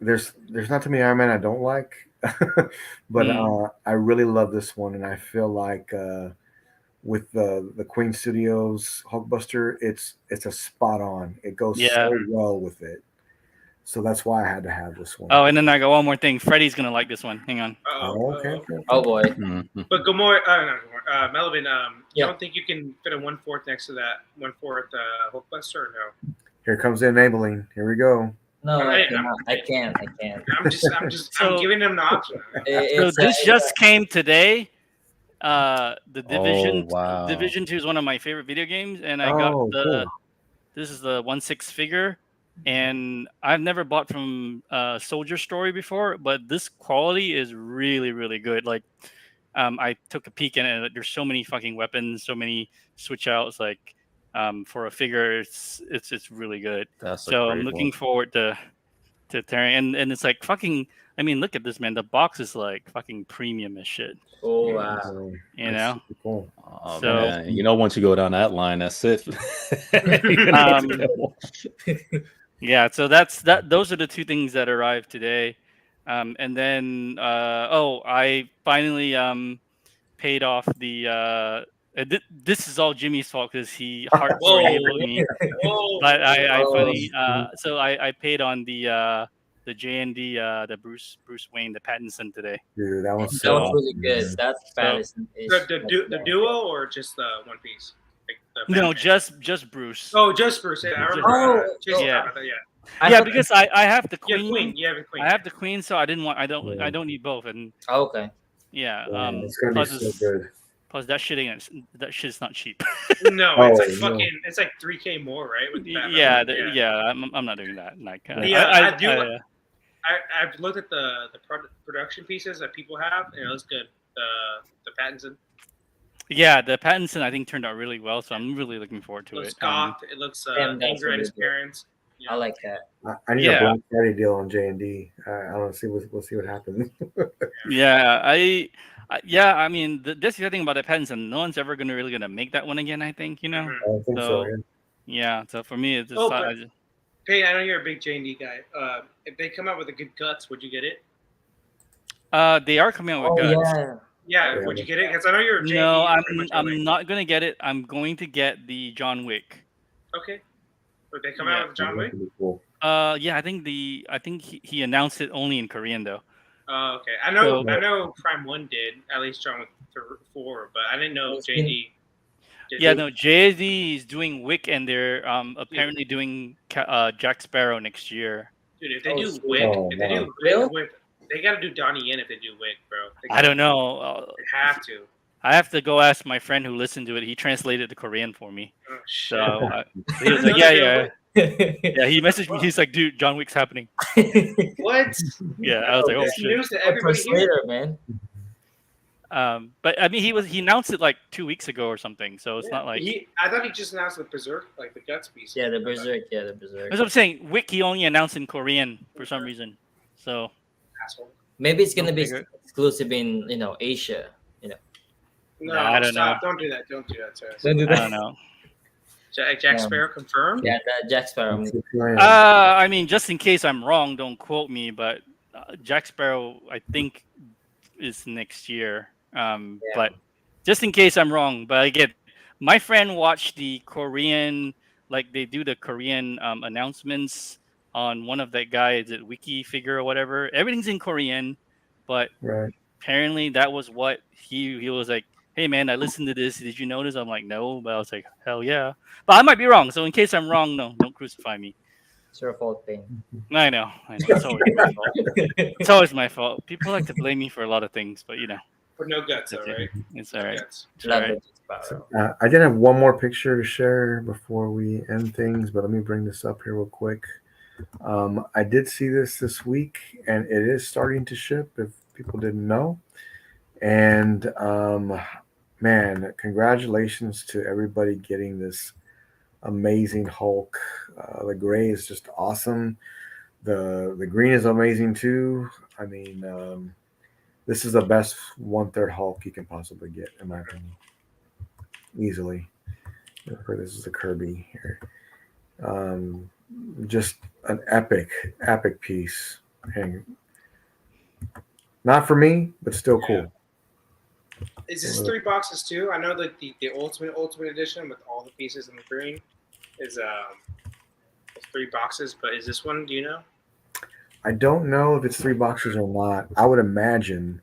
there's not too many Iron Man I don't like, but I really love this one, and I feel like with the Queen Studios Hulkbuster, it's a spot on. It goes Yeah. so well with it, so that's why I had to have this one. Oh, and then I got one more thing. Freddie's gonna like this one. Hang on. Oh, okay. Oh boy. Mhm. But Gamora, not Gamora, Melvin, you Yeah. don't think you can fit a 1/4 next to that 1/4 Hulkbuster or no? Here comes the enabling. Here we go. No, Hey, I can't. I can't. I'm So- giving him the option. So this just came today. The Division wow. Division 2 is one of my favorite video games, and I Oh, got the cool. this is the 1/6 figure, and I've never bought from Soldier Story before, but this quality is really really good. Like, I took a peek in it, and there's so many fucking weapons, so many switch outs. Like, for a figure, it's really good. That's a So I'm great looking one. forward to tearing, and it's like fucking. I mean, look at this, man. The box is like fucking premium as shit. Oh wow. So, You that's know? super cool. Oh, So- man. You know, once you go down that line, that's it. Yeah, so that's that. Those are the two things that arrived today, and then I finally paid off the. This is all Jimmy's fault because he hardcore enabled me. Whoa! But I Oh. finally so I paid on the JND the Bruce Wayne the Pattinson today. Dude, that was That was so really good. That's Pattinson. The duo or just the One Piece? Like the No, Batman? just Bruce. Oh, just Bruce. Yeah, I remember. Oh, Jason yeah. Todd, yeah. Yeah, because I have the Yeah, Queen. Queen. You have a Queen. I have the Queen, so I didn't want. I Yeah. don't need both, and Oh, okay. yeah. yeah, it's gonna be plus so it's- good. Plus that shit's not cheap. No, Oh, it's like no. fucking. It's like 3K more, right? With Batman. yeah. I'm not doing that. Like, I do- I've looked at the production pieces that people have, and it looks good. The Pattinson yeah, the Pattinson I think turned out really well, so I'm really looking forward to looks it. goth. It looks Damn, that's anger at his really good. parents. I like that. I need Yeah. a Black Friday deal on J&D. I don't see. We'll see what happens. Yeah, I mean, that's the other thing about the Pattinson. No one's ever really gonna make that one again. I think you know. Mhm. I don't think so. So- Yeah. Yeah, so for me, it's just, Oh, but- Hey, I know you're a big J&D guy. If they come out with a good guts, would you get it? they are coming out Oh with guts. yeah. Yeah, Yeah. would you get it? Because I know you're a J&D. No, pretty much I'm only. not gonna get it. I'm going to get the John Wick. Okay. Would they come Yeah. out with John Wick? That'd be cool. Yeah, I think he announced it only in Korean though. Oh, okay. I know. So- I know. Prime 1 did at least John Wick 4, but I didn't know It's J&D. did Yeah, it. no, Jay-Z is doing Wick, and they're apparently doing Jack Sparrow next year. Dude, if they Oh, do shit. Wick, Oh, if they wow. do Really? Wick with, they gotta do Donnie Yen if they do Wick, bro. I don't know. They have to. I have to go ask my friend who listened to it. He translated the Korean for me. Oh shit. So he was like, yeah. Yeah, he messaged me. He's like, dude, John Wick's happening. What? Yeah, I was like, oh It's shit. news to everybody here. Translator, man. But I mean, he announced it like 2 weeks ago or something. So it's not like I thought he just announced the Berserk, like the guts piece. Yeah, the Berserk. Yeah, the Berserk. that's what I'm saying. Wick he only announced in Korean for some reason. So Asshole. Maybe it's gonna be Bigger. exclusive in Asia. No, I don't stop. know. Don't do that. Don't do that, sir. Don't do I don't know. Jack Sparrow confirmed. Yeah, that Jack Sparrow. I mean, just in case I'm wrong, don't quote me. But Jack Sparrow, I think, is next year. But just in case I'm wrong. But again, my friend watched the Korean, like they do the Korean announcements on one of that guys at Wiki Figure or whatever. Everything's in Korean, but Right. apparently that was what he was like. "Hey man, I listened to this. Did you notice?" I'm like, "No," but I was like, "Hell yeah!" But I might be wrong. So in case I'm wrong, no, don't crucify me. It's your fault, Pain. I know. It's always my fault. It's always my fault. People like to blame me for a lot of things, but For no guts, though, that's it. right? It's all No right. guts. It's all Love right. it, Sparrow. I did have one more picture to share before we end things, but let me bring this up here real quick. I did see this week, and it is starting to ship. If people didn't know, and man, congratulations to everybody getting this amazing Hulk. The gray is just awesome. The green is amazing too. I mean, this is the best 1/3 Hulk you can possibly get, in my opinion, easily. This is a Kirby here. Just an epic piece. Hang. Not for me, but still cool. Is this 3 boxes too? I know that the ultimate edition with all the pieces in the green is 3 boxes, but is this one? Do you know? I don't know if it's 3 boxes or not. I would imagine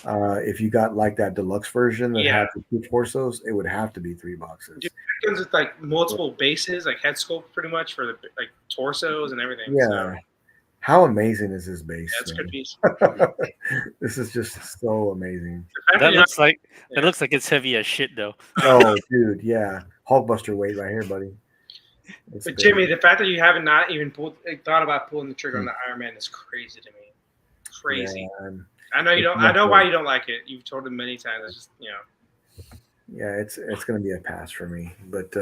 if you got like that deluxe version that had the 2 torsos, it would have to be 3 boxes. Dude, it comes with like multiple bases, like head sculpt, pretty much for the like torsos and everything. Yeah. So, How amazing is this base? that's a good piece. This is just so amazing. That looks like it's heavy as shit though. Oh, dude, yeah. Hulkbuster weight right here, buddy. It's But big. Jimmy, the fact that you haven't not even thought about pulling the trigger on the Iron Man is crazy to me. Crazy. Yeah, I know you don't. I know why you don't like it. You've told him many times. It's just yeah, it's going to be a pass for me. But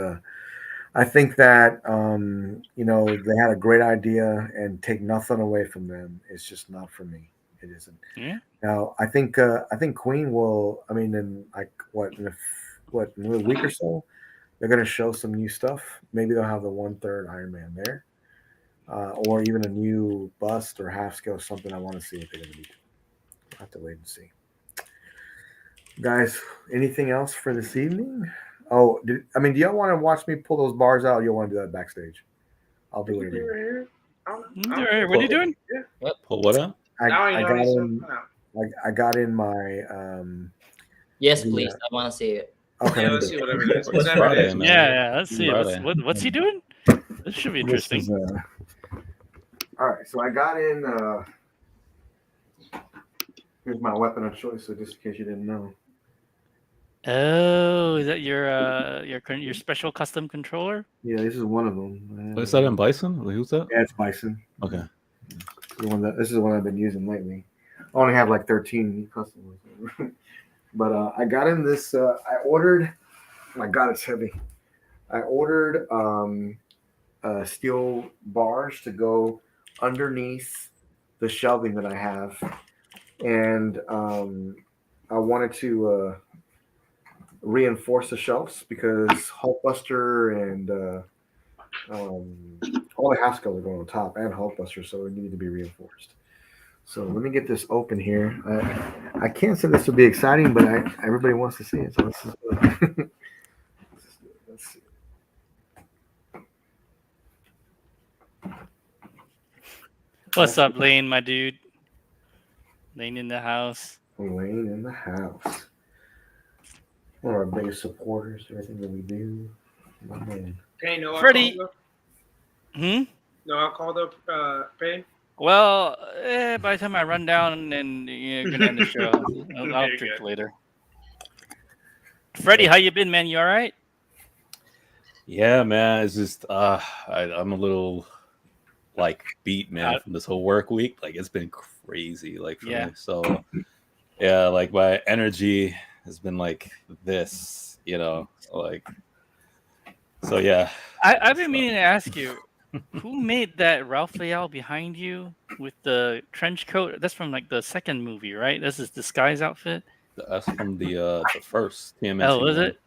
I think that they had a great idea, and take nothing away from them. It's just not for me. It isn't. Yeah. Now I think Queen will. I mean, in like in a week or so, they're going to show some new stuff. Maybe they'll have the 1/3 Iron Man there, or even a new bust or half scale or something. I want to see what they're going to do. I'll have to wait and see. Guys, anything else for this evening? Oh, do y'all want to watch me pull those bars out? Or you want to do that backstage? I'll do whatever. you want. All right, what are you doing? Pull what out? I got in my Yes, please. I want to see it. okay. let's see whatever it is. It's Whatever it Friday, is. man. Yeah, let's see. Friday. What's he doing? This should be This interesting. is, all right, so I got in. Here's my weapon of choice, so just in case you didn't know. Oh, is that your special custom controller? Yeah, this is one of them. Is that in Bison? Who's that? Yeah, it's Bison. Okay. This is the one I've been using lately. I only have like 13 customers. But I got in this. I ordered. My God, it's heavy. I ordered steel bars to go underneath the shelving that I have, and I wanted to reinforce the shelves because Hulkbuster and all the half scales are going on top and Hulkbuster, so it needed to be reinforced. So let me get this open here. I can't say this will be exciting, but everybody wants to see it. So this is let's see. What's up, Lane, my dude? Lane in the house. Lane in the house. One of our biggest supporters, everything that we do. My man. Pain, no Freddie. alcohol, Hmm. though? No alcohol, though, Pain? Well, by the time I run down and you're gonna end the show, I'll Very drink good. later. Freddie, how you been, man? You all right? Yeah, man. It's just I'm a little like beat, man, from this whole work week. Like it's been crazy, like for me. So yeah, like my energy has been like this, like so yeah. I've been meaning to ask you, who made that Ralph Leal behind you with the trench coat? That's from like the second movie, right? This is Disguise outfit. That's from the first TMNT. Oh, is it?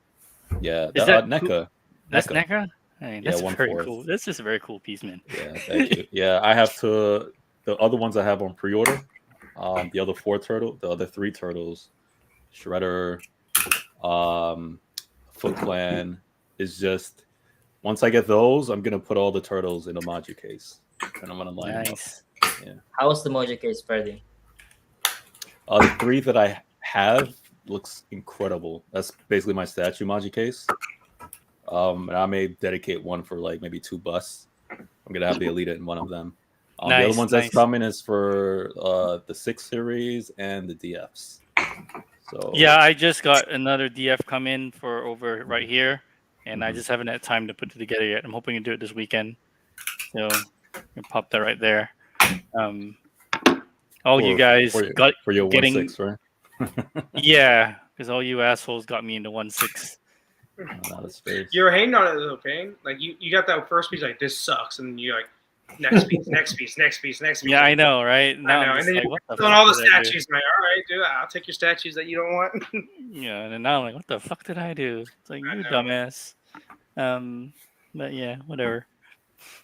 Yeah, Is that NECA. That's NECA. Hey, that's very 1/4. cool. That's just a very cool piece, man. Yeah, thank you. Yeah, I have the other ones I have on pre-order. The other the other 3 turtles, Shredder, Foot Clan is just. Once I get those, I'm gonna put all the turtles in a Mojo case, and I'm gonna line them up. Yeah. How was the Mojo case, Freddie? The 3 that I have, looks incredible. That's basically my statue Maji case. And I may dedicate one for like maybe 2 busts. I'm gonna have the Elita in one of them. The Nice, other ones nice. that's coming is for the 6 series and the DFs. So Yeah, I just got another DF come in for over right here, and I just haven't had time to put it together yet. I'm hoping to do it this weekend. So you pop that right there. All you guys got for your getting 1/6, right? yeah, because all you assholes got me into 1/6. Not a space. You're hating on it though, Payne. Like you got that first piece like this sucks, and you're like next piece, next piece, next piece, next piece. Yeah, I know, right? Now I know. I'm And just then like, you're what the filling fuck all the did I do? statues. I'm like, all right, dude, I'll take your statues that you don't want. Yeah, and then now I'm like, what the fuck did I do? It's like, I you know. dumbass. But yeah, whatever.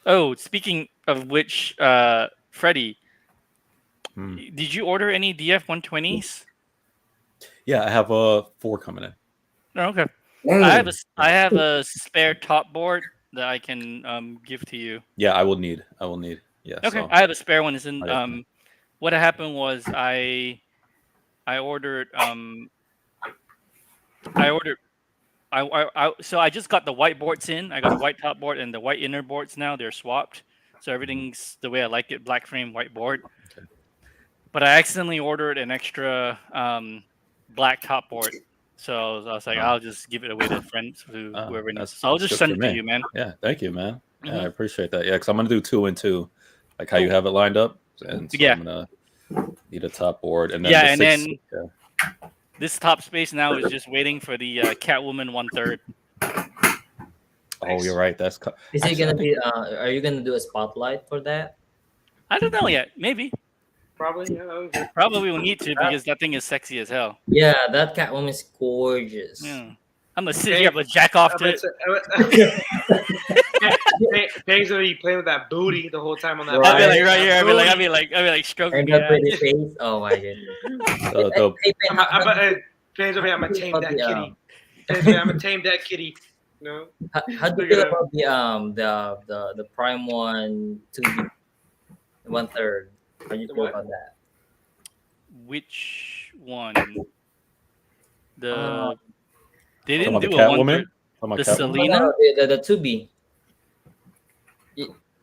Oh, speaking of which, Freddie, did you order any DF 120s? Yeah, I have 4 coming in. Oh, okay. Mm. I have a spare top board that I can give to you. Yeah, I will need. Yeah. Okay, So, I have a spare one. It's in Okay. what happened was I ordered so I just got the white boards in. I got a white top board and the white inner boards now. They're swapped. So everything's the way I like it, black frame, white board. Okay. But I accidentally ordered an extra black top board. So I was like, I'll just give it away to friends whoever needs. So I'll just send it to you, man. Yeah, thank you, man. Yeah, Mhm. I appreciate that. Yeah, because I'm gonna do 2 and 2, like how you have it lined up, and so Yeah. I'm gonna need a top board, and then Yeah, the and 6, then this top space now is just waiting for the Catwoman 1/3. Oh, you're right. That's Is it gonna be? Are you gonna do a spotlight for that? I don't know yet. Maybe. Probably, yeah. Probably will need to because that thing is sexy as hell. Yeah, that Catwoman is gorgeous. Yeah. I'm gonna sit here with jack off to it. Payne's gonna be playing with that booty the whole time on that. I'll be Right. like right here. I'll be like stroking And the that pretty face. Oh my god. the Hey, Ben, Payne's over here. I'm gonna tame that kitty. um, Payne's over here, I'm gonna tame that kitty. No. how do you feel about the Prime 1 2B 1/3? How do you The feel what? about that? Which one? The Uh, they Talking didn't about do the a Catwoman. 1/3. Talking about The Catwoman? Selena? No, the 2B.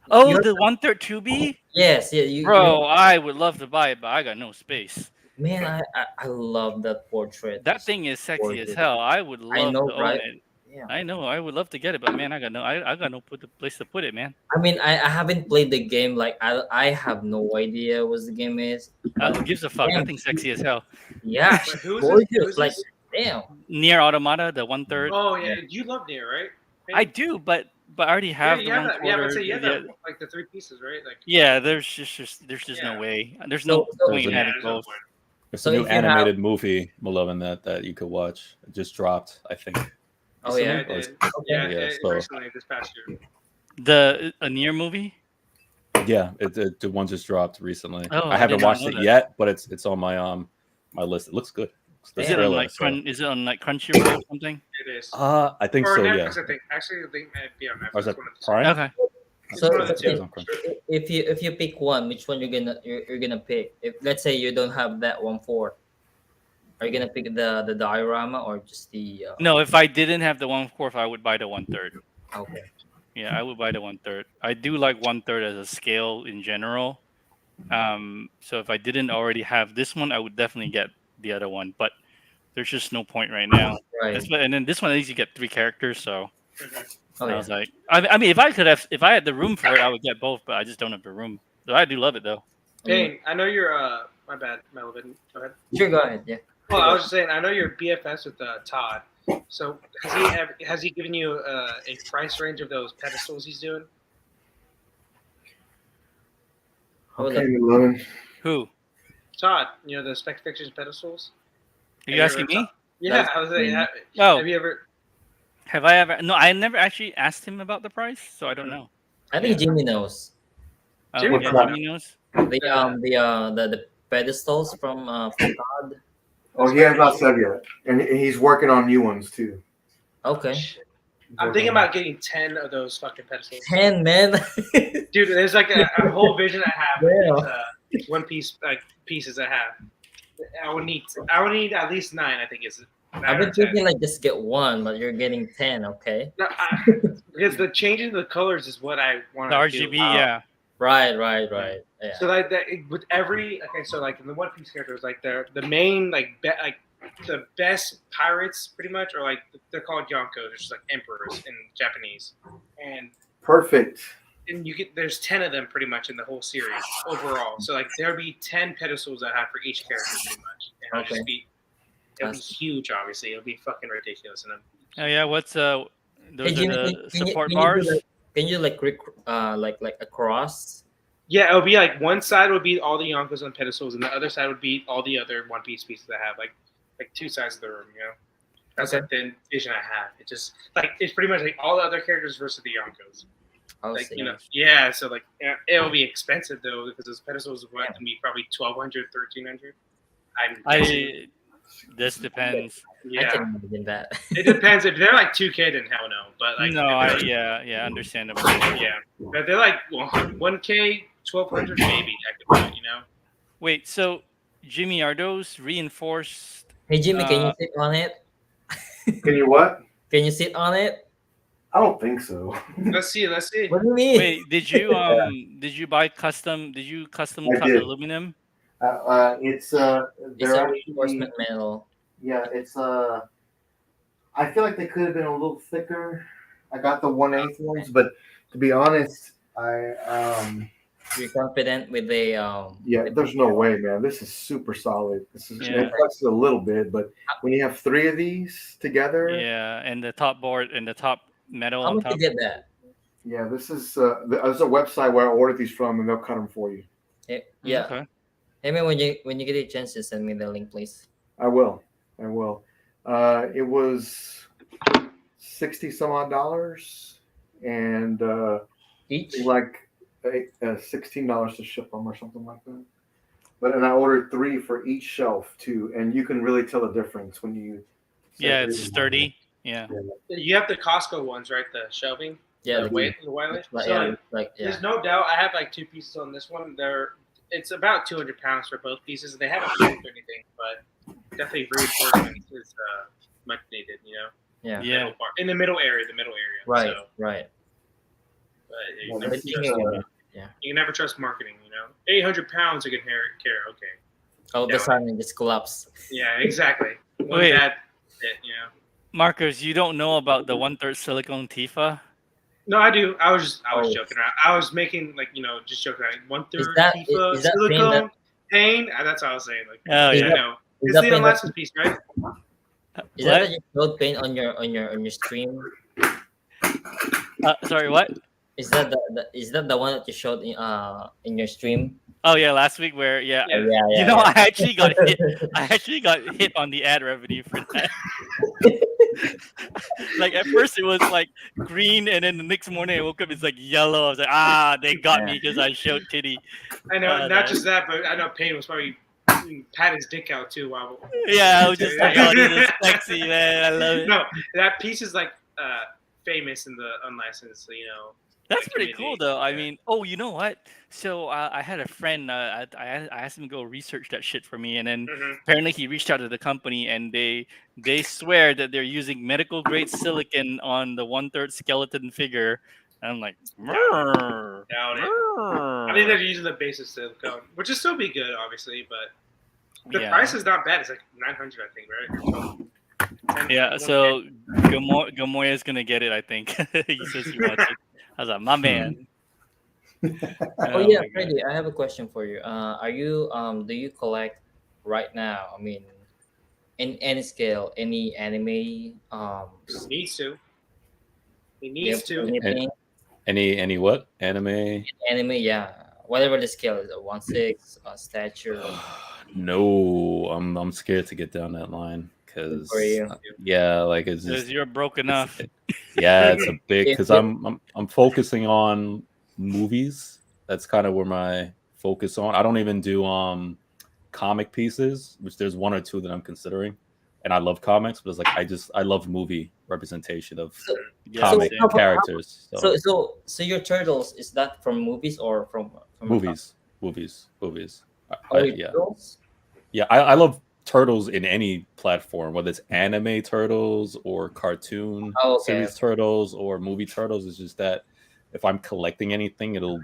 Oh, You're- the 1/3 2B? Yes, yeah, you. Bro, I would love to buy it, but I got no space. Man, I love that portrait. That thing is sexy as gorgeous. hell. I would love know, to own right? it. Yeah. I know. I would love to get it, but man, I got no place to put it, man. I mean, I haven't played the game. Like, I have no idea what the game is. Who gives a fuck? That thing's sexy as hell. Yeah, Wait, she's who's this? gorgeous. Who's Like, this? damn. Near Automata, the 1/3. Oh yeah, you love Nier, right? I do, but I already have yeah, the that. Yeah, I would 1/4. say you have that, like the 3 pieces, right? Like Yeah, there's just Yeah. no way. There's no So- point in Yeah, having there's no both. point. It's So a new if you have- animated movie, Malevolent, that you could watch. It just dropped, I think. Oh Yeah, yeah. it did. Okay. Yeah, Yeah, it so- recently this past year. A Nier movie? Yeah, the one just dropped recently. Oh, I I haven't did not watched know it that. yet, but it's on my my list. It looks good. The Is it on trailer, like so- is it on like Crunchyroll or something? It is. I think Or so. Netflix, Yeah. I think. Actually, I think it might be on Netflix. Or is that one of the two. Prime? Okay. So one of the two. It's on Crunch. if you pick one, which one you're gonna pick? If let's say you don't have that 1/4, are you gonna pick the diorama or just the? No, if I didn't have the 1/4, I would buy the 1/3. Okay. Yeah, I would buy the 1/3. I do like 1/3 as a scale in general. So if I didn't already have this one, I would definitely get the other one. But there's just no point right now. Right. And then this one, at least you get 3 characters. So Oh I yeah. was like, I mean, if I had the room for it, I would get both. But I just don't have the room. So I do love it though. Payne, I know you're. My bad, Melvin. Go ahead. Sure. Go ahead. Yeah. Well, I was just saying, I know you're BFS with Todd. So has he given you a price range of those pedestals he's doing? Hold Okay, up. 11. Who? Todd, you know the Spec Fictions pedestals. Are you asking me? Yeah, I was like, Oh. have you ever? Have I ever? No, I never actually asked him about the price, so I don't know. I think Jimmy knows. Jimmy Yeah, knows. Jimmy knows. The pedestals from Todd. Oh, he has not said yet, and he's working on new ones too. Okay. I'm thinking about getting 10 of those fucking pedestals. 10, man. Dude, there's like a whole vision I have. Yeah. One piece, like pieces I have. I would need at least 9. I think is 9 I've or been 10. thinking like just get one, but you're getting 10. Okay. No, because the changing the colors is what I want The to RGB, do. yeah. Right. Yeah. So like that with every so like in the One Piece characters, like the main like the best pirates pretty much are like they're called Yonkos, which is like emperors in Japanese, and Perfect. you get there's 10 of them pretty much in the whole series overall. So like there'll be 10 pedestals I have for each character pretty much, and it'll Okay. just be huge. Obviously, it'll be fucking ridiculous. And Oh yeah, what's those Hey, are Jimmy, the support can you bars? do can you like like a cross? yeah, it'll be like one side would be all the Yonkos on pedestals, and the other side would be all the other One Piece pieces I have, like two sides of the room. You know, that's Okay. like the vision I have. It just like it's pretty much like all the other characters versus the Yonkos. I'll Like see. you know, yeah. So like it'll be expensive though because those pedestals would be probably 1,200, 1,300. I'm guessing. This depends. I Yeah, can imagine that. it depends. If they're like 2K, then hell no. But like No, if they're- yeah, understandable. yeah. But they're like 1K, 1,200 maybe. I could do it, you know. Wait, so Jimmy, are those reinforced? Hey Jimmy, can you sit on it? Can you what? Can you sit on it? I don't think so. Let's see. Let's see. What do you mean? Wait, did you buy custom? Did you custom I cut did. aluminum? It's It's a they're reinforcement metal. yeah, it's I feel like they could have been a little thicker. I got the 1/8 ones, but to be honest, You're confident with the yeah, with there's no way, man. This is super solid. This is Yeah. it flexes a little bit, but when you have 3 of these together, Yeah, and the top board and the top metal How on much top. you get that? yeah, this is there's a website where I ordered these from, and they'll cut them for you. Yeah. Okay. Hey man, when you get a chance, just send me the link, please. I will. It was $60 some odd, and Each. like $16 to ship them or something like that. And I ordered 3 for each shelf too, and you can really tell the difference when you. Yeah, it's sturdy. Yeah. You have the Costco ones, right? The shelving. Yeah. The wireless. Like, So, yeah, like, like yeah. there's no doubt. I have like 2 pieces on this one. It's about 200 pounds for both pieces, and they haven't broken or anything, but definitely reinforcement is much needed. You know. Yeah. Yeah. Middle part, in the middle area. Right. So, Right. but you, Well, can never this is, trust, you can never trust marketing. You know, 800 pounds you can care. Okay. All of Yeah. a sudden, just collapse. Yeah, exactly. One Wait. bad hit, you know. Marcus, you don't know about the 1/3 silicone Tifa? No, I do. I was Oh. joking around. I was making like just joking around. 1/3 that- Tifa is that pain silicone pain. That's what I was saying. Like, Oh Is I yeah. know. Is It's that the pain last piece, right? Is that you showed paint on your stream? Sorry, what? Is that the one that you showed in your stream? Oh yeah, last week where yeah. Yeah. Yeah. You know, I actually got hit. I actually got hit on the ad revenue for that. Like at first it was like green, and then the next morning I woke up, it's like yellow. I was like, they got me because I showed titty. I know. that- Not just that, but I know Payne was probably patting his dick out too. While Yeah, I was just like, oh, this is sexy, man. I love it. no, that piece is like famous in the unlicensed. You know. That's pretty community. cool, though. I Yeah. mean, oh, you know what? So I had a friend. I asked him to go research that shit for me, and then Mhm. apparently he reached out to the company, and they swear that they're using medical grade silicon on the 1/3 skeleton figure. And I'm like, "Brr, Doubt it. brr." I think they're using the basic silicone, which is still be good, obviously, but the Yeah. price is not bad. It's like 900, I think, right? 10, Yeah, 1K. so Gamoya is gonna get it. I think he says he wants it. I was like, my man. Oh yeah, my God. Freddy, I have a question for you. Are you do you collect right now? I mean, in any scale, any anime Needs to. He yep, needs to. anything Any what anime? anime, yeah, whatever the scale is, 1/6, stature. No, I'm scared to get down that line because For you. yeah, like it's Because just you're broke enough. yeah, it's a big because Yeah. I'm focusing on movies. That's kind of where my focus on. I don't even do comic pieces, which there's 1 or 2 that I'm considering, and I love comics, but it's like I love movie representation of Yeah, comic same. characters. So, So your turtles, is that from movies or from movies. Oh, your Yeah, turtles? Yeah, I love turtles in any platform, whether it's anime turtles or cartoon series turtles or movie turtles. It's just that if I'm collecting anything, it'll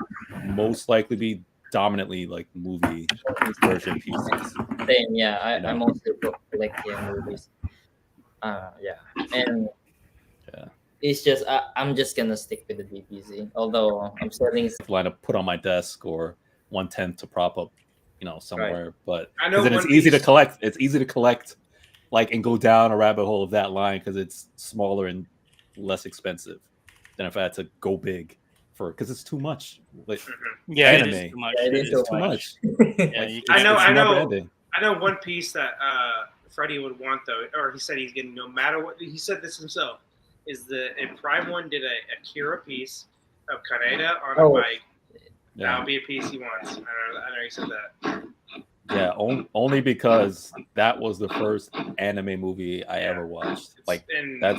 most likely be dominantly like movie version pieces. Same, yeah. I mostly collecting movies. Yeah, and it's just I'm just gonna stick with the DPZ. Although I'm selling line to put on my desk or 1/10 to prop up, somewhere. Right. But I know then it's easy to collect. It's easy to collect, like, and go down a rabbit hole of that line because it's smaller and less expensive than if I had to go big because it's too much. Like, yeah, anime, it is too much. Yeah, it's too much. Yeah, I know one piece that Freddie would want though, or he said he's getting no matter what. He said this himself. Is if Prime One did a Akira piece of Kaneda on a bike, that would be a piece he wants. I know he said that. Yeah, only because that was the first anime movie I ever watched. Like I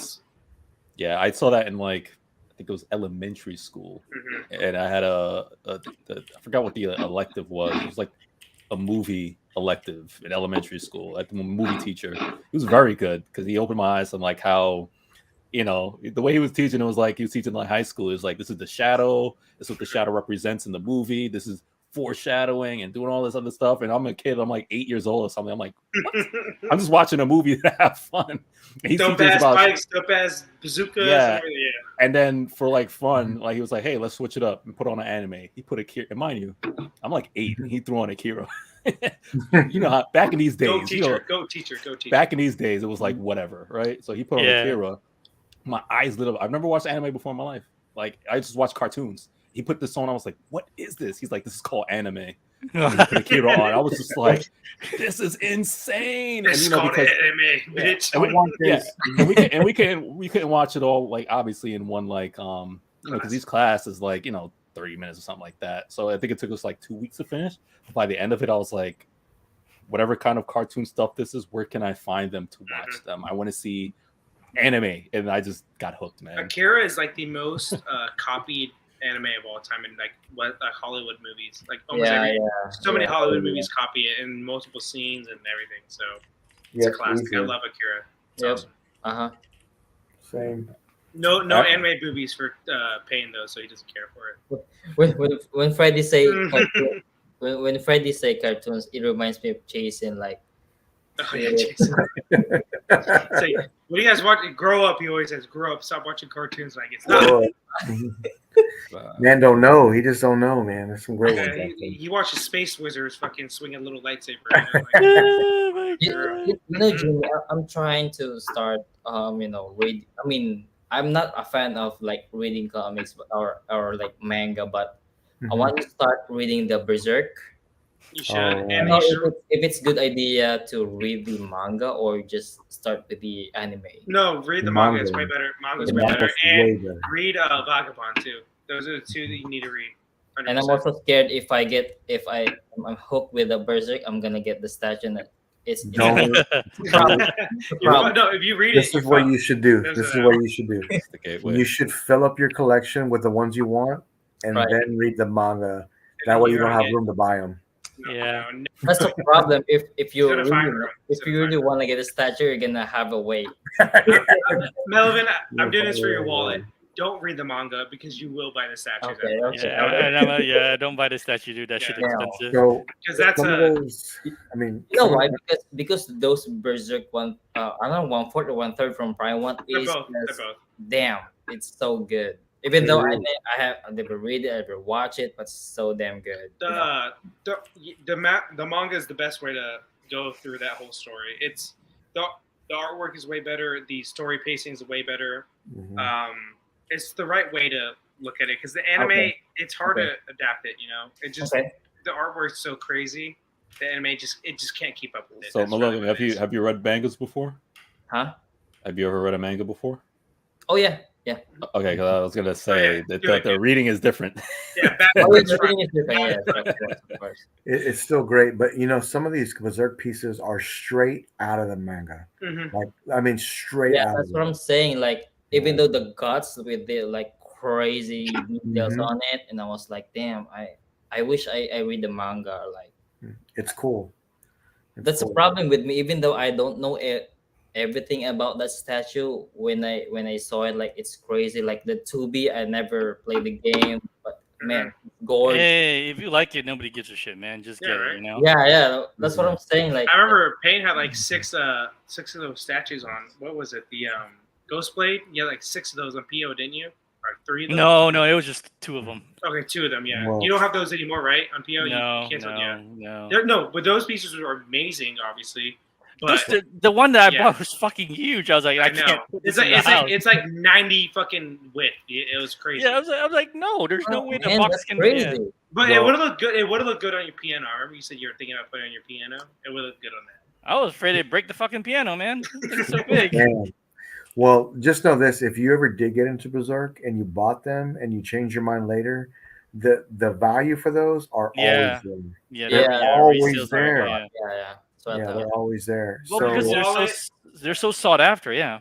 saw that in I think it was elementary school, and I had I forgot what the elective was. It was like a movie elective in elementary school. Like the movie teacher, he was very good because he opened my eyes on like how. The way he was teaching, it was like he was teaching like high school. It was like, this is the shadow. This is what the shadow represents in the movie. This is foreshadowing and doing all this other stuff. And I'm a kid. I'm like 8 years old or something. I'm like, what? I'm just watching a movie to have fun. Dope ass bikes, dope ass bazookas. Yeah. And then for like fun, like he was like, hey, let's switch it up and put on an anime. He put Akira. And mind you, I'm like 8 and he threw on Akira. How back in these days, go teacher. Back in these days, it was like whatever, right? So he put on Akira. My eyes lit up. I've never watched anime before in my life. Like, I just watched cartoons. He put this on. I was like, what is this? He's like, this is called anime. And he put Akira on. I was just like, this is insane. This is called anime, bitch. And we couldn't watch it all, like, obviously in one, like, because these classes, like, 30 minutes or something like that. So I think it took us like 2 weeks to finish. By the end of it, I was like, whatever kind of cartoon stuff this is, where can I find them to watch them? I want to see anime, and I just got hooked, man. Akira is like the most copied anime of all time in Hollywood movies. Like almost so many Hollywood movies copy it in multiple scenes and everything. So it's a classic. I love Akira. It's awesome. Same. No anime boobies for Payne though, so he doesn't care for it. When Freddy say when Freddy say cartoons, it reminds me of Jason. Like, Jason. Say, what do you guys watch? Grow up. He always says, "Grow up. Stop watching cartoons." Like it's not. Man, don't know. He just don't know, man. There's some great ones. He watches Space Wizards fucking swing a little lightsaber. Jimmy, I'm trying to start. Read. I mean, I'm not a fan of like reading comics or like manga, but I want to start reading the Berserk. You should. If it's good idea to read the manga or just start with the anime. No, read the manga. It's way better. Manga's way better. And read Vagabond too. Those are the two that you need to read. 100%. And I'm also scared if I'm hooked with the Berserk, I'm gonna get the statue that it's no. If you read this is what you should do. This is what you should do. You should fill up your collection with the ones you want, and then read the manga. That way you don't have room to buy them. Yeah, that's the problem. If you really want to get a statue, you're gonna have a wait. Melvin, I'm doing this for your wallet. Don't read the manga because you will buy the statues. Okay. Don't buy the statue, dude. That shit expensive. Because that's I mean, you know why? Because those Berserk one, I don't know, 1/4 or 1/3 from Prime One is they're both. Damn, it's so good. Even though I have never read it, I never watch it, but it's so damn good. The manga is the best way to go through that whole story. It's the artwork is way better. The story pacing is way better. It's the right way to look at it because the anime it's hard to adapt it. It just the artwork's so crazy. The anime just can't keep up with it. So Malone, have you read mangas before? Huh? Have you ever read a manga before? Oh yeah. Yeah. Okay, because I was gonna say that the reading is different. Yeah, the reading is different. Yeah, of course. It's still great, but some of these Berserk pieces are straight out of the manga. Like, I mean, straight out. Yeah, that's what I'm saying. Like, even though the guts with the like crazy details on it, and I was like, damn, I wish I read the manga. Like, it's cool. It's That's a cool. problem with me. Even though I don't know everything about that statue, when I saw it, like it's crazy. Like the 2B, I never played the game, but man, gorge. Hey, if you like it, nobody gives a shit, man. Just Yeah, get it, right. you know. Yeah, that's what I'm saying. Like I remember Payne had like six of those statues on. What was it? The Ghostblade. You had like 6 of those on PO, didn't you? Or 3 of them? No, it was just 2 of them. Okay, 2 of them. Yeah, Well- you don't have those anymore, right? On PO, No, you canceled. Yeah. no. No, but those pieces were amazing, obviously. But The one that I Yeah. bought was fucking huge. I was like, I know can't put it's this in the house. it's like 90 fucking width. It was crazy. Yeah, I was like, no, there's no way the man, box that's can crazy. Yeah. But it Well- would have looked good. It would have looked good on your piano. I remember you said you were thinking about putting it on your piano. It would look good on that. I was afraid they'd break the fucking piano, man. It's so big. Man. Well, just know this: if you ever did get into Berserk and you bought them and you change your mind later, the value for those are Yeah. always there. Yeah, Yeah, always resales are- there. yeah. Yeah. So I Yeah, thought, they're always there. Well, so because they're so sought after. Yeah.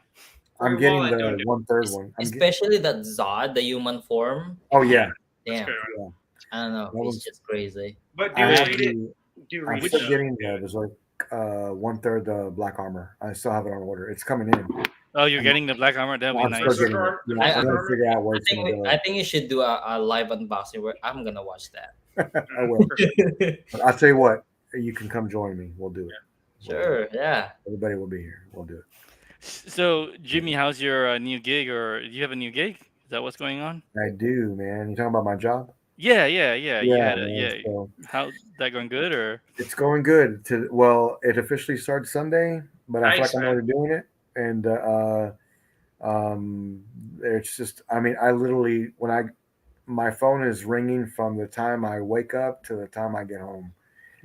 I'm For a getting wallet, don't the do- 1/3 one. especially that Zod, the human form. Oh yeah, Damn, Good. I don't know. That was- It's just crazy. But do I read have it. the, Do I'm read still it. getting there's like 1/3 the black armor. I still have it on order. It's coming in. Oh, you're getting the black armor. That'd be I'm nice. still getting it. Yeah, I- I'm gonna figure out where I it's gonna think go. I think you should do a live unboxing where I'm gonna watch that. I will. For sure. But I'll tell you what. You can come join me. We'll do it. Sure, yeah. Everybody will be here. We'll do it. So, Jimmy, how's your new gig? Or do you have a new gig? Is that what's going on? I do, man. You talking about my job? Yeah. man, so How's that going? Good or? it's going good. Well, it officially starts Sunday, but I feel Nice, like I'm man. already doing it, and it's just. I mean, I literally my phone is ringing from the time I wake up to the time I get home,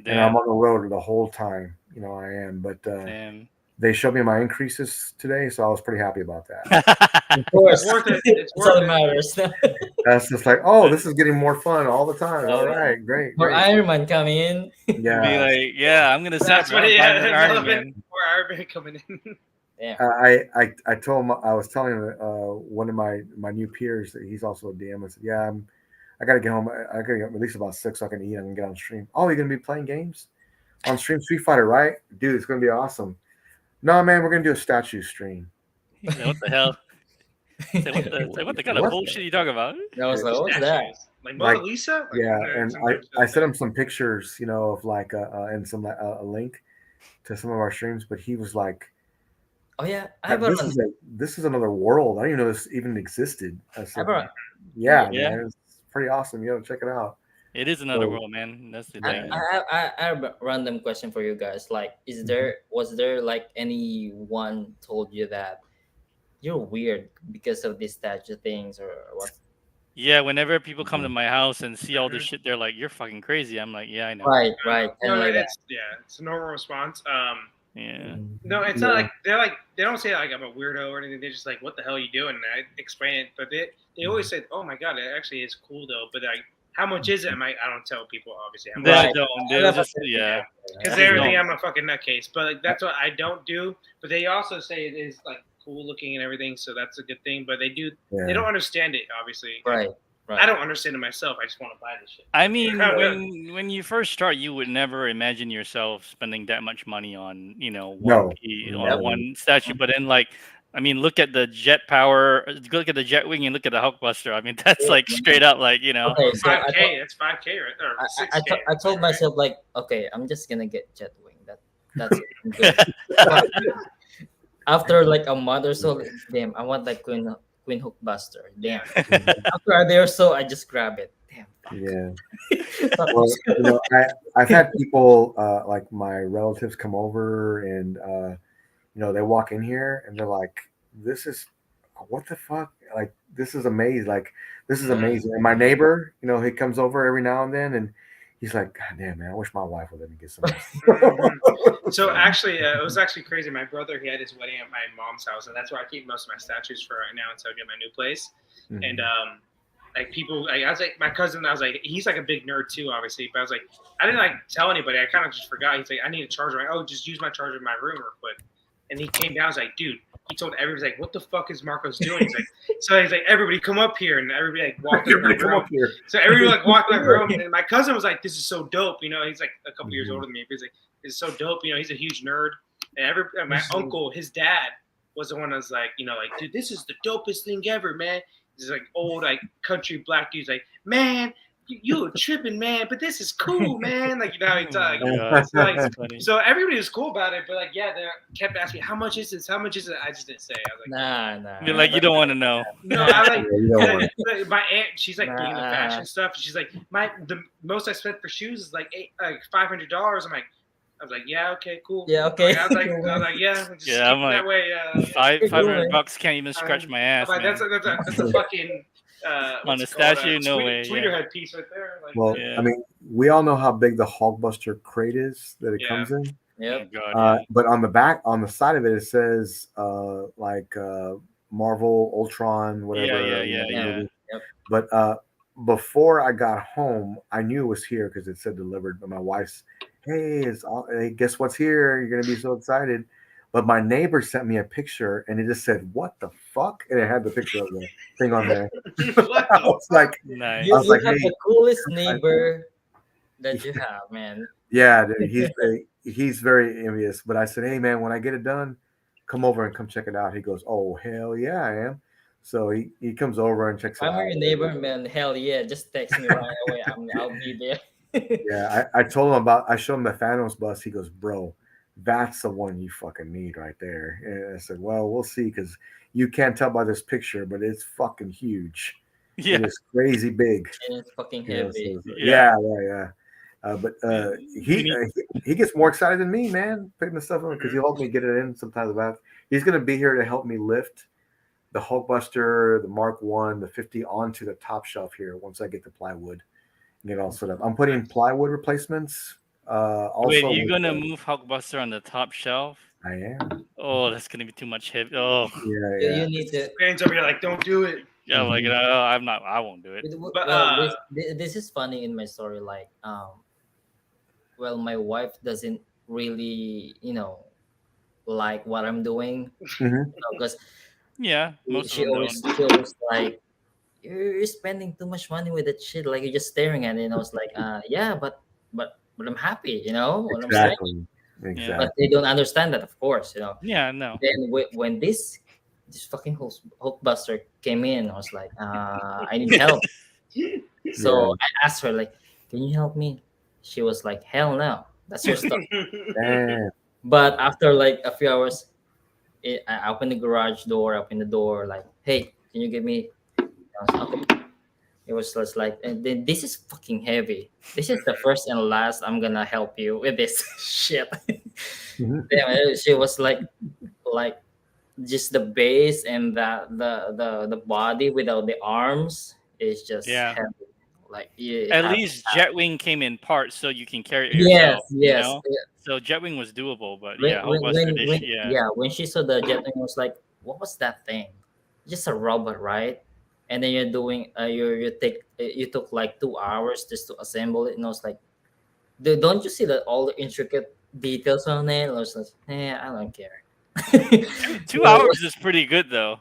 and I'm Damn. on the road the whole time. You know, I am, but Damn. they showed me my increases today, so I was pretty happy about that. Of course. It's worth it. It's That's all worth that it. matters. That's just like, oh, this is getting more fun all the time. All Yeah. right, great. More great. Iron Man coming in. Yeah, Be like, yeah, I'm gonna That's what. buy Yeah, an that's Iron relevant. Man. Or Iron Man coming in. I told him, I was telling him one of my new peers that he's also a DM. I said, yeah, I gotta get home. I gotta get at least about 6 so I can eat and get on stream. Oh, you're gonna be playing games on stream? Street Fighter, right? Dude, it's gonna be awesome. No, man, we're gonna do a statue stream. He's like, what the hell? He's like, what the kind of What? bullshit are you talking about? I was like, what's that? Statues. Like Mona Like, Lisa? Like, Yeah, and sometimes I sent him some pictures, of like and some a link to some of our streams, but he was like, Oh yeah, I have a this is another world. I didn't even know this even existed. I said, Ever- yeah, Yeah. man, it's pretty awesome. You gotta check it out. It is another So- world, man. That's the I, thing. I have a random question for you guys. Like, was there like anyone told you that you're weird because of these statue things or what? Yeah, whenever people come to my house and see all this shit, they're like, "You're fucking crazy." I'm like, "Yeah, I know." Right. No, And like that. it's a normal response. Yeah. No, it's Yeah. not like they don't say like I'm a weirdo or anything. They're just like, what the hell are you doing? And I explain it, but they always say, oh my god, it actually is cool though. But like, how much is it? I don't tell people obviously. They Right. don't. I They love just it. yeah. Because They they think don't. I'm a fucking nutcase. But like that's what I don't do. But they also say it is like cool looking and everything, so that's a good thing. But they don't understand it obviously. Right. I don't understand it myself. I just want to buy this shit. I mean, when you first start, you would never imagine yourself spending that much money on No. on one statue. But then like, I mean, look at the jet power, look at the jet wing, and look at the Hulkbuster. I mean, that's like straight up like Okay, so I, 5K. That's 5K right there. I, 6K. I told myself like, okay, I'm just gonna get Jetwing. That's it. I'm good. But after like a month or so, damn, I want like Queen Hookbuster. Damn. After a day or so, I just grab it. Damn. Yeah. Well, I've had people like my relatives come over and they walk in here and they're like, "This is what the fuck? Like, this is amazing! Like, this is amazing." And my neighbor, he comes over every now and then, and he's like, "God damn, man, I wish my wife would let me get some." So actually, it was actually crazy. My brother, he had his wedding at my mom's house, and that's where I keep most of my statues for right now until I get my new place. Mhm. And like people, like, I was like, my cousin, I was like, he's like a big nerd too, obviously. But I was like, I didn't like tell anybody. I kind of just forgot. He's like, I need a charger. I'm like, oh, just use my charger in my room real quick. And he came down. I was like, dude. He told everybody, like, what the fuck is Marcos doing? He's like, everybody come up here, and everybody like walked in my Come room. up here. So everybody like walked in my room, and my cousin was like, "This is so dope," He's like a couple years older than me. But he's like, is so dope. You know, he's a huge nerd, and my uncle, his dad, was the one that was like, you know, like, dude, this is the dopest thing ever, man. He's like old, like country black dude's like, man, you tripping, man, but this is cool, man. Like, you know how he talks. Yeah, So, like, that's funny. so everybody was cool about it, but like, yeah, they kept asking me, how much is this? How much is it? I just didn't say. I was like, Nah. You're like, you don't want to know. no, I like, Yeah, you don't want like, my aunt. She's like being the Nah. fashion stuff. She's like, the most I spent for shoes is like $500. I'm like, I was like, yeah, okay, cool. Yeah, okay. Like, I was like, yeah, just Yeah, keep I'm it like, that way. $500 can't even scratch my ass, I'm like, man. that's a fucking On what's a it called? statue, no way, Tweeter yeah. head piece right there. Like, Well, Yeah. I mean, we all know how big the Hulkbuster crate is that it Yeah. comes in. Yep. Oh, God, But on the side of it, it says Marvel, Ultron, whatever. Yeah. movie. Yep. But before I got home, I knew it was here because it said delivered. But my wife's, hey, guess what's here? You're gonna be so excited. But my neighbor sent me a picture, and it just said, "What the fuck?" And it had the picture of the thing on there. what I the was like, Nice. You, I was you like, have hey. the coolest neighbor that you have, man. "Yeah, dude, he's very envious." But I said, "Hey, man, when I get it done, come over and come check it out." He goes, "Oh, hell yeah, I am." So he comes over and checks it I'm out. your neighbor, man. Hell yeah, just text me right away. I'll be there. Yeah, I told him I showed him the Thanos bus. He goes, "Bro, that's the one you fucking need right there." And I said, "Well, we'll see, because you can't tell by this picture, but it's fucking huge. Yeah. It is crazy big." And it's fucking You know, heavy. so- Yeah. yeah. But he gets more excited than me, man, picking the stuff up because he'll help me get it in sometimes. He's gonna be here to help me lift the Hulkbuster, the Mark One, the 50 onto the top shelf here once I get the plywood and get all set up. I'm putting plywood replacements. Also, Wait, you're with gonna the- move Hulkbuster on the top shelf? I am. Oh, that's gonna be too much heavy. Oh, Yeah. You need to. Fans over here like, don't do it. yeah, like Mhm. I'm not. I won't do it. But, Well, this is funny in my story. Like, well, my wife doesn't really, like what I'm doing, Mhm. because Yeah, most she of them always don't. she always like, you're spending too much money with that shit. Like, you're just staring at it. And I was like, yeah, but I'm happy. You know what I'm saying? Exactly. But they don't understand that, of course. Yeah, no. Then when this fucking Hulkbuster came in, I was like, I need help. So I asked her, like, can you help me? She was like, hell no, that's your stuff. Damn. But after like a few hours, I opened the garage door, opened the door, like, hey, can you give me? I was, okay. It was just like, and then this is fucking heavy. This is the first and last I'm gonna help you with this shit. Mhm. Damn, she was like just the base and the body without the arms is just Yeah. heavy. Like, you At have- least Jetwing came in parts, so you can carry it yes, yourself. You yes. know? So Jetwing was doable, but When, yeah, when, Hulkbuster, when, yeah. when she saw the jet, I was like, what was that thing? Just a robot, right? And then you're doing you took like 2 hours just to assemble it, and I was like, don't you see that all the intricate details on it? I was like, I don't care. 2 hours is pretty good though.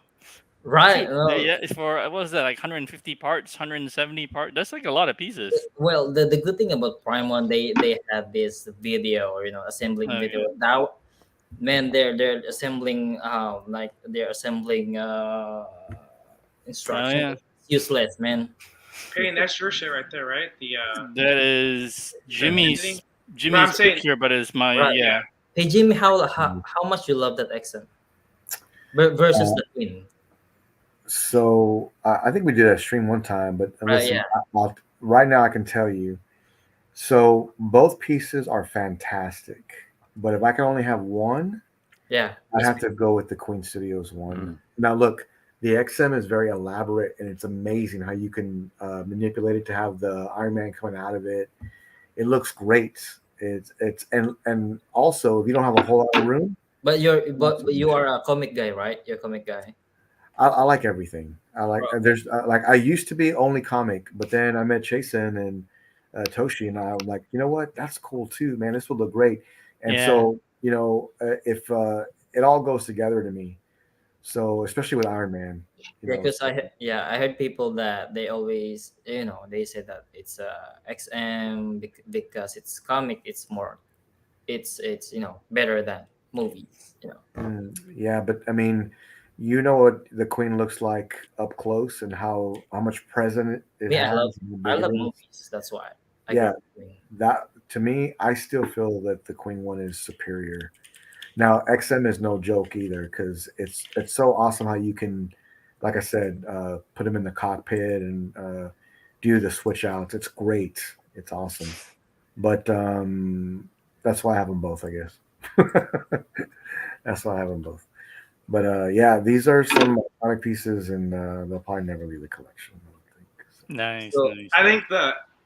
Right? no. Yeah, for what was that, like 150 parts, 170 parts? That's like a lot of pieces. Well, the good thing about Prime One, they had this video, or assembling Oh, video. Now, man, they're assembling like they're assembling instructions. yeah. It's useless, man. Hey, and that's your shit right there, right? The That is Jimmy's No, I'm Jimmy's saying- picture, but it's my Right. yeah. Hey Jimmy, how much you love that XM versus the Twin? So I think we did a stream one time, but listen, yeah. right now I can tell you. So both pieces are fantastic, but if I can only have one, Yeah, I'd have to go with the Queen Studios one. Mm. Now, look, the XM is very elaborate, and it's amazing how you can manipulate it to have the Iron Man coming out of it. It looks great. It's and also, if you don't have a whole lot of room, but you are a comic guy, right? You're a comic guy. I like everything. I like there's like I used to be only comic, but then I met Chasen and Toshi, and I'm like, you know what? That's cool too, man. This will look great. And Yeah. so if it all goes together to me, so especially with Iron Man, Yeah, because I heard people that they always they say that it's XM because it's comic. It's more it's better than movies. Yeah, but I mean, you know what the Queen looks like up close and how much present it Yeah, has and how I big it love is. movies. That's why I Yeah, go with Queen. that to me, I still feel that the Queen one is superior. Now, XM is no joke either because it's so awesome how you can, like I said, put them in the cockpit and do the switch outs. It's great. It's awesome. But that's why I have them both, I guess. That's why I have them both. But yeah, these are some iconic pieces, and they'll probably never leave the collection. I don't think. So. Nice, So nice. I think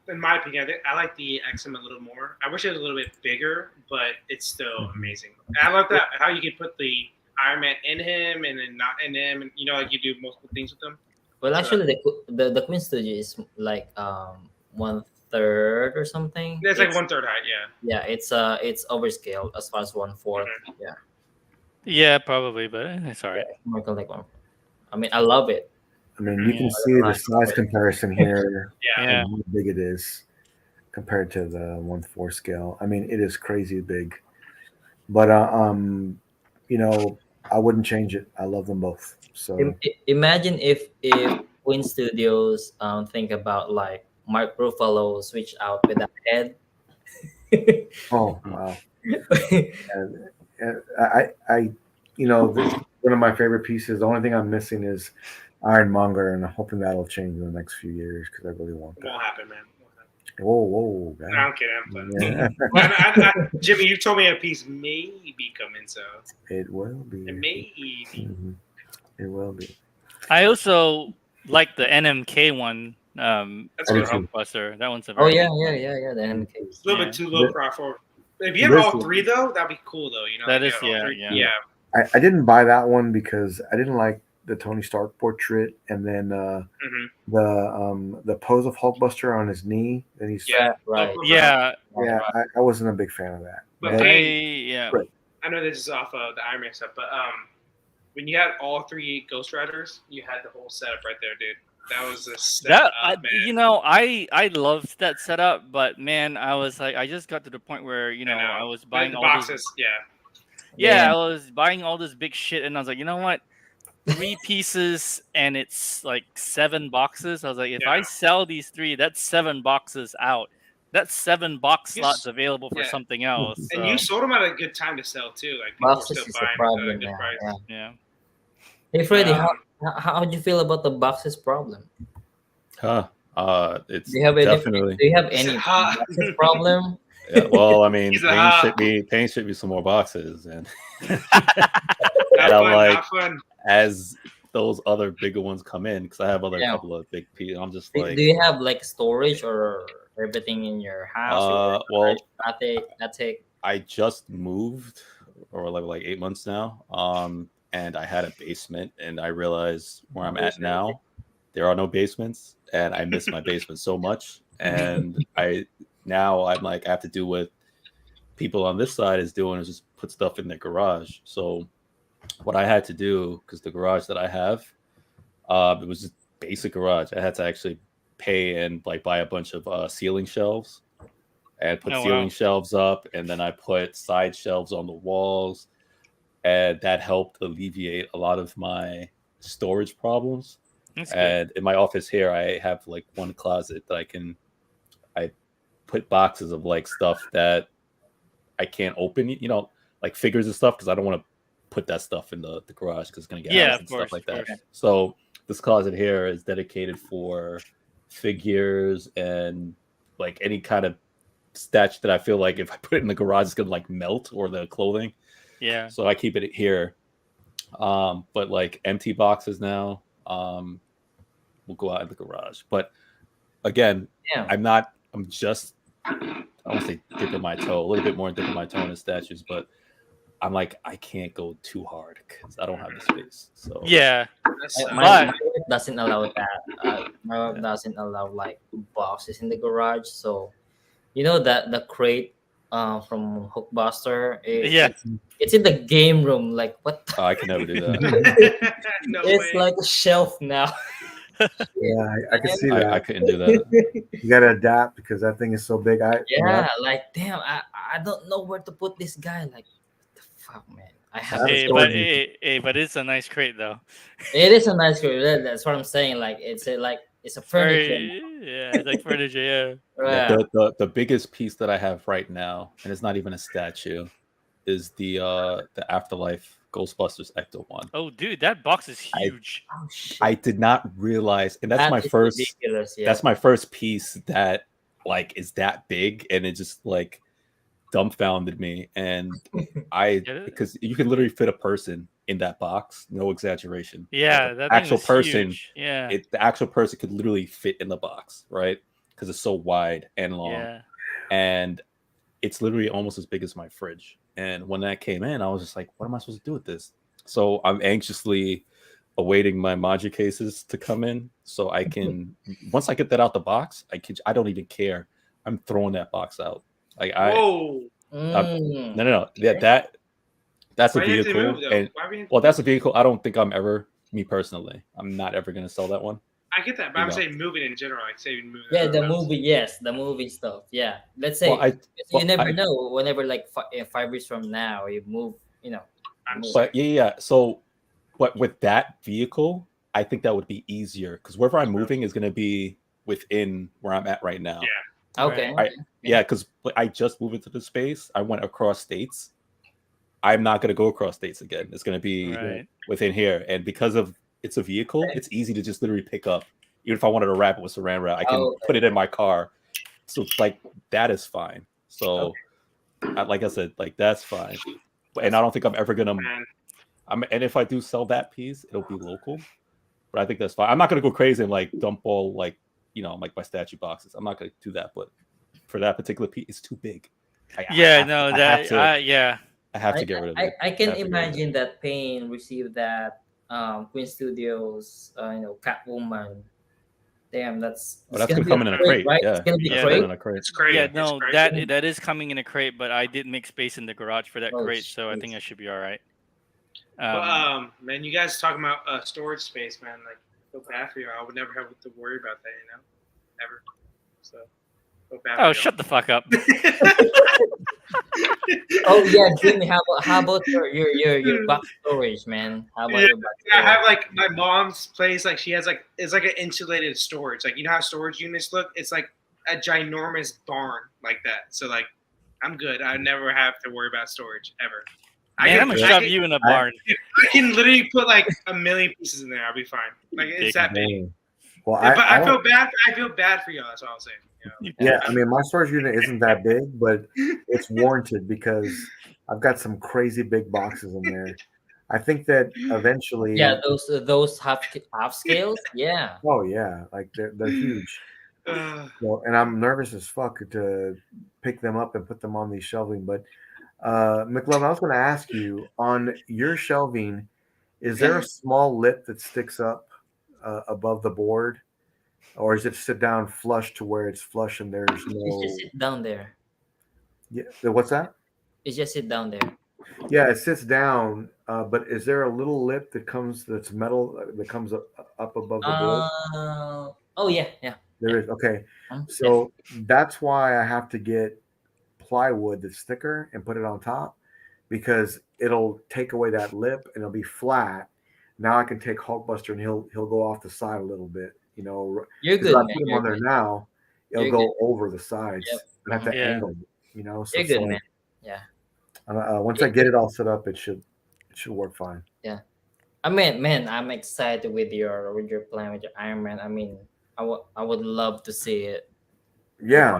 in my opinion, I like the XM a little more. I wish it was a little bit bigger, but it's still amazing. And I love that how you can put the Iron Man in him and then not in him, and like you do multiple things with them. well, actually, the Queen Studio is like 1/3 or something. It's like 1/3 height, yeah. Yeah, it's overscaled as far as 1/4. Yeah, Yeah, probably, but it's all right. more like one. I mean, I love it. I mean, you can Yeah. see the size comparison here Yeah. Yeah. and how big it is compared to the 1/4 scale. I mean, it is crazy big. But I wouldn't change it. I love them both. So Imagine if Queen Studios think about like Mark Ruffalo switch out with that head. oh wow. And this is one of my favorite pieces. The only thing I'm missing is Ironmonger, and I'm hoping that'll change in the next few years because I really want It won't that. happen, man. Whoa, No, guy. I'm kidding. I'm playing. Yeah. Jimmy, you told me a piece maybe coming, so It will be. maybe. Mhm. It will be. I also like the NMK one. That's I do good. For too. Hulkbuster. That one's a Oh very yeah, good yeah. The MK. It's a little Yeah. bit too low The- profile. If you have all Listen. three, though, that'd be cool, though. That if is- you had all yeah, three. yeah. I didn't buy that one because I didn't like the Tony Stark portrait, and then the pose of Hulkbuster on his knee. Then he's Yeah. Right. Yeah, yeah. I wasn't a big fan of that. But But yeah. Right. I know this is off of the Iron Man stuff, but when you had all three Ghost Riders, you had the whole setup right there, dude. That was a setup, man. I loved that setup, but man, I was like, I just got to the point where I know. I was buying the all boxes. those. Yeah. Yeah, I was buying all this big shit, and I was like, you know what? 3 pieces, and it's like 7 boxes. I was like, if I Yeah. sell these 3, that's 7 boxes out. That's 7 box You slots s- available for yeah. something else. And so, you sold them at a good time to sell too. Like people Boxes were is still a buying problem at a good now. price. Yeah. yeah. Hey Freddy, Um, how do you feel about the boxes problem? Huh. It's Do you have definitely. Do you have any Ha. boxes problem? Yeah, well, I mean, He's a Payne shipped me some more boxes, and Not And I'm fun, like- not fun. as those other bigger ones come in, because I have other Yeah. couple of big pieces, I'm just Do, like, do you have like storage or everything in your house? well, attic. I just moved, or like 8 months now, and I had a basement, and I realized where I'm at now, there are no basements, and I miss my basement so much, and I'm like, I have to do what people on this side is doing, is just put stuff in their garage. So what I had to do, because the garage that I have, it was just basic garage. I had to actually pay and like buy a bunch of ceiling shelves and put Oh, wow. ceiling shelves up, and then I put side shelves on the walls, and that helped alleviate a lot of my storage problems. That's good. And in my office here, I have like one closet that I put boxes of like stuff that I can't open, like figures and stuff, because I don't want to put that stuff in the garage because it's gonna get Yeah, out of and course, stuff like of that. course. So this closet here is dedicated for figures and like any kind of statue that I feel like if I put it in the garage, it's gonna like melt, or the clothing. Yeah. So I keep it here. But like empty boxes now, will go out in the garage. But again, Yeah. I'm just, I won't say dipping my toe, a little bit more dipping my toe in the statues, but I'm like, I can't go too hard because I don't have the space. So Yeah. That's, My But- wife doesn't allow that. My wife doesn't allow like boxes in the garage. So, that the crate from Hulkbuster. Yeah. It's in the game room. Like what? I can never do that. no It's way. like a shelf now. Yeah, I can see that. I couldn't do that. You gotta adapt because that thing is so big. Yeah, like damn, I don't know where to put this guy. Like, what the fuck, man? I have. That's Hey, a but storage but it's a nice crate though. It is a nice crate. That's what I'm saying. Like, it's a furniture. Yeah, it's like furniture. Yeah. Yeah, Yeah. the biggest piece that I have right now, and it's not even a statue, is the Afterlife Ghostbusters Ecto one. Oh, dude, that box is huge. Oh shit. I did not realize, and that's That my is first. ridiculous. Yeah. That's my first piece that like is that big, and it just like dumbfounded me. And I Get it? because you can literally fit a person in that box, no exaggeration. Yeah, Like, that actual thing is person. huge. Yeah. The actual person could literally fit in the box, right? Because it's so wide and long. Yeah. And it's literally almost as big as my fridge. And when that came in, I was just like, what am I supposed to do with this? So I'm anxiously awaiting my Maji cases to come in so I can once I get that out the box, I don't even care. I'm throwing that box out. Like Whoa. no. Yeah, that's a Why do you have to vehicle. move, though? And Why would you have to well, that's a move? vehicle I don't think me personally, I'm not ever gonna sell that one. I get that, but you I'm know. saying moving in general. Like say moving. Yeah, the around. movie. Yes, the movie stuff. Yeah. Let's say Well, you never know. Whenever like 5 years from now, you move. You know. I'm just But yeah. So, but with that vehicle, I think that would be easier because wherever I'm moving is going to be within where I'm at right now. Yeah. Okay. Yeah, because I just moved into the space. I went across states. I'm not going to go across states again. It's going to be Right. within here, and because of it's a vehicle, it's easy to just literally pick up. Even if I wanted to wrap it with Saran wrap, I can Okay. put it in my car. So like that is fine. So, like I said, like that's fine. And I don't think I'm ever gonna. Man. And if I do sell that piece, it'll be local. But I think that's fine. I'm not gonna go crazy and like dump all like like my statue boxes. I'm not gonna do that. But for that particular piece, it's too big. I have to get rid of it. I can have to get rid of it. imagine that Payne received that Queen Studios, Catwoman. Damn, that's That's gonna come in a crate, right? yeah. It's gonna be Yeah, crate. In a crate. It's crazy. Yeah, It's no, crazy. that is coming in a crate, but I did make space in the garage for that Oh, crate, so I jeez. think I should be all right. But, man, you guys talking about storage space, man. Like, feel bad for you. I would never have to worry about that, ever. So, feel bad. Oh, shut the fuck up. Oh yeah, Jimmy, how about your box storage, man? How about your box I storage? have like my mom's place. Like she has like it's like an insulated storage. Like you know how storage units look. It's like a ginormous barn like that. So like, I'm good. I never have to worry about storage ever. Man, I'm gonna shove you in a barn. I can literally put like a million pieces in there. I'll be fine. Like it's that big. Well, But I feel don't- bad. I feel bad for y'all. That's all I'm saying. Yeah, I mean, my storage unit isn't that big, but it's warranted because I've got some crazy big boxes in there. I think that eventually, Yeah, those half scales. Yeah. oh yeah, like they're huge. Well, and I'm nervous as fuck to pick them up and put them on these shelving. But McLovin, I was going to ask you on your shelving, is there a small lip that sticks up above the board? Or is it sit down flush to where it's flush and there's It's no? just sit down there. Yeah, what's that? It's just sit down there. Yeah, it sits down. But is there a little lip that's metal that comes up above the board? Oh yeah. There is. Okay, Yeah. so that's why I have to get plywood that's thicker and put it on top because it'll take away that lip and it'll be flat. Now I can take Hulkbuster and he'll go off the side a little bit. You're If good, I man. put him You're on there good. now, it'll You're go over the sides. Yep. I have to Yeah. angle it, So You're it's good, like, man. Yeah. Once I get it all set up, it should work fine. I mean, man, I'm excited with your plan with your Iron Man. I mean, I would love to see it. Yeah,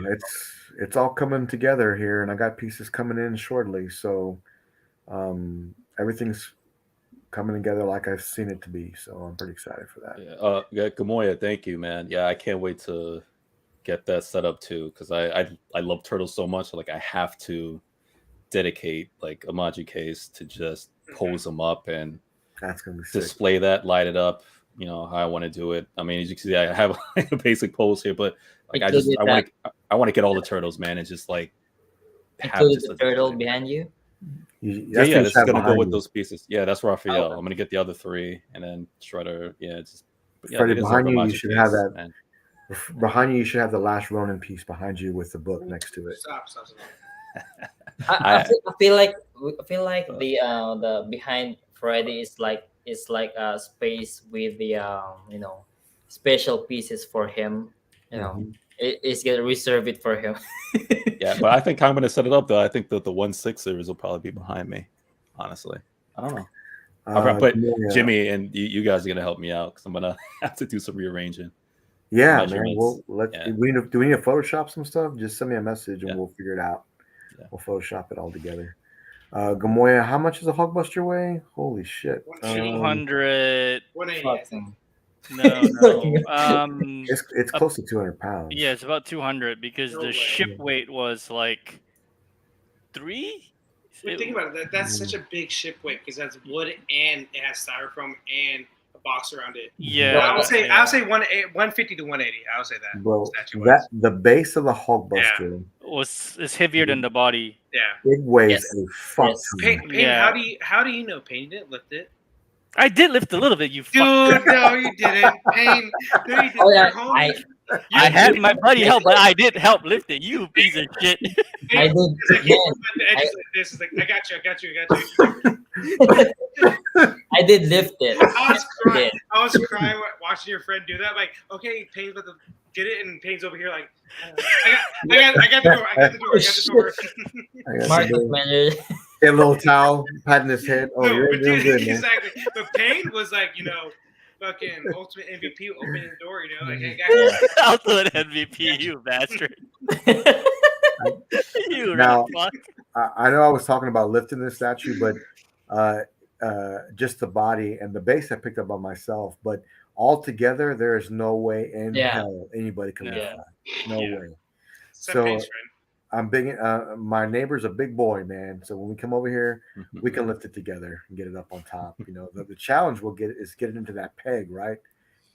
it's all coming together here, and I got pieces coming in shortly. So everything's coming together like I've seen it to be. So I'm pretty excited for that. Yeah, Gamoya, thank you, man. Yeah, I can't wait to get that set up too because I love turtles so much. Like I have to dedicate like a Maji case to just pose them up and That's gonna be sick. display that, light it up. How I want to do it. I mean, as you can see, I have a basic pose here, but like I want to get all the turtles, man, and just like have Including just the a turtle display. behind you. That's This is gonna go with you. those pieces. Yeah, that's Raphael. Oh. I'm gonna get the other three, and then Shredder. Yeah, just Yeah, Freddie, because of behind the you, you Magic should have case, that. man. Behind you, you should have the Last Ronin piece behind you with the book next to it. Stop. I feel like the behind Freddy is like a space with the special pieces for him. Mhm. It's gonna reserve it for him. Yeah, but I think I'm going to set it up though. I think that the 1/6 series will probably be behind me. Honestly, I don't know. But Jimmy and you guys are going to help me out because I'm going to have to do some rearranging. Yeah, man. measurements. Well, Yeah. do we need to Photoshop some stuff? Just send me a message and Yeah. we'll figure it out. Yeah. We'll Photoshop it all together. Gamoya, how much is a Hulkbuster weigh? Holy shit! 200. 180. I think. No. It's close to 200 pounds. Yeah, it's about 200 because No the way. ship weight was like 3. But think about it. That's such a big ship weight because that's wood and it has styrofoam and a box around it. Yeah, But I'll say 150 to 180. I'll say that. Bro, statue-wise. the base of the Hulkbuster, is heavier than the body. Yeah. it weighs Yes. a fuck Yes. ton. Payne, Yeah. how do you know Payne didn't lift it? I did lift a little bit, you fuck. Dude, no, you didn't. Payne, no, you didn't. Oh, yeah, Your homie- I had my buddy help, but I did help lift it. You piece of shit. I did. It's like, Man, the edges like this. It's like, I got you. I did lift it. I was crying watching your friend do that. Like, okay, Payne's about to get it, and Payne's over here like, I got the door. I got the door. I got Marcus, some man. a little towel patting his head. Oh, No, you're but doing good, man. exactly. But Payne was like, fucking ultimate MVP opening the door. Like, hey guys. Ultimate MVP, you bastard. You Now- fuck. I know I was talking about lifting this statue, but just the body and the base I picked up by myself. But all together, there is no way in Yeah. hell anybody can lift Yeah. that. No Yeah. way. Except So- Payne's friend. I'm big. My neighbor's a big boy, man. So when we come over here, Mm-hmm. we can lift it together and get it up on top. The challenge we'll get is getting into that peg, right?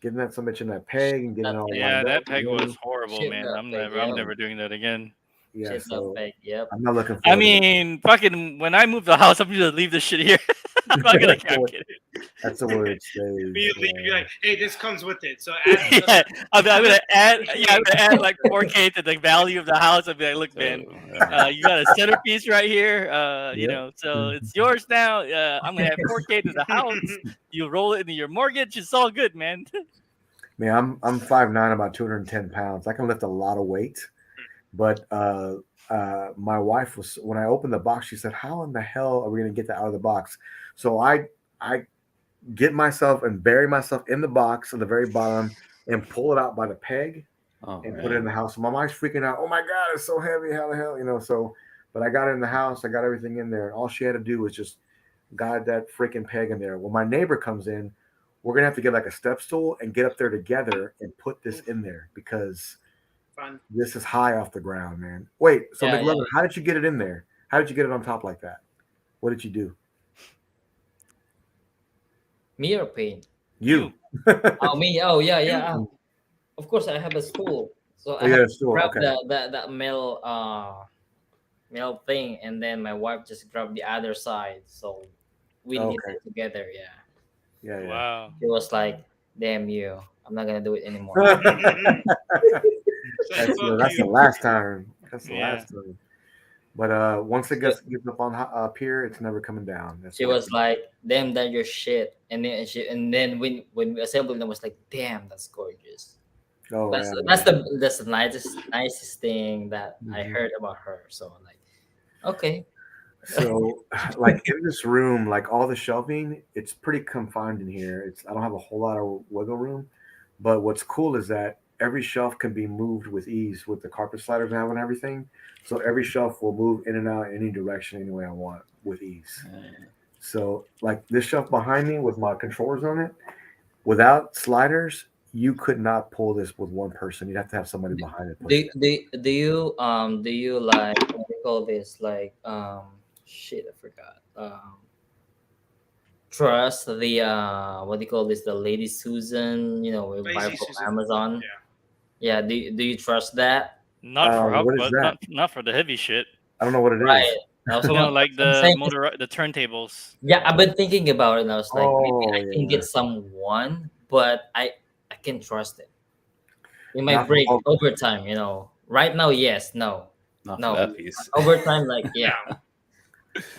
Getting that so much in that peg and getting it all Yeah, lined that up. peg was horrible, Shit, man. that I'm peg, I'm yeah. never doing that again. Yeah, Shit, so no fake. Yep. I'm not looking. I forward to it. mean, fucking, when I move the house, I'm gonna leave this shit here. I'm not gonna. I'm kidding. That's the word it stays. Immediately, yeah. you're like, hey, this comes with it. So Yeah, I'm gonna add. Yeah, I'm gonna add like 4K to the value of the house. I'll be like, look, man, you got a centerpiece right here. So it's yours now. I'm gonna add 4K to the house. You roll it into your mortgage. It's all good, man. Man, I'm 5'9", about 210 pounds. I can lift a lot of weight, but my wife was, when I opened the box, she said, "How in the hell are we gonna get that out of the box?" So I get myself and bury myself in the box at the very bottom and pull it out by the peg and put it in the house. So my wife's freaking out. Oh my God, it's so heavy. How the hell, So, but I got it in the house. I got everything in there. All she had to do was just guide that freaking peg in there. When my neighbor comes in, we're gonna have to get like a step stool and get up there together and put this in there because fun. this is high off the ground, man. Wait, so Yeah, McLovin, how did you get it in there? How did you get it on top like that? What did you do? Me or Payne? You. Oh, me. Oh, yeah. Of course, I have a stool. So I Yeah, have to stool, grab okay. that metal thing, and then my wife just grabbed the other side. So we did Okay. it together. Yeah. Yeah. Wow. It was like, damn you. I'm not gonna do it anymore. That's the last time. That's the Yeah. last time. But once it gets up on up here, it's never coming down. That's She what was like, "Damn, that your shit," and then when we assembled them, I was like, "Damn, that's gorgeous." oh, That's yeah. that's the nicest thing that I Mhm. heard about her. So I'm like, okay, So, like in this room, like all the shelving, it's pretty confined in here. I don't have a whole lot of wiggle room, but what's cool is that every shelf can be moved with ease with the carpet sliders now and everything. So every shelf will move in and out any direction any way I want with ease. So, like this shelf behind me with my controllers on it, without sliders, you could not pull this with one person. You'd have to have somebody behind it. pushing it. do you like, what do you call this, like shit, I forgot, trust the what do you call this, the Lady Susan, we buy Lazy from Susan. Amazon? Yeah. Do you trust that? Not for up, what is but that? not for the heavy shit. I don't know what it is. Right. I was Like I'm the saying- the turntables. Yeah, I've been thinking about it, and I was like, maybe I Oh, can yeah. get someone, but can trust it. It might Not for break both. over time. Right now, yes, no, Not no. for that piece. Over time, like yeah.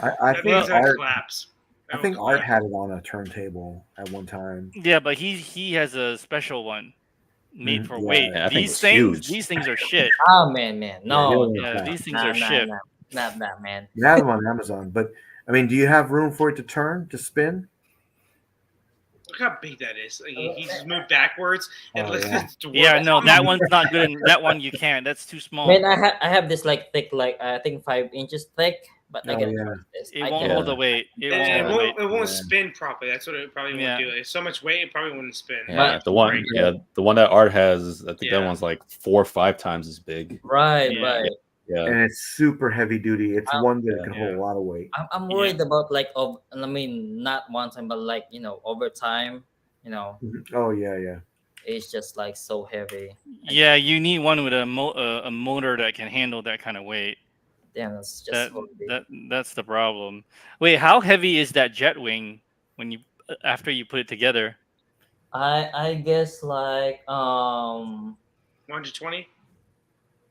I That think thing's gonna Art. collapse. I think Art had it on a turntable at one time. Yeah, but he has a special one made for Yeah, weight. I think These it's things huge. these things are shit. Oh man, no, Yeah, Yeah, these things nah, are shit. not that, man. You have them on Amazon, but I mean, do you have room for it to turn to spin? Look how big that is. Like, he just moved backwards and Oh, look yeah. at this dwarf. Yeah, no, that one's not good. And that one you can't. That's too small. Man, I have this like thick, like I think 5 inches thick, but I Oh, can yeah. trust this. It I won't can- hold the weight. It And won't it hold the weight. won't, it won't Yeah. spin properly. That's what it probably Yeah. won't do. It's so much weight, it probably wouldn't spin. Yeah, But- the one. Right. Yeah, the one that Art has. I think Yeah. that one's like 4 or 5 times as big. Right, Yeah. right. Yeah. And it's super heavy duty. It's one that can Yeah. hold a lot of weight. I'm worried about like I mean, not one time, but like over time. Oh yeah. It's just like so heavy. Yeah, you need one with a motor that can handle that kind of weight. Damn, that's just That, so big. that's the problem. Wait, how heavy is that jet wing when you after you put it together? I guess like 120?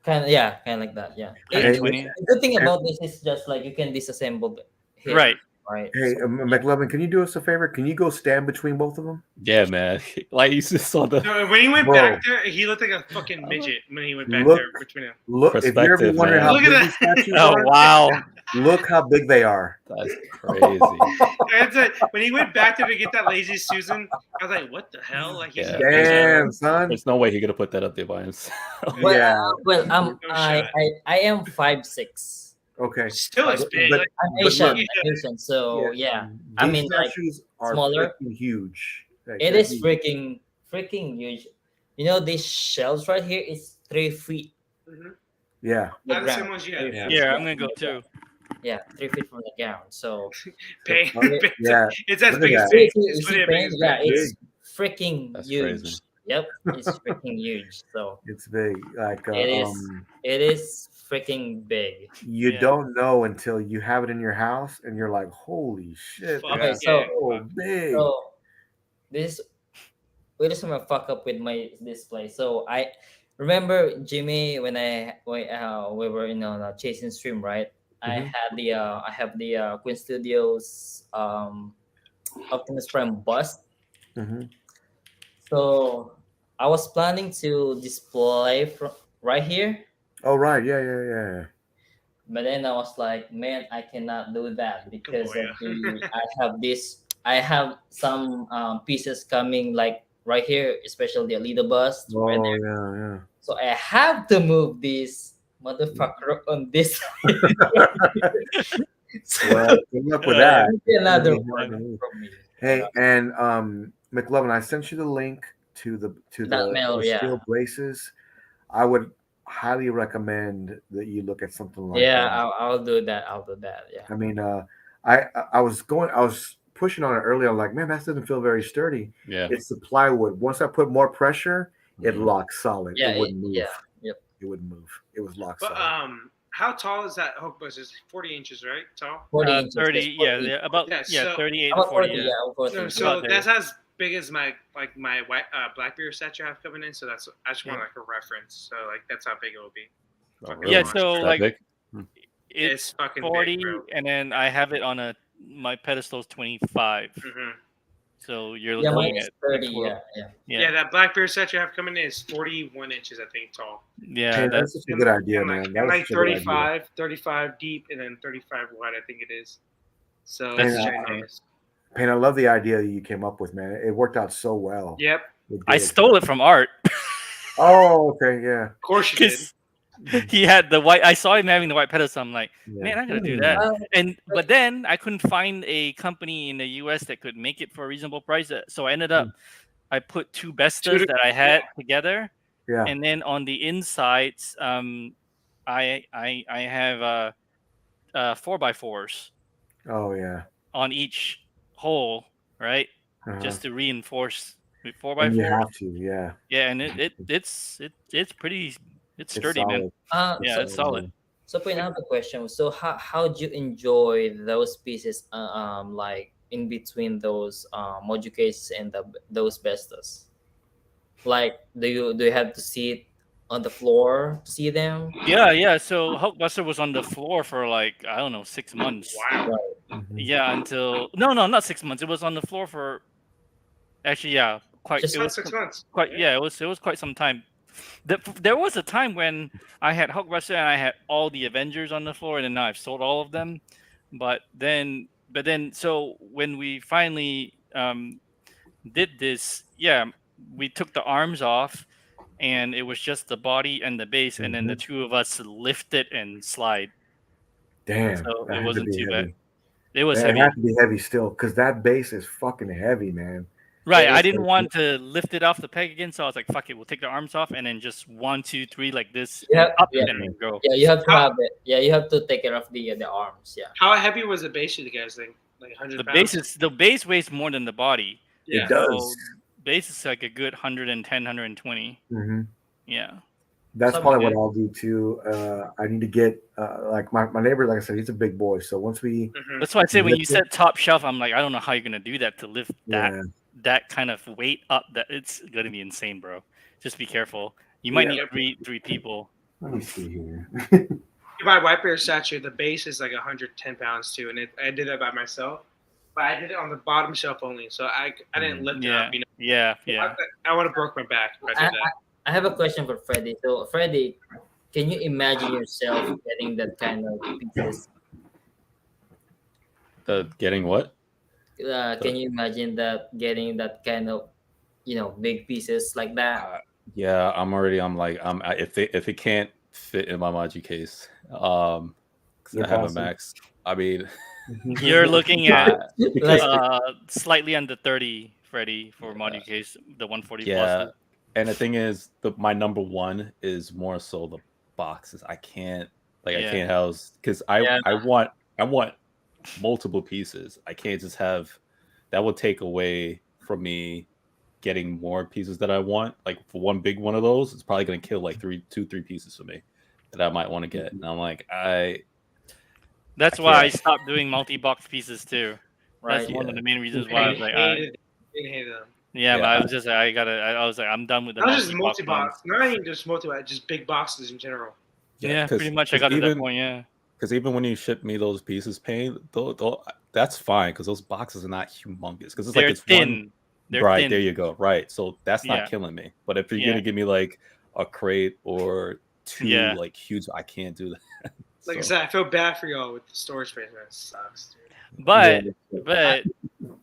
kind of like that. Yeah. Hey, 120? The good thing about this is just like you can disassemble it. Right. Right. Hey, So- McLovin, can you do us a favor? Can you go stand between both of them? Yeah, man. Like you just saw the No, when he went Bro. back there, he looked like a fucking midget when he went back Look. there between them. Look, if you're ever Perspective, wondering man. how Look big at these statues Oh are, wow! look how big they are. That's crazy. That's it. When he went back there to get that lazy Susan, I was like, "What the hell?" Like, he's Yeah. Damn, son. There's no way he could have put that up there by himself. Well, Yeah. well, No I, shot. I am 5'6". Okay. still is But- big. but- Like, I'm But Asian. look- I'm Asian, so yeah. I These mean, like, statues are smaller. freaking huge. Like, It they're is huge. freaking huge. These shells right here is 3 feet. mhm. Yeah. The Not the same ground. ones you have. Yeah. Yeah, I'm gonna go too. Yeah, 3 feet from the ground. So Pay, Yeah. it's as Look big at as that. big. you It's see really big paint? as Yeah, big. it's freaking That's huge. crazy. Yep, it's freaking huge. So It's big. Like it is freaking big. you Yeah. don't know until you have it in your house and you're like, holy shit. Fuck Okay, that's so- so big. So this we just gonna fuck up with my display. So I remember Jimmy when we were chasing stream, right? I Mhm. had I have the Queen Studios Optimus Prime bust. Mhm. So I was planning to display from right here, Oh, right. Yeah. but then I was like, man, I cannot do that because Oh, I have some pieces coming like right here, especially the Alita bust. Oh, right there. yeah. So I have to move this motherfucker on this. So Well, good luck with that. another Yeah. one from me. Hey, and McLovin, I sent you the link to the That mail, the yeah. steel braces. I would highly recommend that you look at something like Yeah, that. I'll do that. I'll do that. Yeah. I mean, I was pushing on it earlier. I'm like, man, that doesn't feel very sturdy. Yeah. It's the plywood. Once I put more pressure, it Mhm. locks solid. Yeah, it wouldn't move. yeah, yep. It wouldn't move. It was locked But solid. how tall is that hook bus? It's 40 inches, right? Tall. 40 inches. 30, that's 40. about Yeah, 38 to About 40. 40, Yeah. yeah, 40. No, about so there. that's as big as my white Blackbeard statue I have coming in. So I just want like a reference. So like that's how big it will be. Oh, Yeah, really? so, That like, big? It's fucking 40, big, bro. and then I have it on my pedestal is 25. Mhm. So you're Yeah, mine looking is at 30. like, Yeah. Yeah. that Blackbeard statue I have coming in is 41 inches, I think, tall. yeah. Hey, That's that's such a good idea, and man. like, That and was like such a good idea. 35 deep, and then 35 wide, I think it is. So That's it's Yeah. ginormous. Payne, I love the idea you came up with, man. It worked out so well. Yep, It I did. stole it from Art Oh, okay, yeah. of course you did. because he had the white. I saw him having the white pedestal. I'm like, Yeah. man, I'm gonna do that. Uh, But then I couldn't find a company in the U.S. that could make it for a reasonable price. So I ended up, I put two Bestas that I had together, Yeah. and then on the insides, I have 4x4s Oh, yeah. on each hole, right, Uh-huh. just to reinforce with And you 4x4. have to, yeah. Yeah, and it's pretty, it's sturdy, man. solid. Yeah, it's solid. So, Quinn, I have a question. So, how'd you enjoy those pieces, like in between those Mojo cases and those Bestas? Like, do you have to sit on the floor to see them? Yeah. So Hulkbuster was on the floor for like I don't know 6 months. Wow. Right. Yeah, until no, not 6 months. It was on the floor for actually yeah, quite. Just It was 6 months. quite yeah. It was quite some time. There was a time when I had Hulkbuster and I had all the Avengers on the floor, and then now I've sold all of them. But then, so when we finally did this, yeah, we took the arms off, and it was just the body and the base, and then the two of us lift it and slide. Damn, So that it had to wasn't be too bad. heavy. It was It heavy. had to be heavy still, because that base is fucking heavy, man. Right, It I is. didn't want to lift it off the peg again, so I was like, "Fuck it, we'll take the arms off and then just 1, 2, 3 like this, You and have, up, yeah, and then go." yeah. You have to How- have it. Yeah, you have to take care of the arms. Yeah. How heavy was the base? You guys think? Like 100 The pounds? base weighs more than the body. Yeah. It does. So base is like a good 110, 120. hmm Yeah. That's Some- probably what I'll do too. I need to get like my neighbor, like I said, he's a big boy. So once we, Mhm. That's why I say when you Lift it. said top shelf, I'm like, I don't know how you're gonna do that to lift yeah, that kind of weight up. That it's gonna be insane, bro. Just be careful. You might Yeah. need three people. let me see here. My white bear statue, the base is like 110 pounds too, and I did that by myself, but I did it on the bottom shelf only, so I didn't lift it Yeah. up. You know, Yeah. I would have broke my back if I did that. I have a question for Freddy. So, Freddy, can you imagine yourself getting that kind of pieces? Getting what? Can you imagine that getting that kind of, big pieces like that? Yeah, if it can't fit in my Maji case, 'cause I have a Impossible. max. I mean, You're looking at Like, slightly under 30, Freddy, for module case, the 140 yeah. plus. And the thing is, my number one is more so the boxes. I can't house because Yeah. I want multiple pieces. I can't just have that would take away from me getting more pieces that I want. Like for one big one of those, it's probably gonna kill like three pieces for me that I might want to get. And I'm like, That's I why I can't. stopped doing multi-box pieces too. That's right. one of Yeah. the main reasons why I was like, hated them. yeah, Yeah. but I was just, I was like, I'm done with the Not just multi-box multi-box, ones. not even just multi-box, just big boxes in general. Yeah, 'cause- pretty much. I 'cause got to that even- point. Yeah. Because even when you ship me those pieces, Pain, that's fine because those boxes are not humongous. Because it's They're like it's thin. one. They're Right, thin. there you go. Right, so that's not Yeah. killing me. But if you're Yeah. gonna give me like a crate or two Yeah. like huge, I can't do that. Like I So, said, I feel bad for y'all with the storage space. Man, it sucks, dude. But Yeah. but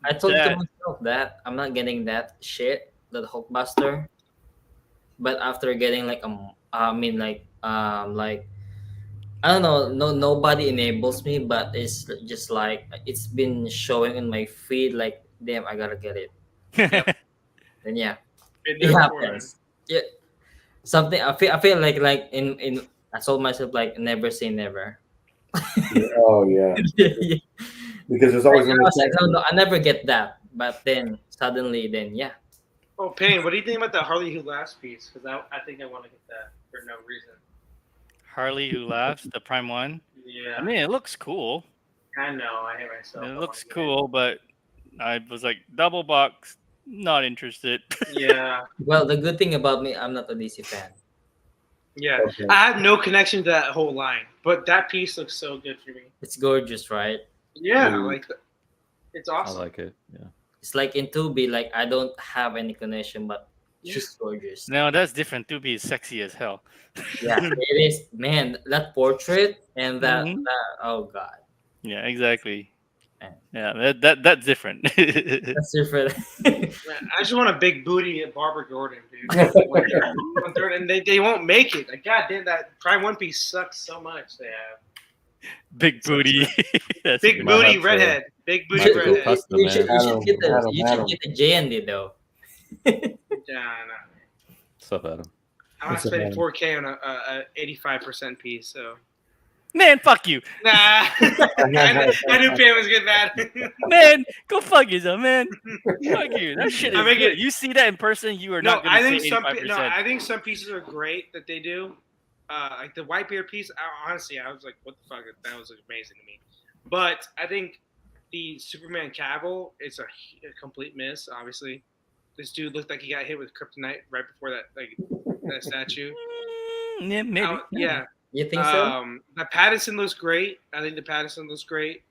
I told to That- myself that I'm not getting that shit, that Hulkbuster. But after getting like I don't know, nobody enables me, but it's just like it's been showing in my feed like, damn, I gotta get it. And yeah, Been it there before, man. happens. Yeah, something I feel like in I told myself like never say never. Oh yeah, Yeah. because there's always I gonna was be like, no, I never get that. But then suddenly, yeah. Oh, Payne, what do you think about the Harley Who Laughs piece? Because I think I want to get that for no reason. Harley Who Laughs, the Prime One. Yeah, I mean, it looks cool. I know. I hate myself. It looks cool, but I was like, double box, not interested. Yeah, Well, the good thing about me, I'm not a DC fan. yeah. Okay. I have no connection to that whole line, but that piece looks so good for me. It's gorgeous, right? Yeah, Mhm. like it's I awesome. like it. Yeah. It's like in 2B, like I don't have any connection, but Yeah. she's gorgeous. No, that's different. 2B is sexy as hell. Yeah, it is. Man, that portrait and that, Mhm. oh god, Yeah, exactly. Yeah. Yeah, that's different. that's different. Man, I just want a big booty at Barbara Gordon, dude. And they won't make it. Like, God damn, that Prime One Piece sucks so much. They have Big booty. That's big You might booty have to- redhead. Big might booty have to go redhead. custom, you should, man. you should get the Adam, you should Adam. get the JND though. Yeah, no. What's up, Adam? I'm not What's up, spending man? 4K on a 85% piece, so Man, fuck you. nah. I knew Pam was getting mad. Man, go fuck yourself, man. Fuck you. That shit is I make good. it- You see that in person, you are No, not gonna I think say some 85%. no, I think some pieces are great that they do. Like the Whitebeard piece, honestly, I was like, "What the fuck?" That was amazing to me. But I think the Superman Cavill is a complete miss, obviously. This dude looked like he got hit with kryptonite right before that statue. Yeah, maybe. Yeah. You think so? The Pattinson looks great. I think the Pattinson looks great.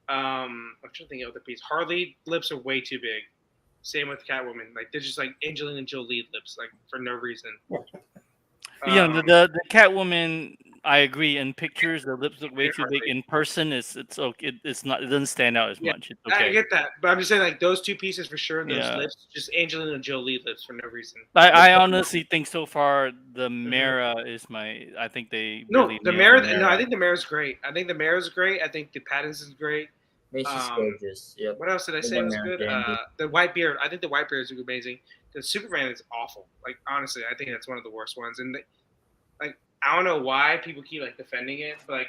I'm trying to think of the piece. Harley lips are way too big. Same with Catwoman. Like they're just like Angelina Jolie lips, like for no reason. Yeah, the Catwoman. I agree. In pictures, the lips look way Yeah, too big. In person, it's okay. It's not. It doesn't stand out as Yeah, much. It's I okay. get that, but I'm just saying like those two pieces for sure. Those Yeah. lips, just Angelina Jolie lips for no reason. I honestly think so far the Mara is my. I think they No, really the nailed Mara. No, I think the Mara's great. I think the Mara's great. I think the Pattinson's great. She's gorgeous. Yep. What else did I The say was Mara good? Dandy. The White Beard. I think the White Beard is amazing. The Superman is awful. Like honestly, I think that's one of the worst ones. And like I don't know why people keep like defending it, but like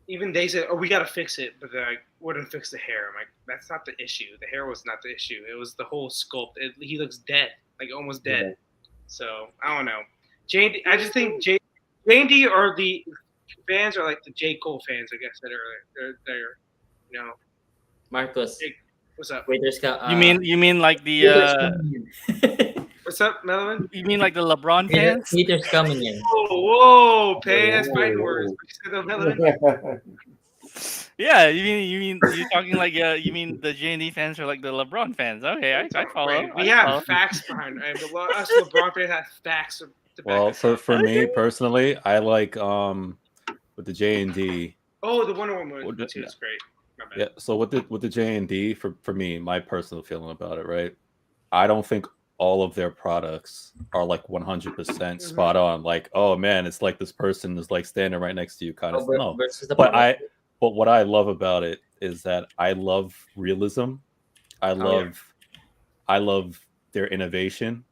even they said, "Oh, we got to fix it," but they're like, "We're gonna fix the hair." I'm like, that's not the issue. The hair was not the issue. It was the whole sculpt. He looks dead, like almost dead. Yeah. So I don't know. I just think J&D or the fans are like the J. Cole fans, I guess, that are they're you know. Marcus, Jake, what's up? waiters got. You mean like the What's up, Melvin? you mean like the LeBron fans? Haters coming in. Whoa, pay as fighting words. What you said, though, Melvin? Yeah, you're talking like you mean the J&D fans are like the LeBron fans? Okay, I follow. Right. We I have follow. facts behind it. Us LeBron fans have facts to back Well, us up. for me personally, I like with the J&D. Oh, the Wonder Woman Well, too is great. My bad. Yeah, so with the J&D, for me, my personal feeling about it, right? I don't think all of their products are like 100% spot on. Like, oh man, it's like this person is like standing right next to you, kind of. No, Versus the but what I love about it is that I love realism. I love their innovation.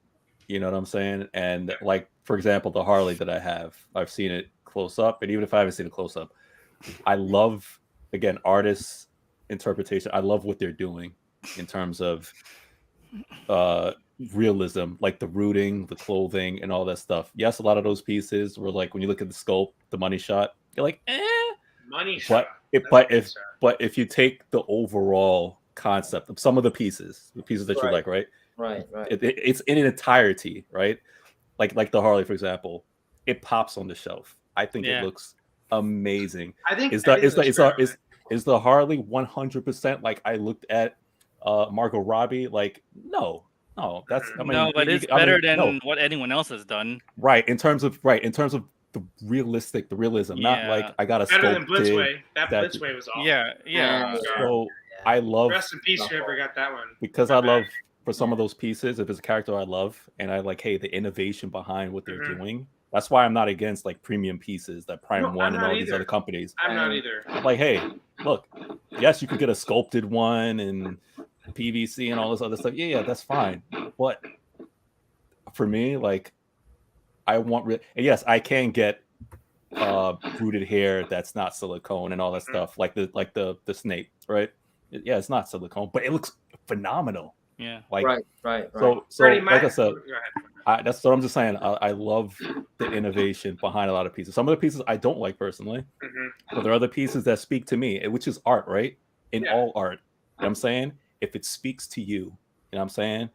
You know what I'm saying? And like, for example, the Harley that I have, I've seen it close up, and even if I haven't seen it close up, I love, again, artists' interpretation. I love what they're doing in terms of realism, like the rooting, the clothing, and all that stuff. Yes, a lot of those pieces were like, when you look at the sculpt, the money shot, you're like, Money shot. but if you take the overall concept of some of the pieces that you Right. like, right? Right. It's in an entirety, right? Like the Harley, for example, it pops on the shelf. I think Yeah. it looks amazing. I think Is I think the it looks great. is the Harley 100% like I looked at Margot Robbie? Like, no, that's, I mean, No, but it's better than what anyone else has done. right in terms of the realism, not like Yeah. I got a Better than sculpted. Blitzway. That statue. Blitzway was awesome. Yeah. So I love, Rest in peace, whoever got that one. because I love, for some of those pieces, if it's a character I love and I like, hey, the innovation behind what they're Mhm. doing. That's why I'm not against like premium pieces that Prime No, One I'm and not all these either. other companies. I'm not either. Like, hey, look, yes, you could get a sculpted one and PVC and all this other stuff. Yeah, that's fine. But for me, like, I want and yes, I can get rooted hair that's not silicone and all that stuff, like the snake, right? Yeah, it's not silicone, but it looks phenomenal. Yeah. Like, Right. so Freddie like I Mac- said, Go ahead. that's what I'm just saying. I love the innovation behind a lot of pieces. Some of the pieces I don't like personally, Mhm. but there are other pieces that speak to me, which is art, right? In Yeah. all art, you know what I'm saying, if it speaks to you, you know what I'm saying,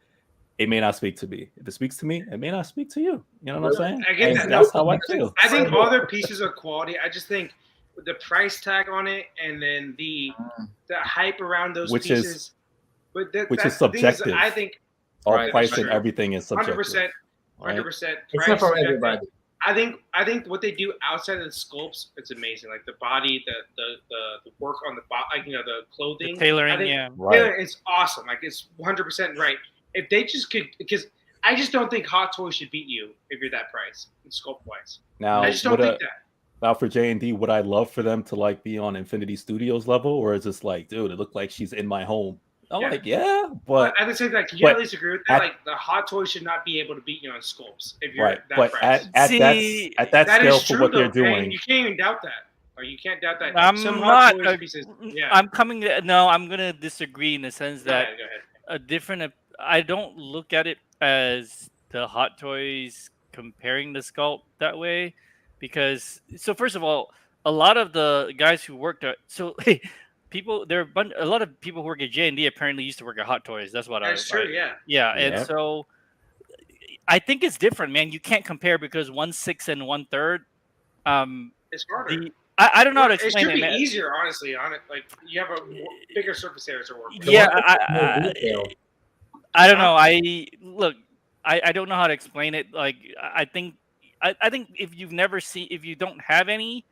it may not speak to me. If it speaks to me, it may not speak to you. You know what I'm saying? I get And that. that's how I feel. I think all their pieces are quality. I just think with the price tag on it and then the hype around those Which is- pieces, but which that's is the thing subjective. I think All Right. price That's and true. everything is subjective. 100%, right? 100%. It's price not for subjective. everybody. I think what they do outside of the sculpts, it's amazing. Like the body, the work on the body, like the clothing, The tailoring, I think, yeah. Right. it's awesome. Like it's 100% right. If they just could, because I just don't think Hot Toys should beat you if you're that price, sculpt wise. Now, I just don't think that. now for J&D, would I love for them to like be on Infinity Studios level, or is this like, dude, it looked like she's in my home? I'm Yeah. like, yeah, but I would say that you but at least agree with that. at- Like the Hot Toys should not be able to beat you on sculpts if you're right, that but price. See, at that That scale is for true what though. they're doing, And you can't even doubt that. Or you can't doubt that. I'm Some not. Hot Toys pieces. Yeah. I'm coming. No, I'm gonna disagree in the sense Go that ahead, go ahead. a different. I don't look at it as the Hot Toys comparing the sculpt that way, because so first of all, a lot of the guys who worked at there are a lot of people who work at J&D apparently used to work at Hot Toys. That's what That's true. Yeah. Yeah, and Yep. so I think it's different, man. You can't compare because 1/6 and 1/3. It's harder. I don't know how to It explain should it, be man. easier, honestly. On it, like you have a bigger surface area to work with. Yeah, More detail. I don't know. I don't know how to explain it. Like I think if you don't have any,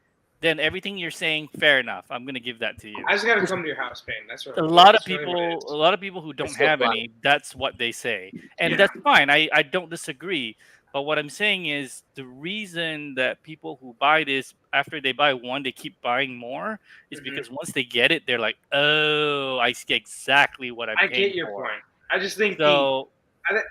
then everything you're saying, fair enough. I'm gonna give that to you. I just gotta come to your house, Payne. That's what. A lot of that's really what it people, is. a lot of people who don't It's still have fun. any, that's what they say, and Yeah. that's fine. I don't disagree. But what I'm saying is the reason that people who buy this after they buy one, they keep buying more is Mhm. because once they get it, they're like, "Oh, I see exactly what I'm I paying get your for." point. I just think So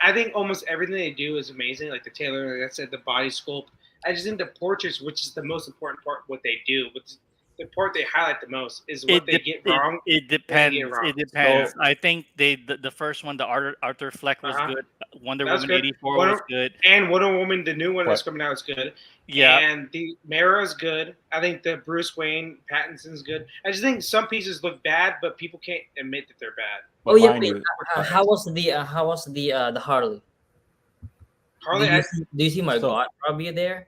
I think almost everything they do is amazing. Like the tailor, like I said, the body sculpt. I just think the portraits, which is the most important part, what they do, what's the part they highlight the most is what they get wrong. It depends. wrong. It depends. So- I think the first one, the Arthur Fleck was Uh-huh. good. Wonder That was Woman good. 84 Wonder- was good. And Wonder Woman, the new one that's But- coming out, is good. Yeah. And the Mara's good. I think the Bruce Wayne Pattinson's good. I just think some pieces look bad, but people can't admit that they're bad. Oh yeah, mind wait. you, How was the Harley? Harley, Do you see Margot Robbie there?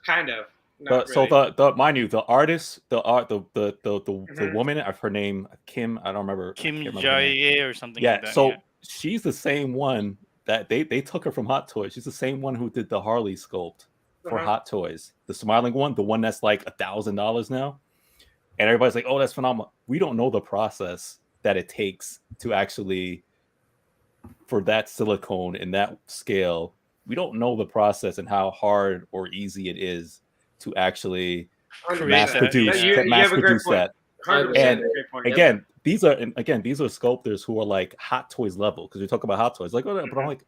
kind of. Not so really. the mind you, the artist, the Mhm. woman, her name Kim, I don't remember. I Kim can't remember her name. Jae or something Yeah, like that. so yeah. she's the same one that they took her from Hot Toys. She's the same one who did the Harley sculpt for Uh-huh. Hot Toys, the smiling one, the one that's like $1,000 now. And everybody's like, "Oh, that's phenomenal." We don't know the process that it takes to actually for that silicone and that scale. We don't know the process and how hard or easy it is to actually 100%. mass that, produce yeah. You mass have a great produce point. that. 100% And great point. Again, these are sculptors who are like Hot Toys level because we talk about Hot Toys. Like, oh, but I'm like,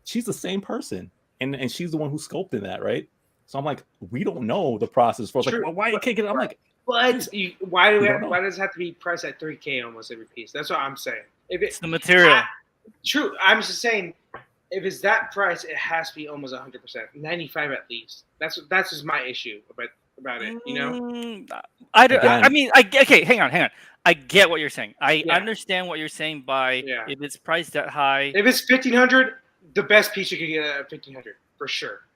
she's the same person, and she's the one who sculpted that, right? So I'm like, we don't know the process for. It's like, True. well, why you can't get it? I'm like, But We don't know. why does it have to be priced at $3K almost every piece? That's what I'm saying. If It's it, the material. true, I'm just saying, if it's that price, it has to be almost 100%, 95 at least. That's just my issue about it. You know, I Again. mean, okay, hang on. I get what you're saying. I Yeah. understand what you're saying by Yeah. if it's priced that high. if it's 1,500, the best piece you could get at 1,500 for sure.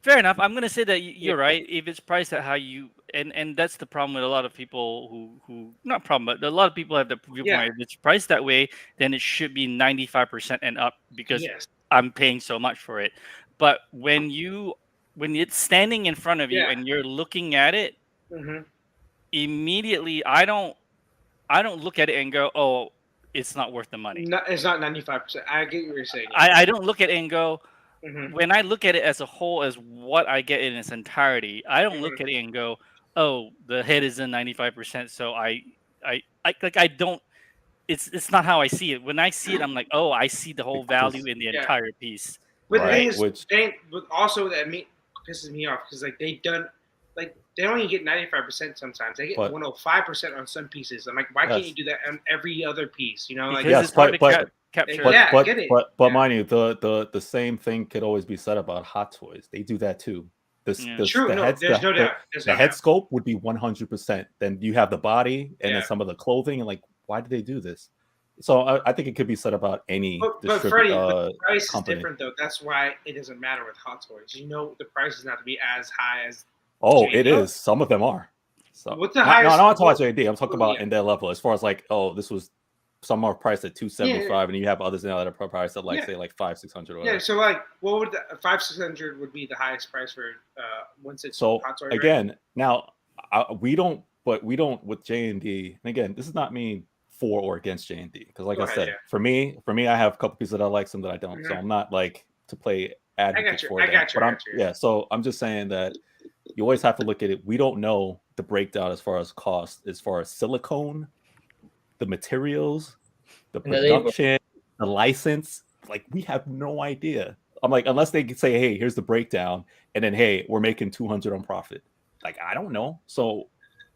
Fair enough. I'm gonna say that you're right. If it's priced at how you and that's the problem with a lot of people who not problem, but a lot of people have the viewpoint. Yeah. If it's priced that way, then it should be 95% and up because Yes, I'm paying so much for it. But when it's standing in front of you Yeah. and you're looking at it, hmm immediately I don't look at it and go, oh, it's not worth the money. no, it's not 95%. I get what you're saying. I don't look at it and go, Mhm. when I look at it as a whole, as what I get in its entirety, I don't look Mhm. at it and go, "Oh, the head is in 95%." So I like I don't. It's not how I see it. When I see it, I'm like, "Oh, I see the whole value in the Yeah. entire piece." But the thing Right, is, which- but also that pisses me off because like they don't even get 95% sometimes. They get But- 105% on some pieces. I'm like, why can't Yes. you do that on every other piece? You know, like Because Yes, it's hard to but- capture. But Yeah, I but get it. but Yeah. mind you, the same thing could always be said about Hot Toys. They do that too. Yeah. true. The No, heads, there's the, no doubt. There's the no head doubt. sculpt would be 100%. Then you have the body and Yeah. then some of the clothing and like, why did they do this? So I think it could be said about any But Freddie, but distributor. the price company. is different though. That's why it doesn't matter with Hot Toys. You know, the price is not to be as high as. Oh, JD. it is. Some of them are. So What's the no, highest- No, I'm not talking about JD. I'm talking Oh, about yeah. in their level. As far as like, oh, this was some are priced at 275, and you have others now that are priced at like Yeah. say like 500-600 or Yeah. whatever. So like, what would 500-600 would be the highest price for once it's So Hot Toy? right? again, now we don't with J&D. And again, this is not me for or against J&D because, like Go I ahead, said, yeah. for me, I have a couple pieces that I like, some that I don't. So Mhm. I'm not like to play advocate you, for I that. got you, But I I'm got you. yeah. So I'm just saying that you always have to look at it. We don't know the breakdown as far as cost, as far as silicone, the materials, the And the labor. production, the license. Like we have no idea. I'm like, unless they could say, hey, here's the breakdown, and then hey, we're making 200 on profit. Like I don't know. So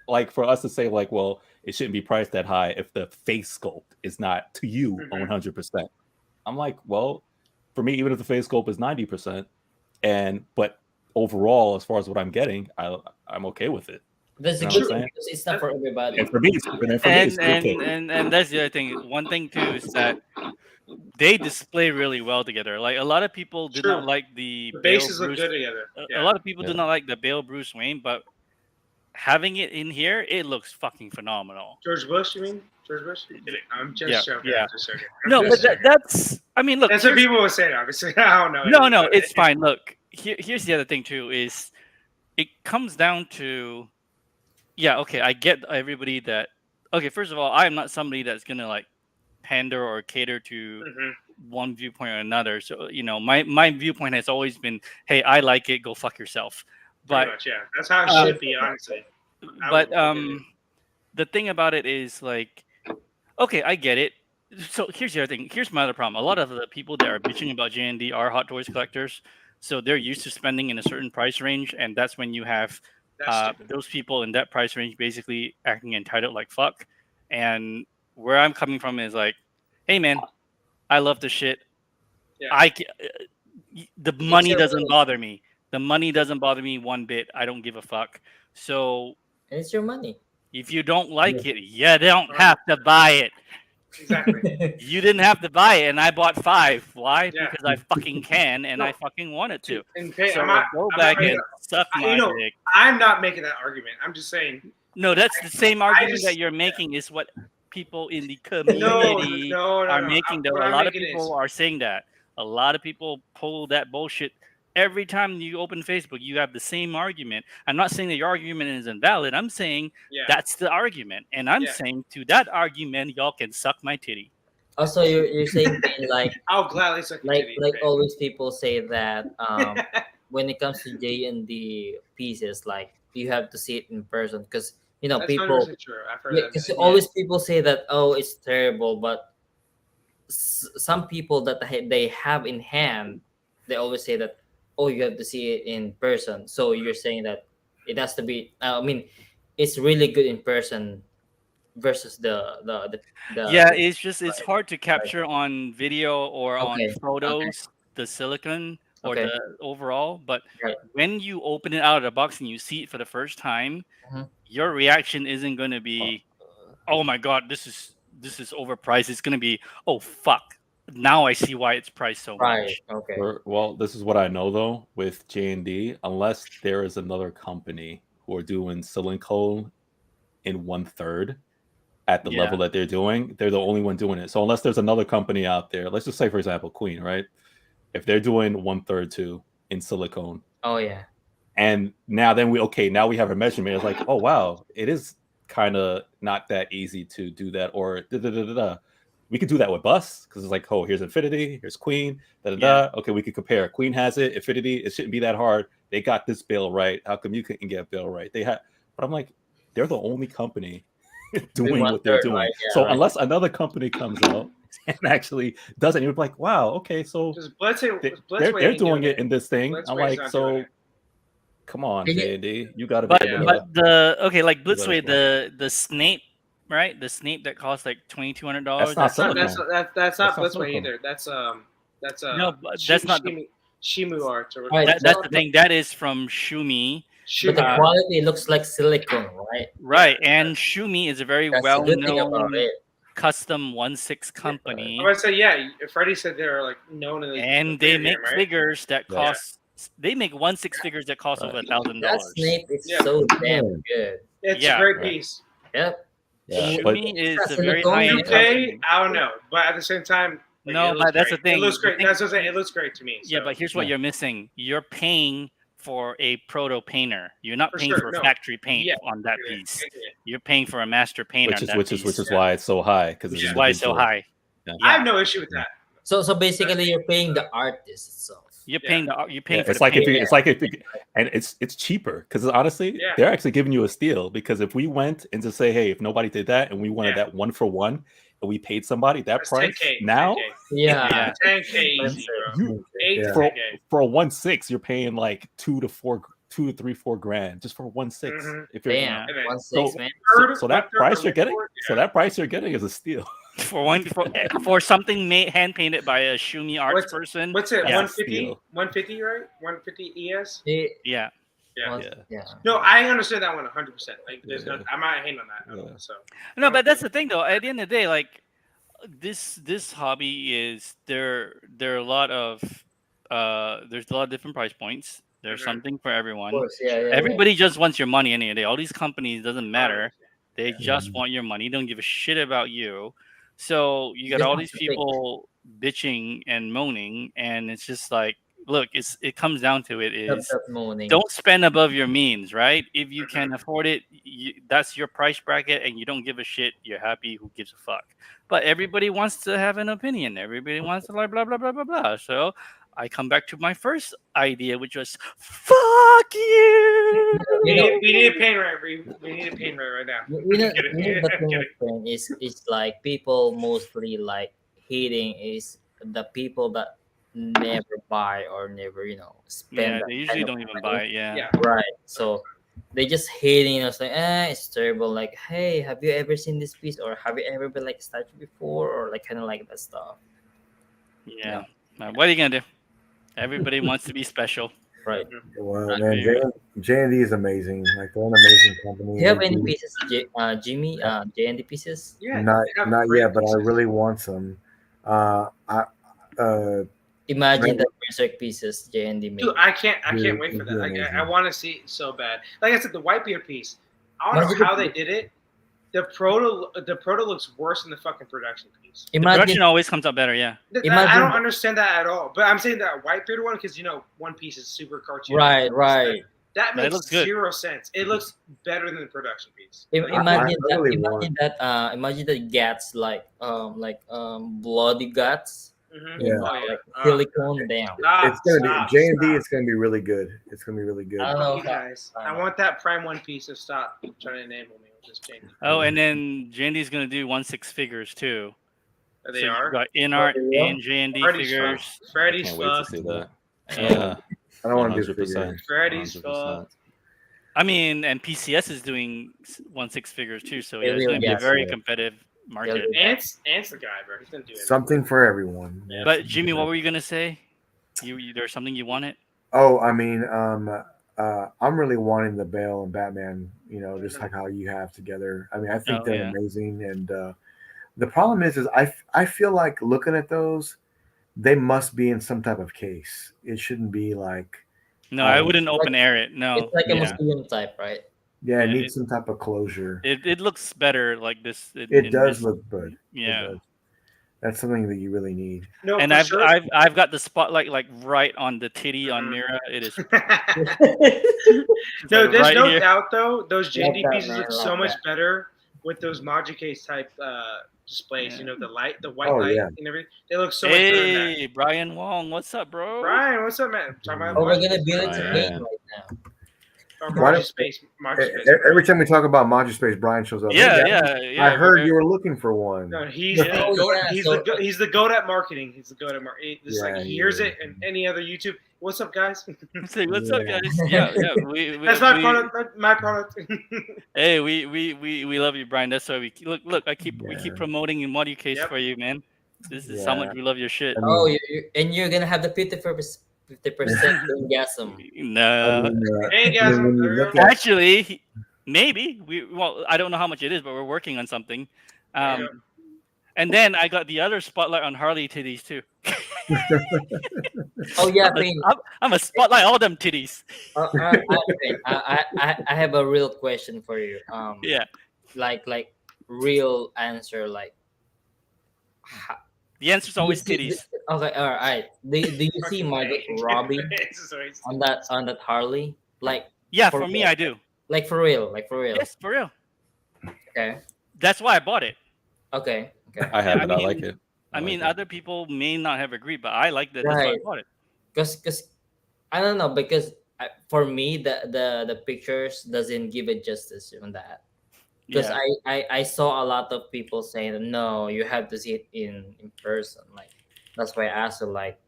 like for us to say like, well, it shouldn't be priced that high if the face sculpt is not to you Mhm. 100%. I'm like, well, for me, even if the face sculpt is 90%, but overall, as far as what I'm getting, I'm okay with it. That's a You know good what I'm thing saying? because it's not for everybody. And for me, it's good. And that's the other thing. One thing too is that they display really well together. Like a lot of people did True. not like the The Bale bases look Bruce. good together. A Yeah. lot of people do Yeah. not like the Bale Bruce Wayne, but having it in here, it looks fucking phenomenal. George Bush, you mean? George Bush? I'm just Yeah, joking. yeah. I'm just joking. I'm No, just but joking. that's. I mean, look. That's what here's- people would say, obviously. I don't know. No, But it's fine. Look, here's the other thing too. Is it comes down to, yeah, okay, I get everybody that. Okay, first of all, I'm not somebody that's gonna like pander or cater to Mhm. one viewpoint or another. So my viewpoint has always been, hey, I like it, go fuck yourself. Pretty But much, yeah. That's how it should be, honestly. I but would look at it. the thing about it is like, okay, I get it. So here's the other thing. Here's my other problem. A lot of the people that are bitching about JND are Hot Toys collectors, so they're used to spending in a certain price range, and that's when you have That's stupid. those people in that price range basically acting entitled like fuck. And where I'm coming from is like, hey man, I love the shit. Yeah. The money your doesn't money. bother me. The money doesn't bother me one bit. I don't give a fuck. So And it's your money. if you don't like it, you don't have to buy it. Exactly. You didn't have to buy it, and I bought 5. Why? Yeah. Because I fucking can, and No. I fucking wanted to. And pay, So I'm not, go I'm back not making, and suck I- my you know, dick. I'm not making that argument. I'm just saying. No, that's the same argument just- that you're making is what people in the No, community no, are no. making. Though What a I'm lot of making people is- are saying that. A lot of people pull that bullshit. Every time you open Facebook, you have the same argument. I'm not saying that your argument is invalid. I'm saying Yeah. that's the argument. And I'm Yeah. saying to that argument, y'all can suck my titty. Also, you're saying like I'll gladly suck your titty, man. always people say that when it comes to J and D pieces, like you have to see it in person because That's people. 100% true. I've heard that. Because always people say that it's terrible, but some people that they have in hand, they always say that you have to see it in person. So you're saying that it has to be. I mean, it's really good in person versus the Yeah, it's hard to capture on video or on Okay, photos the silicon or Okay. the overall, but Right. when you open it out of the box and you see it for the first time, Mhm. your reaction isn't going to be, "Oh my god, this is overpriced." It's going to be, "Oh fuck. Now I see why it's priced so right. much." Okay. Well, this is what I know though with J&D. Unless there is another company who are doing silicone in 1/3 at the Yeah. level that they're doing, they're the only one doing it. So unless there's another company out there, let's just say for example Queen, right? If they're doing 1/3 too in silicone, Oh yeah. and now we have a measurement. It's like, oh wow, it is kind of not that easy to do that, or we could do that with Bus because it's like, oh, here's Infinity, here's Queen, Okay, we could compare. Queen has it, Infinity, it shouldn't be that hard. They got this bill right. How come you couldn't get a bill right? But I'm like, they're the only company doing what they're 1/3, doing. right? Yeah, so right. unless another company comes out and actually does it, you're like, wow, okay, so Just Blitzway they're ain't doing it it. in this thing. Blitzway's I'm like, not so doing it. come on, Can you- J&D, you got to But be able to. but like let us Blitzway, know. the Snape, right? The Snape that costs like $2,200. That's not That's silicone. not That's not Blitzway silicone. either. That's No, but that's not the- Shimu art. Or Right. that's the thing. That is from Shumi. But the Shimu. quality looks like silicone, right? Right, and Shumi is a very That's the good thing about well-known it. custom 1/6 company, I would say, yeah. Freddie said they're like known in the and they make right? figures that Yeah. cost. They make 1/6 figures that cost Right. over $1,000. That Snape is Yeah. so damn good. It's Yeah. a great Right. piece. Yep. Yeah, but Shumi is That's a very silicone, high-end man. company. I don't know, but at the same time, like, No, it looks but that's great. the thing. It looks The great. thing- That's what I'm saying. It looks great to me. Yeah, so. but here's what Yeah. you're missing. You're paying for a proto painter. You're not For paying sure, for no. factory paint Yeah. on that Yeah, piece. yeah, yeah. You're paying for a master painter on that which piece. is why it's so high because Which it's is why it's so individual. high. Yeah. I have no issue with that. So basically, you're paying the artist itself. You're Yeah. paying you're paying Yeah, for it's the like paint. and it's cheaper because honestly, Yeah. they're actually giving you a steal because if we went and to say, hey, if nobody did that and we wanted Yeah. that 1-for-1 and we paid somebody that That's price 10K. now 10K. Yeah. 10K easy, bro. you 8 to Yeah. 10K. for a 1/6 you're paying like 2 to 4 grand just for 1/6. Mhm. If you're Damn. Yeah. 1/6, So- man. so that price you're getting, is a steal. for something hand painted by a Shumi arts What's- person. What's it? Yeah. 150? Steal. 150, right? 150 ES? Eh, Yeah. Yeah. Well, Yeah. yeah. No, I understand that one 100%. Like, there's Yeah. no, I'm not hating on that at all. Yeah. So No, but that's the thing though. At the end of the day, like this hobby is there are a lot of there's a lot of different price points. There's Mhm. something for Of everyone. course, yeah. Everybody just wants your money any day. All these companies doesn't matter. They Yeah. just want your money. Don't give a shit about you. So you got Just all want these to pick. people bitching and moaning, and it's just like, look, it comes down to it Stop is that moaning. don't spend above your means, right? If you Mhm. can afford it, that's your price bracket, and you don't give a shit. You're happy. Who gives a fuck? But everybody wants to have an opinion. Everybody wants to like blah blah blah blah blah. So I come back to my first idea, which was fuck you. We need a pain right. We need a pain right now. You know, I'm kidding. you know the I'm thing kidding. with Spain is like people mostly like hating is the people that never buy or never spend. Yeah, that they kind usually of don't even money. buy it. Yeah. Yeah. Right. So they just hating, it's like, it's terrible. Like, hey, have you ever seen this piece, or have you ever been like a statue before, or like kind of like that stuff. Yeah. What are you gonna do? Everybody wants to be special. Right. Well, Right. man, J&D is amazing. Like they're an amazing company. Do you have They any do- pieces, Jimmy? J&D pieces? Yeah. Not they have not great yet, but I pieces. really want some. I Imagine Right. the berserk pieces J&D made. Dude, I can't Dude, wait for it'd that. be Like, I amazing. want to see it so bad. Like I said, the Whitebeard piece. I don't Imagine know how the- they did it. The proto looks worse than the fucking production piece. The Imagine production always comes out better. Yeah. I Imagine- don't understand that at all. But I'm saying that Whitebeard one because One Piece is super cartoony. right. That But it makes looks good. zero sense. It looks better than the production piece. Imagine I really imagine that guts like bloody guts, Mhm. Yeah. Oh, yeah. like silicone down. It's gonna Stop, be J&D. stop. It's gonna be really good. It's gonna be really good. I don't know You guys. how- I want that Prime One Piece to stop trying to enable me with this change. Oh, and then Jandy's gonna do 1/6 figures too. They So you are. got in art Oh, they are? and J&D Freddy's figures. fucked. Freddy's Can't wait to fucked. see that. Yeah. I don't want to do 100%. figures. Freddy's 100%. fucked. I mean, and PCS is doing 1/6 figures too, so They yeah, it's will, gonna be a yes, very yeah. competitive market. Yeah. Ant's the guy, bro. He's gonna do it. Something for everyone. Yeah. But Jimmy, what were you gonna say? There's something you wanted? Oh, I mean, I'm really wanting the Bale and Batman. Just like how you have together. I mean, I think Oh, they're yeah. amazing. And the problem is I feel like looking at those, they must be in some type of case. It shouldn't be like, No, I Um, wouldn't open air it. No. It's like a Yeah. museum type, right? yeah, it Yeah, needs some type of closure. It looks better like this. It in does this- look good. It Yeah. does. That's something that you really need. No, And for I've sure. I've got the spotlight like right on the titty on Mhm. Mira. It is No, like there's right no here. doubt though. Those Love JD that, pieces man, look love so much that. better with those Module case type displays. Yeah. You know, the white Oh, light yeah. and everything. They look so much better than that. Hey, Brian Wong, what's up, bro? Brian, what's up, man? Talking about Oh, we're Module gonna build it to Brian. paint right now. Why Module don't- Space. Module Space. Every time we talk about Module Space, Brian shows up. Yeah, Hey, guys, yeah. I heard we're- you were looking for one. No, he's Yeah. the Oh, goat. yeah, He's so- he's the goat at marketing. He's the goat at marketing. Yeah, he he hears is. it and any other YouTube. What's up, guys? Say, what's up, Yeah. guys? Yeah. That's my product. My product. Hey, we love you, Brian. That's why we look. We keep Yeah. promoting in Module Case Yep. for you, man. This is how Yeah. much we love your shit. I mean, Oh, and you're gonna have the 50% orgasm. No, Hey guys, when you there we look go. at- actually, maybe well, I don't know how much it is, but we're working on something. Yeah. And then I got the other spotlight on Harley titties too. Oh yeah, Payne. I'm a spotlight all them titties. I have a real question for you. Yeah. Like real answer. Like, The answer's always do you see- titties. Okay, all right. Do you see Margot Robbie on that Harley? Like Yeah, for for me, real. I do. for real. Yes, for real. Okay. That's why I bought it. Okay. I have I it. I mean- like it. I mean, like it. other people may not have agreed, but I like that. That's why I Right. bought it. Cause I don't know, because for me the pictures doesn't give it justice on that. Because Yeah. I saw a lot of people saying no, you have to see it in person. Like that's why I asked her, like,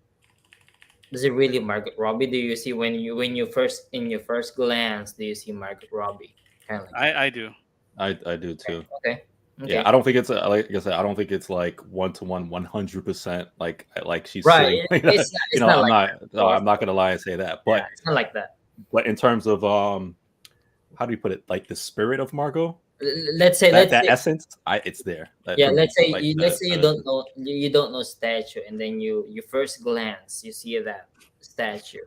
does it really Margot Robbie? Do you see when you first in your first glance, do you see Margot Robbie? Kind of like I do. I do too. okay. Yeah, I don't think it's like I said. I don't think it's like 1-to-1, 100%. Like she's Right. saying. It's not I'm like not. that, of No, course. I'm not gonna lie and say that. But it's not like that. but in terms of how do you put it? Like the spirit of Margot, Let's say that essence, it's there. yeah, For me, let's say like let's say you don't know statue, and then you first glance you see that statue,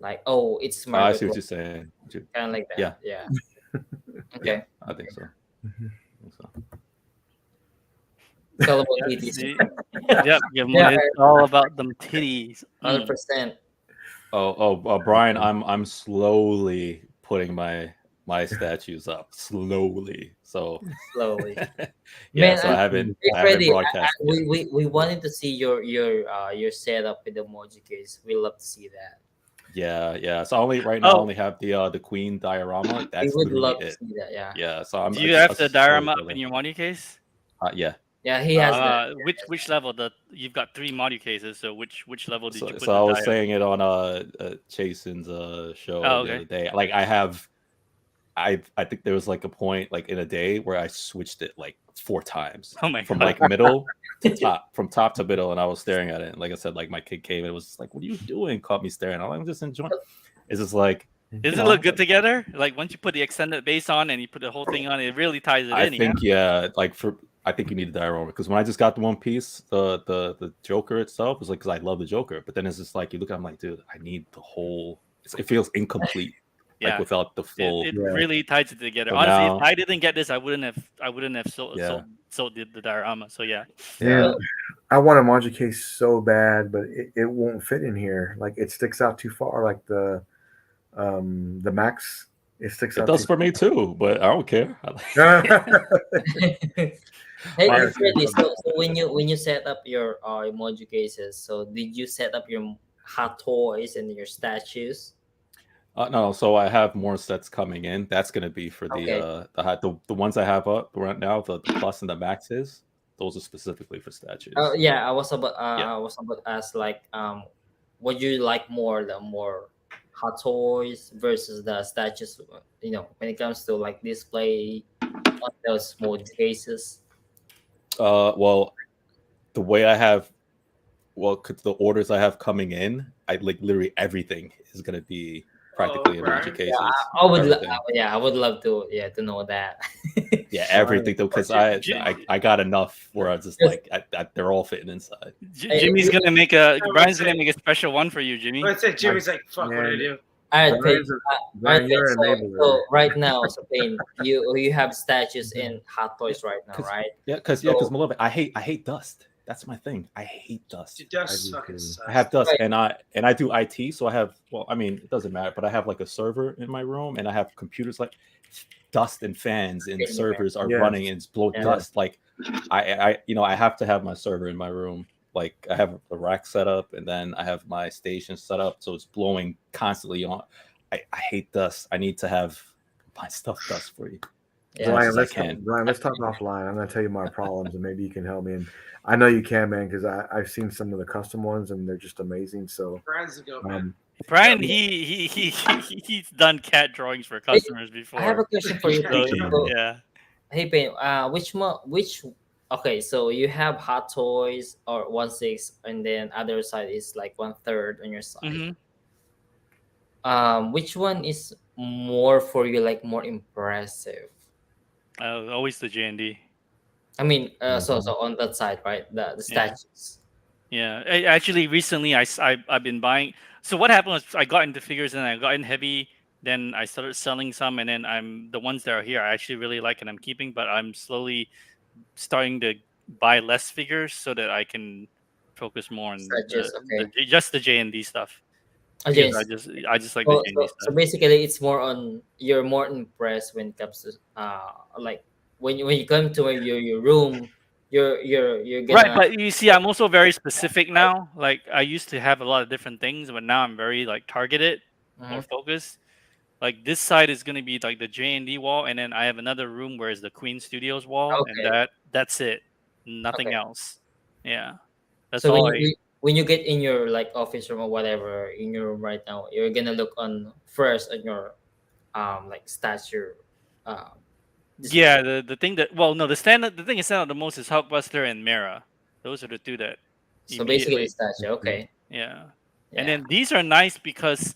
like, oh, it's I Margot, see what you're saying. kind of like that. Yeah. Okay. I think so. Mhm. I think so. It's all about Yeah, titties. see? Yep, Yeah. it's all about them titties. 100%. Brian, I'm slowly putting my statues up slowly. So Slowly. yeah, Man, so I, I haven't hey, I haven't Freddie, broadcast yet. we wanted to see your setup with the emoji case. We love to see that. Yeah. So right now I Oh, only have the queen diorama. We That's would literally love to it. see that. Yeah. Yeah. So I'm do you have I'll the slowly diorama up build in it. your module case? Yeah. Yeah, he has that. Which level? You've got 3 module cases, so which level did you put So the I was diorama? saying it on Jason's show Oh, the okay. other day. Like I think there was like a point like in a day where I switched it like 4 times Oh my from god. like middle to top, from top to middle, and I was staring at it. And like I said, like my kid came and it was just like, "What are you doing?" Caught me staring. I'm just enjoying. It's just like, Does you it look know, good together? Like once you put the extended base on and you put the whole thing on, it really ties it I in. think like I think you need a diorama because when I just got the one piece, the Joker itself was like, because I love the Joker, but then it's just like you look at it, I'm like, dude, I need the whole. It feels incomplete, like Yeah. without the full. It Yeah. really ties it together. So Honestly, now- if I didn't get this, I wouldn't have sold Yeah. the diorama. So yeah. Yeah, I want a module case so bad, but it won't fit in here. Like it sticks out too far. Like the Max, it sticks It out. does too for me too, but I don't care. Hey, Fire Freddie, system. so when you set up your emoji cases, so did you set up your hot toys and your statues? No, so I have more sets coming in. That's gonna be for Okay. the ones I have up right now, the plus and the maxes. Those are specifically for statues. Yeah, I was about Yeah. I was about to ask, like, what do you like more, the more hot toys versus the statues, when it comes to like display on those mode cases. Well, the way I have, well, 'cause the orders I have coming in, I like literally everything is gonna be practically in right. emoji cases. I would Everything. I would love to know that. Yeah, everything though, because I got enough where I was just like they're all fitting inside. Brian's gonna make a special one for you, Jimmy. Let's say Jimmy's like, "Fuck, what did I do?" All right, Brian's Payne. Brian, you're an so enabler. right now, so Payne, you have statues in hot toys right now, right? Yeah, because Malova, I hate dust. That's my thing. I hate dust. It does I do fucking too. suck. I have dust, Right. and I do IT, so I have. Well, I mean, it doesn't matter, but I have like a server in my room, and I have computers like dust and fans and Yeah. servers are Yes. running and it's blowing Yeah. dust. Like I have to have my server in my room. Like I have a rack set up, and then I have my station set up, so it's blowing constantly on. I hate dust. I need to have my stuff dust free. Yeah. much as I Let's can. Brian, let's talk offline. I'm gonna tell you my problems, and maybe you can help me. And I know you can, man, because I've seen some of the custom ones, and they're just amazing. So, Brian's the goat, man. Brian, he's done cat drawings for customers before. I have a question for you. Yeah. Payne. So, Yeah. hey, Payne, which okay, so you have hot toys or 1/6, and then other side is like 1/3 on your side. Mhm. Which one is more for you, like more impressive? Always the J&D. I mean, so on that side, right? The statues. Yeah, actually, recently I've been buying. So what happened was I got into figures and I got in heavy. Then I started selling some, and then the ones that are here I actually really like and I'm keeping. But I'm slowly starting to buy less figures so that I can focus more on Statues, okay. just the J&D stuff. Okay. Because I just like So, the J&D so stuff. basically, it's more on you're more impressed when it comes to like when you come to your room, you're gonna Right, but you see, I'm also very specific now. Like I used to have a lot of different things, but now I'm very like targeted or Mhm. focused. Like this side is gonna be like the J&D wall, and then I have another room where it's the Queen Studios wall, Okay. and that's it, nothing Okay. else. Yeah, that's So all. when you get in your like office room or whatever in your room right now, you're gonna look on first on your like statue. Display. Yeah, the thing that the thing is stand out the most is Hulkbuster and Mera. Those are the two that So basically, immediately. statue. Okay. Yeah. Yeah. And then these are nice because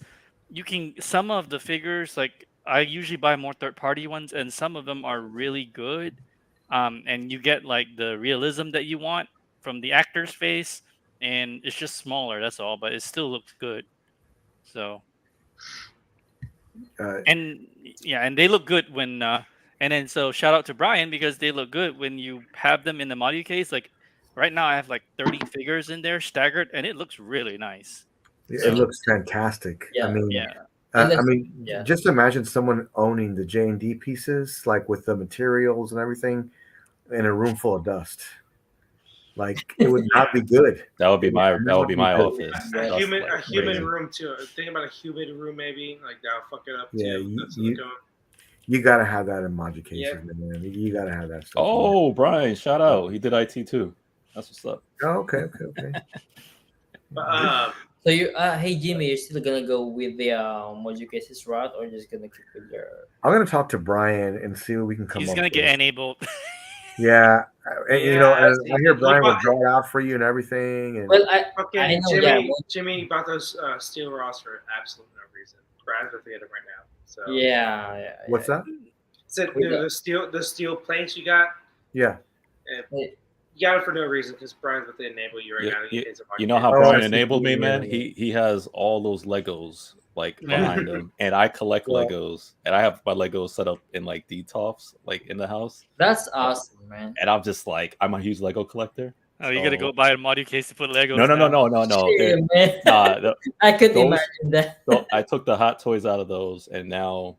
you can some of the figures like I usually buy more third party ones, and some of them are really good. And you get like the realism that you want from the actor's face, and it's just smaller. That's all, but it still looks good. So Uh, and yeah, and they look good when. And then so shout out to Brian because they look good when you have them in the module case. Like right now, I have like 30 figures in there staggered, and it looks really nice. it So looks fantastic. Yeah. yeah. It looks- yeah. Just imagine someone owning the J&D pieces, like with the materials and everything, in a room full of dust. Like it would not be good. That would be my Yeah. office. A That's, human, like, a human crazy. room too. Think about a humid room, maybe like that'll fuck it up Yeah, too. you- That's you- what's going. You gotta have that in module cases, Yeah. man. You gotta have that stuff. Oh, Brian, shout out. He did IT too. That's what's up. Oh, okay. But So you, hey Jimmy, you're still gonna go with the module cases route, or just gonna keep with your? I'm gonna talk to Brian and see what we can come He's up gonna with. get enabled. Yeah, and, you know, Yeah, and I hear he Brian will bought- draw it out for you and everything. And Well, I fucking know, Jimmy, yeah, well- Jimmy bought those steel rods for absolutely no reason. Brad's with it right now. So yeah. what's that? So We got- the steel plates you got, Yeah. you got it for no reason because Brian's with the enable you right You- now. to get his You know how Oh, I Brian see. enabled me, man? Yeah. He has all those Legos like Yeah. behind him, and I collect Well- Legos, and I have my Legos set up in like DTOFs, like in the house, That's awesome, man. and I'm just like I'm a huge Lego collector. Oh, you gotta go buy a module case to put Legos. No. Shit, man. The- I could those- imagine that. so I took the Hot Toys out of those, and now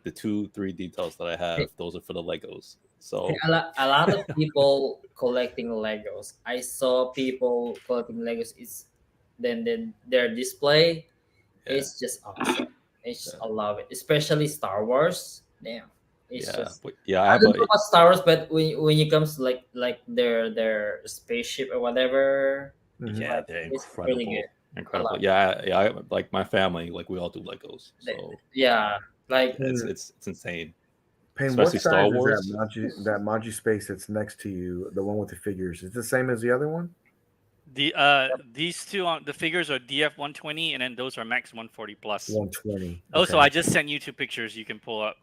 the 2-3 details that I have, those are for the Legos. So A lot of people collecting Legos. I saw people collecting Legos. Then their display yeah, is just awesome. It's just, I love it, especially Star Wars. Damn, it's yeah, just. but yeah. I I have don't know a, about Star Wars, but when it comes to like their spaceship or whatever, Mhm. yeah, they're it's incredible. really good. Incredible. love it. Yeah. I like my family. Like we all do Legos, so Yeah, like it's insane. Payne, what Especially size Star is Wars. that Maji space that's next to you, the one with the figures? Is it the same as the other one? These two on the figures are DF 120, and then those are max 140 plus. 120. Also, Okay. I just sent you 2 pictures you can pull up.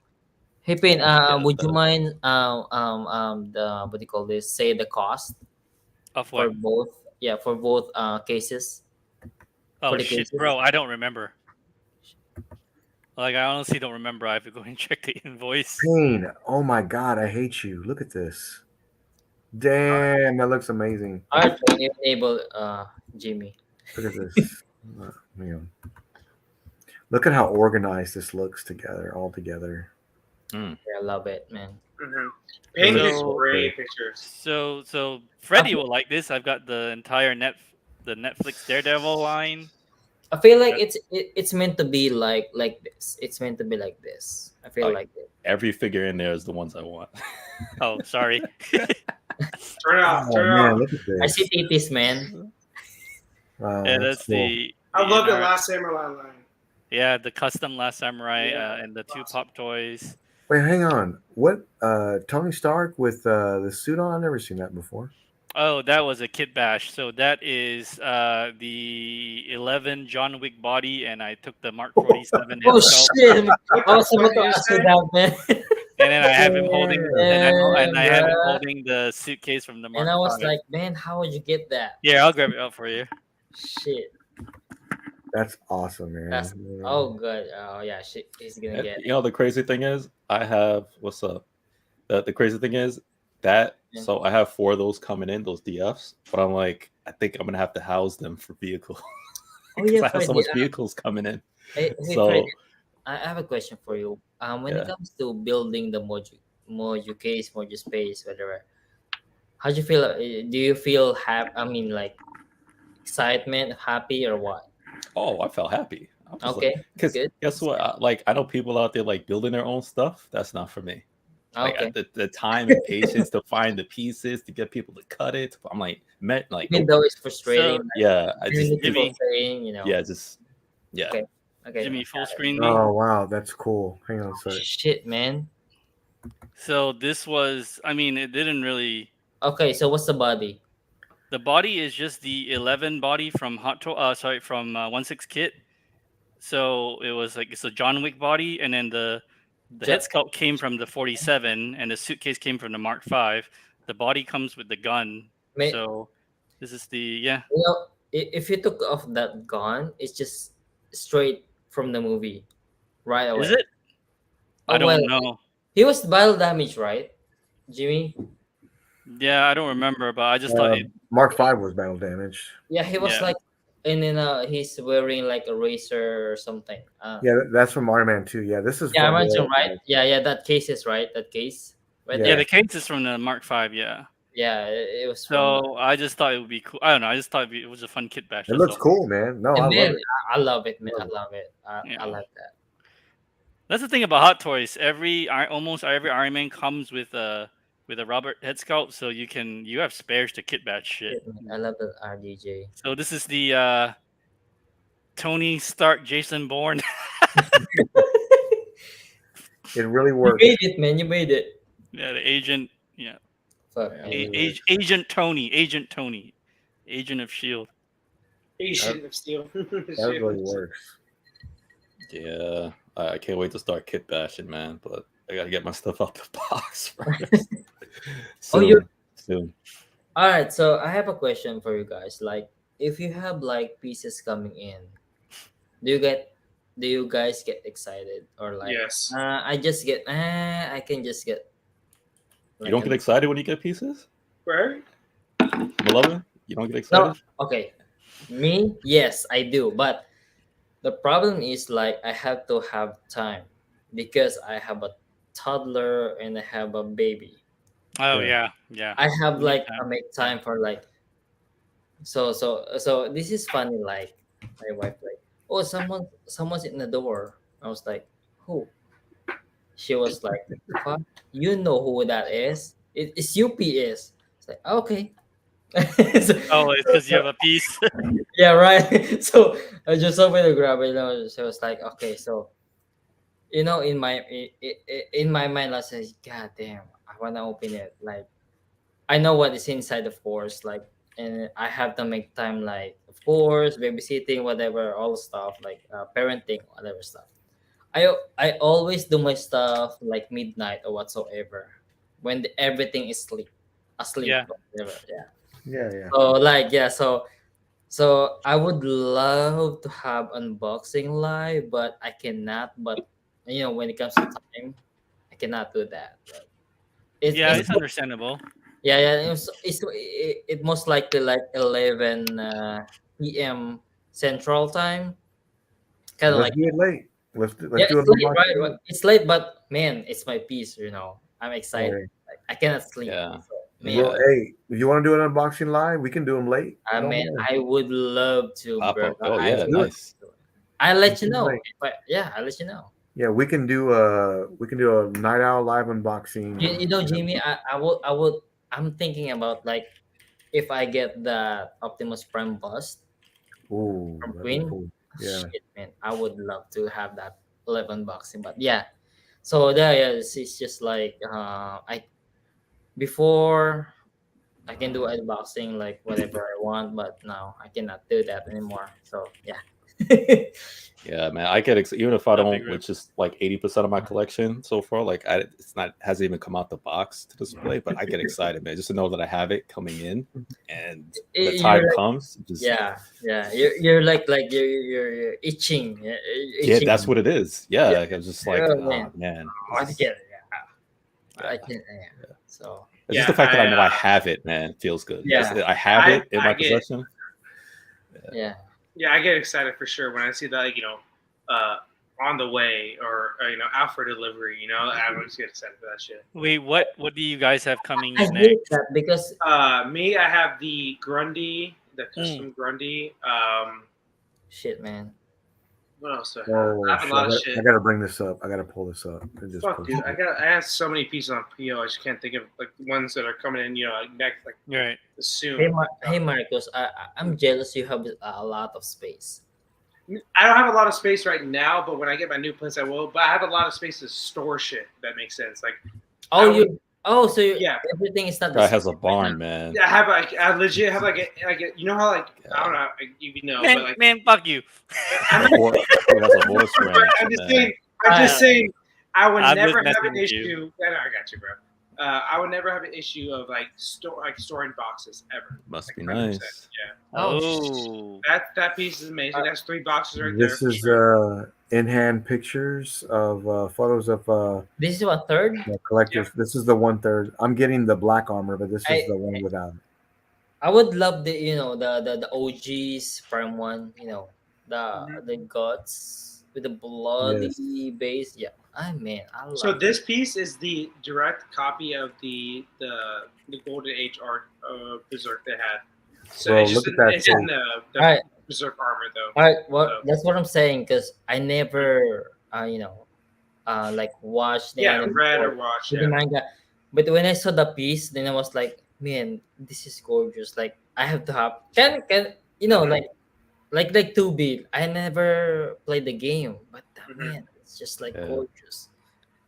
hey Payne, Yeah, would you the- mind the what do you call this? Say the cost Of for what? both. Yeah, for both cases. Oh for the shit, cases? bro! I don't remember. Like I honestly don't remember. I have to go and check the invoice. Payne, oh my God, I hate you. Look at this. Damn, that looks amazing. All right, Payne, you enable Jimmy. Look at this. Man. Look at how organized this looks all together. Yeah, I love it, man. Paint is So- great pictures. So Freddie will like this. I've got the entire the Netflix Daredevil line. I feel like it's meant to be like this. It's meant to be like this. I feel Oh, like it. Every figure in there is the ones I want. Oh, sorry. Turn it off. Oh Turn it man, off. look at this. I see titties, man. Wow, Yeah, that's cool. I love the inner- Last Samurai line. Yeah, the custom Last Samurai Yeah, and the 2 awesome. pop toys. Wait, hang on. What? Tony Stark with the suit on? I've never seen that before. Oh, that was a kit bash. So that is the 11 John Wick body, and I took the Mark 47 Oh head sculpt, shit! I was What about to did you ask you say? that, man. and then I have him holding, and I have him Yeah. holding the suitcase from the Mark. And I was 5. like, man, how would you get that? Yeah, I'll grab it out for you. Shit. That's awesome, man. That's Yeah. oh good. Oh yeah, shit. He's gonna And, get. you know, the crazy thing is, I have what's up. The crazy thing is that Yeah. so I have 4 of those coming in, those DFs, but I'm like, I think I'm gonna have to house them for vehicle. Oh Because yeah, I have so Freddy, much vehicles coming in. Hey, So Freddy, I have a question for you. When it Yeah. comes to building the module case, module space, whatever, how do you feel? Do you feel happy? I mean, like excitement, happy, or what? oh, I felt happy. Okay, Because good. guess what? I know people out there like building their own stuff. That's not for me. Like Okay. the time and patience to find the pieces to get people to cut it. I'm like, Even though it's frustrating, yeah, I hearing just people Jimmy. saying, yeah, just yeah. Okay. Okay. Jimmy, full screen me. Oh wow, that's cool. Hang on a sec. Shit, man. So this was, I mean, it didn't really. Okay, so what's the body? The body is just the 11 body from from 16 Kit. So it was like it's a John Wick body, and then the Ja- head sculpt came from the 47, and the suitcase came from the Mark V. The body comes with the gun. May, So this is the yeah. you know, if you took off that gun, it's just straight from the movie right away. Is it? I Oh well, don't know. he was battle damage, right, Jimmy? Yeah, I don't remember, but I just thought it. Mark V was battle damaged. Yeah, he was Yeah. like, and then he's wearing like a razor or something. Yeah, that's from Iron Man 2. Yeah, this is Yeah, I from mentioned right. Yeah, that case is right. That case. Right Yeah. Yeah, there. the case is from the Mark V. Yeah. Yeah, it was. From, So I just thought it would be cool. I don't know. I just thought it was a fun kit bash. It that's looks all. cool, man. No, I and love man, it. I love it, man. I Love it. love it. Yeah. I like that. That's the thing about Hot Toys. Almost every Iron Man comes with a Robert head sculpt, so you have spares to kit batch shit. Shit, man, I love the RDJ. So this is the Tony Stark, Jason Bourne. It really You works. made it, man. You made it. Yeah, the agent. Yeah, Fuck, Yeah. man. Agent Tony, Agent of Shield. Agent of Steel. That really works. Yeah, I can't wait to start kit bashing, man. But I gotta get my stuff out the box first. Oh, you're- soon. All right, so I have a question for you guys. Like, if you have like pieces coming in, do you guys get excited or like? Yes. I just get. I can just get. You don't get excited when you get pieces, Right? Beloved? You don't get No, excited? okay. Me, yes, I do. But the problem is like I have to have time because I have a toddler and I have a baby. Oh Yeah. yeah. I have You need like time. I make time for like so this is funny like my wife like oh someone's in the door. I was like who? She was like fuck you know who that is? It's UPS. It's like okay. So- Oh, it's because you have a piece. yeah right. So I just opened to grab it. She was like okay so in my mind I said god damn I wanna open it like I know what is inside of course like and I have to make time like of course babysitting whatever all stuff like parenting whatever stuff I always do my stuff like midnight or whatsoever when everything is asleep Yeah. whatever, yeah Yeah. so like yeah so I would love to have unboxing live but I cannot but when it comes to time I cannot do that but Yeah, it's it's understandable. yeah it most likely like 11 p.m. Central Time kind of Let's like do it late. Let's do yeah it. it's late right but it's late but man it's my piece I'm excited Hey, like, I cannot sleep Yeah. so, man well, hey, if you want to do an unboxing live, we can do them late. I Don't mean worry. I would love to Pop bro. up. Oh yeah, do it. nice. I'll let you It's know late. I'll let you know. Yeah, we can do a night owl live unboxing. You know, Jimmy, I'm thinking about like if I get the Optimus Prime bust Ooh, from that'd be Queen, cool. Yeah. shit, man, I would love to have that live unboxing. But yeah, so there, yeah, it's just like I before I can do unboxing like whatever I want, but now I cannot do that anymore. So yeah. Yeah, man. I get even if I A big don't, rip. which is like 80% of my collection so far. Like it's not hasn't even come out the box to display, but I get excited, man, just to know that I have it coming in, and the You're time like- comes. Just, Yeah, you're like you're itching. yeah, itching. that's what it is. Yeah, Yeah. like, I'm just like, Yeah, oh man. man. I get it. Yeah. I can. Yeah. So It's Yeah, just the fact that I know I I have it, man, feels good. Yeah. Just that I have I- it in I my get- possession. yeah. Yeah, I get excited for sure when I see that, on the way or out for delivery. I always get excited for that shit. Wait, what do you guys have coming I in hate next? that because Me, I have the Grundy, the custom Grundy. shit, man. What else do I have? Oh, I have a shit, lot of I shit. gotta bring this up. I gotta pull this up. And just Fuck, pull dude, this up. I have so many pieces on PO. I just can't think of like ones that are coming in. Next like Right. soon. Hey Marcos, I'm jealous you have a lot of space. I don't have a lot of space right now, but when I get my new place, I will. But I have a lot of space to store shit. If that makes sense. Like, Oh, I you Oh, so Yeah. everything is not the Guy has a same right now. barn, man. Yeah, I legit have like a you know how like I don't know if you know, Man, but like man, fuck you. I'm not, He has a horse ranch, I'm just man. saying. I'm just saying. I would I'm never just have messing an with you. issue. Yeah, no, I got you, bro. I would never have an issue of like storing boxes ever. Must Like, be 100%. nice. Yeah, Oh, that piece is amazing. That's 3 boxes right This there. is Sure. in-hand pictures of photos of This is what third? collectors. This is the 1/3. I'm getting the black armor, but this is I the one without. I would love the the OGs Prime 1. The guts with the bloody base. Yeah, man, I love. So this piece is the direct copy of the Golden Age art of Berserk they had. So Bro, it's just look at that it's in thing. the Alright. Berserk armor though. All right, So- that's what I'm saying because I never, like watched the Yeah, anime read or or watched. the Yeah. manga. But when I saw the piece, then I was like, man, this is gorgeous. Like I have to have can like 2B. I never played the game, but man, it's just like Yeah. gorgeous.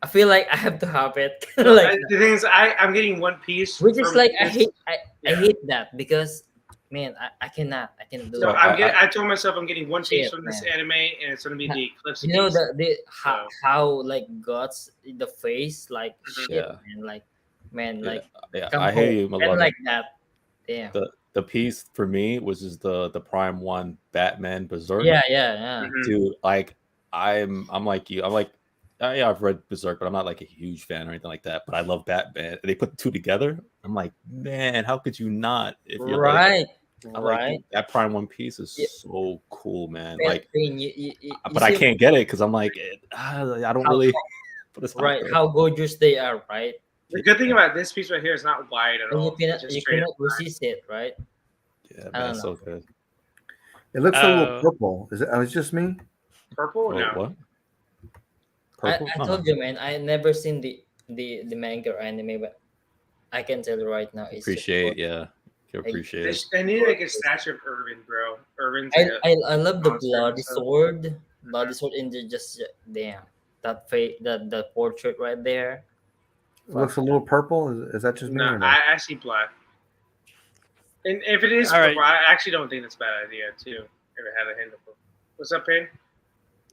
I feel like I have to have it. So, like the thing is, I'm getting one piece. which is from like I this- hate I Yeah. hate that because man, I cannot do So it. I told myself I'm getting one piece Shit, from this man. anime, and it's gonna be the Eclipse. You know piece. the So- how like guts in the face like Mhm. shit, Yeah. man, Yeah. like Yeah, come I hear home. you, And Malone. like that. Damn. The piece for me was just the Prime 1 Batman Berserk. Yeah. Mm-hmm. Mhm. Dude, like I'm like you. I'm like, yeah, I've read Berserk, but I'm not like a huge fan or anything like that. But I love Batman. They put the two together. I'm like, man, how could you not? If you're like, Right. I'm like, Right. dude, that Prime 1 piece is Yeah. so cool, man. Man, Like, thing, you but I see can't get it because I'm like, I don't How- really. But it's not right good. how gorgeous they are, right? The good thing about this piece right here is not wide at And all. It's just you straight cannot up. resist it, right? Yeah, I man, don't it's so good. It looks a little Uh, purple. Is it? Oh, it's just me. Purple? Oh, No. what? I Purple? No. told you, man, I never seen the manga or anime, but I can tell you right now it's just Appreciate, gorgeous. yeah. Can appreciate it. They need like a statue of Irvin, bro. Irvin's I, like a, I love the monster bloody himself. sword in the just damn that the portrait right there. It looks a little purple. Is that just me? no, Or no? I see black. And if it is All right. purple, I actually don't think that's a bad idea too. If it had a hint of purple. What's up, Payne?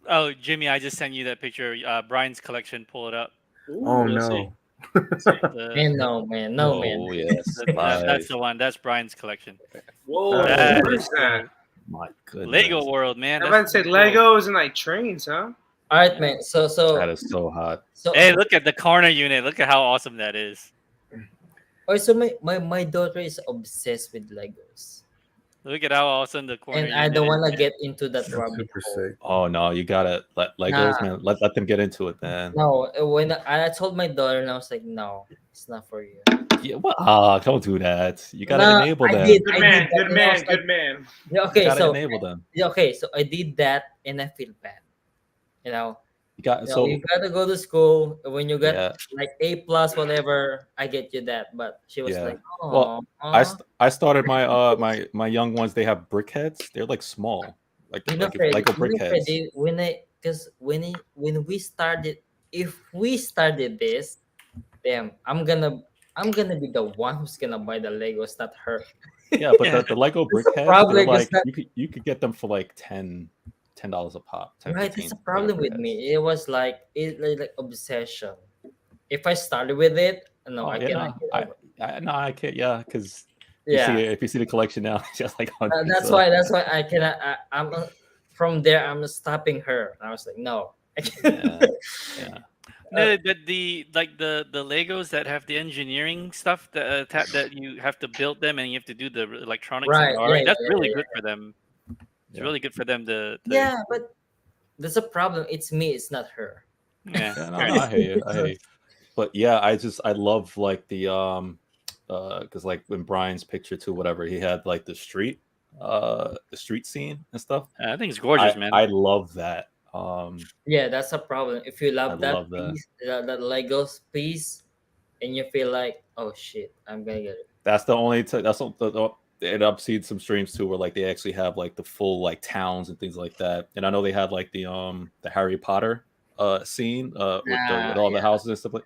oh, Jimmy, I just sent you that picture. Brian's collection. Pull it up. Ooh, Oh we'll no. see. The- Man, no man, no man. Oh, yes. that's the one. That's Brian's collection. Whoa, That what is is that? My goodness. Lego World, man. I That's about to say so cool. Legos and like trains, huh? All right, man. So That is so hot. Hey, look at the corner unit. Look at how awesome that is. so my daughter is obsessed with Legos, Look at how awesome the corner and unit I don't is, want to man. get into that That's rabbit super hole. sick. Oh no, you gotta let Legos, Nah. man. Let them get into it, man. No, when I told my daughter, and I was like, no, it's not for you. Yeah, what? Don't do that. You gotta Nah, enable I them. did. Good I man, did that, good and I was man, like, good man. Yeah, You okay, gotta so enable them. I did that, and I feel bad. You know, You got you know, so you gotta go to school. When you get yeah. like A plus, whatever, I get you that. But she was Yeah. like, oh, Well, I started my my young ones. They have brick heads. They're like small, like Lego brick heads. When we started, if we started this, damn, I'm gonna be the one who's gonna buy the Legos, not her. Yeah, but Yeah. the Lego brick heads, Probably they're because like that- you could get them for like $10 a pop. 10, Right, 15 that's the problem Lego with brick me. It was like like obsession. If I started with it, no, Oh, I yeah, cannot no, get over. No, I can't. Yeah, because Yeah, if you see the collection now, it's just like hundreds that's of- why I cannot. I'm from there. I'm stopping her. I was like, no. Yeah. No, but the Legos that have the engineering stuff that you have to build them and you have to do the electronics Right, and art, yeah, that's yeah, really yeah. good for them. It's Yeah. really good for them to Yeah, but there's a problem. It's me. It's not her. yeah. Yeah, no, I hear you. I hear you. But yeah, I love like the because like when Brian's picture too, whatever, he had like the street scene and stuff. I think it's gorgeous, man. I love that. Yeah, that's a problem. If you love I that love that. piece, that Legos piece, and you feel like, oh shit, I'm gonna get it. That's the only that's and I've seen some streams too where like they actually have like the full like towns and things like that. And I know they had like the Harry Potter scene with all the houses and stuff like.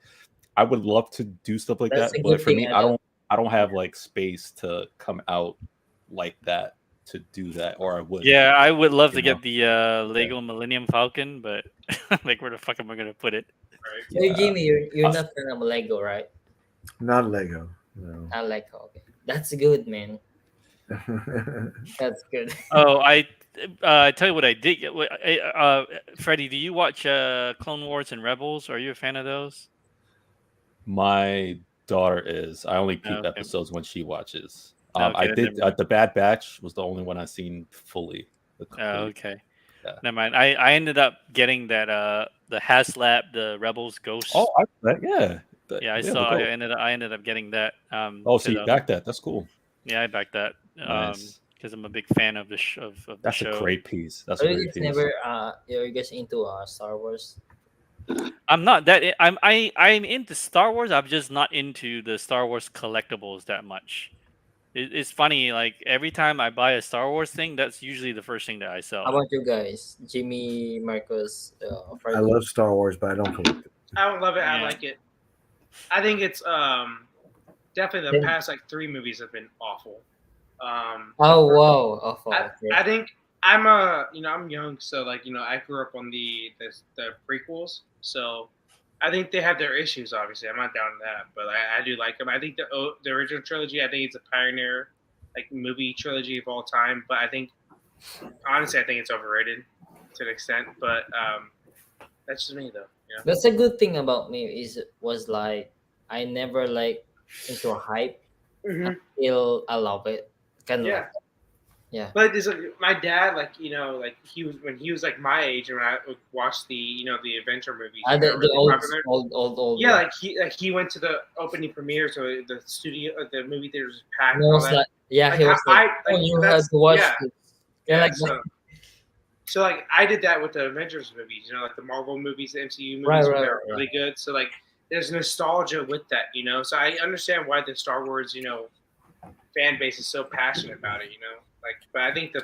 I would love to do stuff like That's that, a but good for thing. me, I don't have like space to come out like that to do that, or I would. Yeah, I would love to You know? get the Lego Millennium Falcon, but like, where the fuck am I gonna put it? So Yeah. Jimmy, you're not fan of Lego, right? Not Lego. No. I like okay. That's good, man. That's good. Oh, I tell you what I did. Freddie, do you watch Clone Wars and Rebels? Are you a fan of those? My daughter is. I only peep Okay. episodes when she watches. Okay, I then did never mind. the Bad Batch was the only one I've seen fully. Oh, complete. okay. Yeah. Never mind. I ended up getting that the HasLab, the Rebels Ghost. Oh, yeah. Yeah, I the saw. goat. I ended up getting that. Oh, so you backed that? That's cool. Yeah, I backed that. Nice. Because I'm a big fan of the of the That's show. a great piece. That's Are a you great guys piece. never are you guys into Star Wars? I'm not that. I'm into Star Wars. I'm just not into the Star Wars collectibles that much. It's funny. Like every time I buy a Star Wars thing, that's usually the first thing that I sell. How about you guys, Jimmy, Marcus, I Freddie? love Star Wars, but I don't collect it. I don't love it. I Yeah. like it. I think it's definitely the Then- past like 3 movies have been awful. Oh wow, awful. I Okay. think I'm I'm young, so like I grew up on the prequels, so I think they have their issues. Obviously, I'm not down to that, but I do like them. I think the original trilogy, I think it's a pioneer like movie trilogy of all time. But I think honestly, I think it's overrated to an extent. But that's just me, though. You know? That's a good thing about me was like I never like into a hype until I love it. Kind of Yeah. like, yeah. But there's my dad, like he was when he was like my age, and when I would watch the the adventure movies. The really old, popular. old. Yeah, like he went to the opening premiere, so the studio, the movie theaters was packed. And And I all was that. like, yeah, Like, he was like, I- oh, like, you had that's- to watch yeah. this. Yeah, Yeah, like, so like I did that with the Avengers movies, like the Marvel movies, the MCU movies, Right, when right, they're right. really good. So like there's nostalgia with that, So I understand why the Star Wars, fan base is so passionate about it, Like, but I think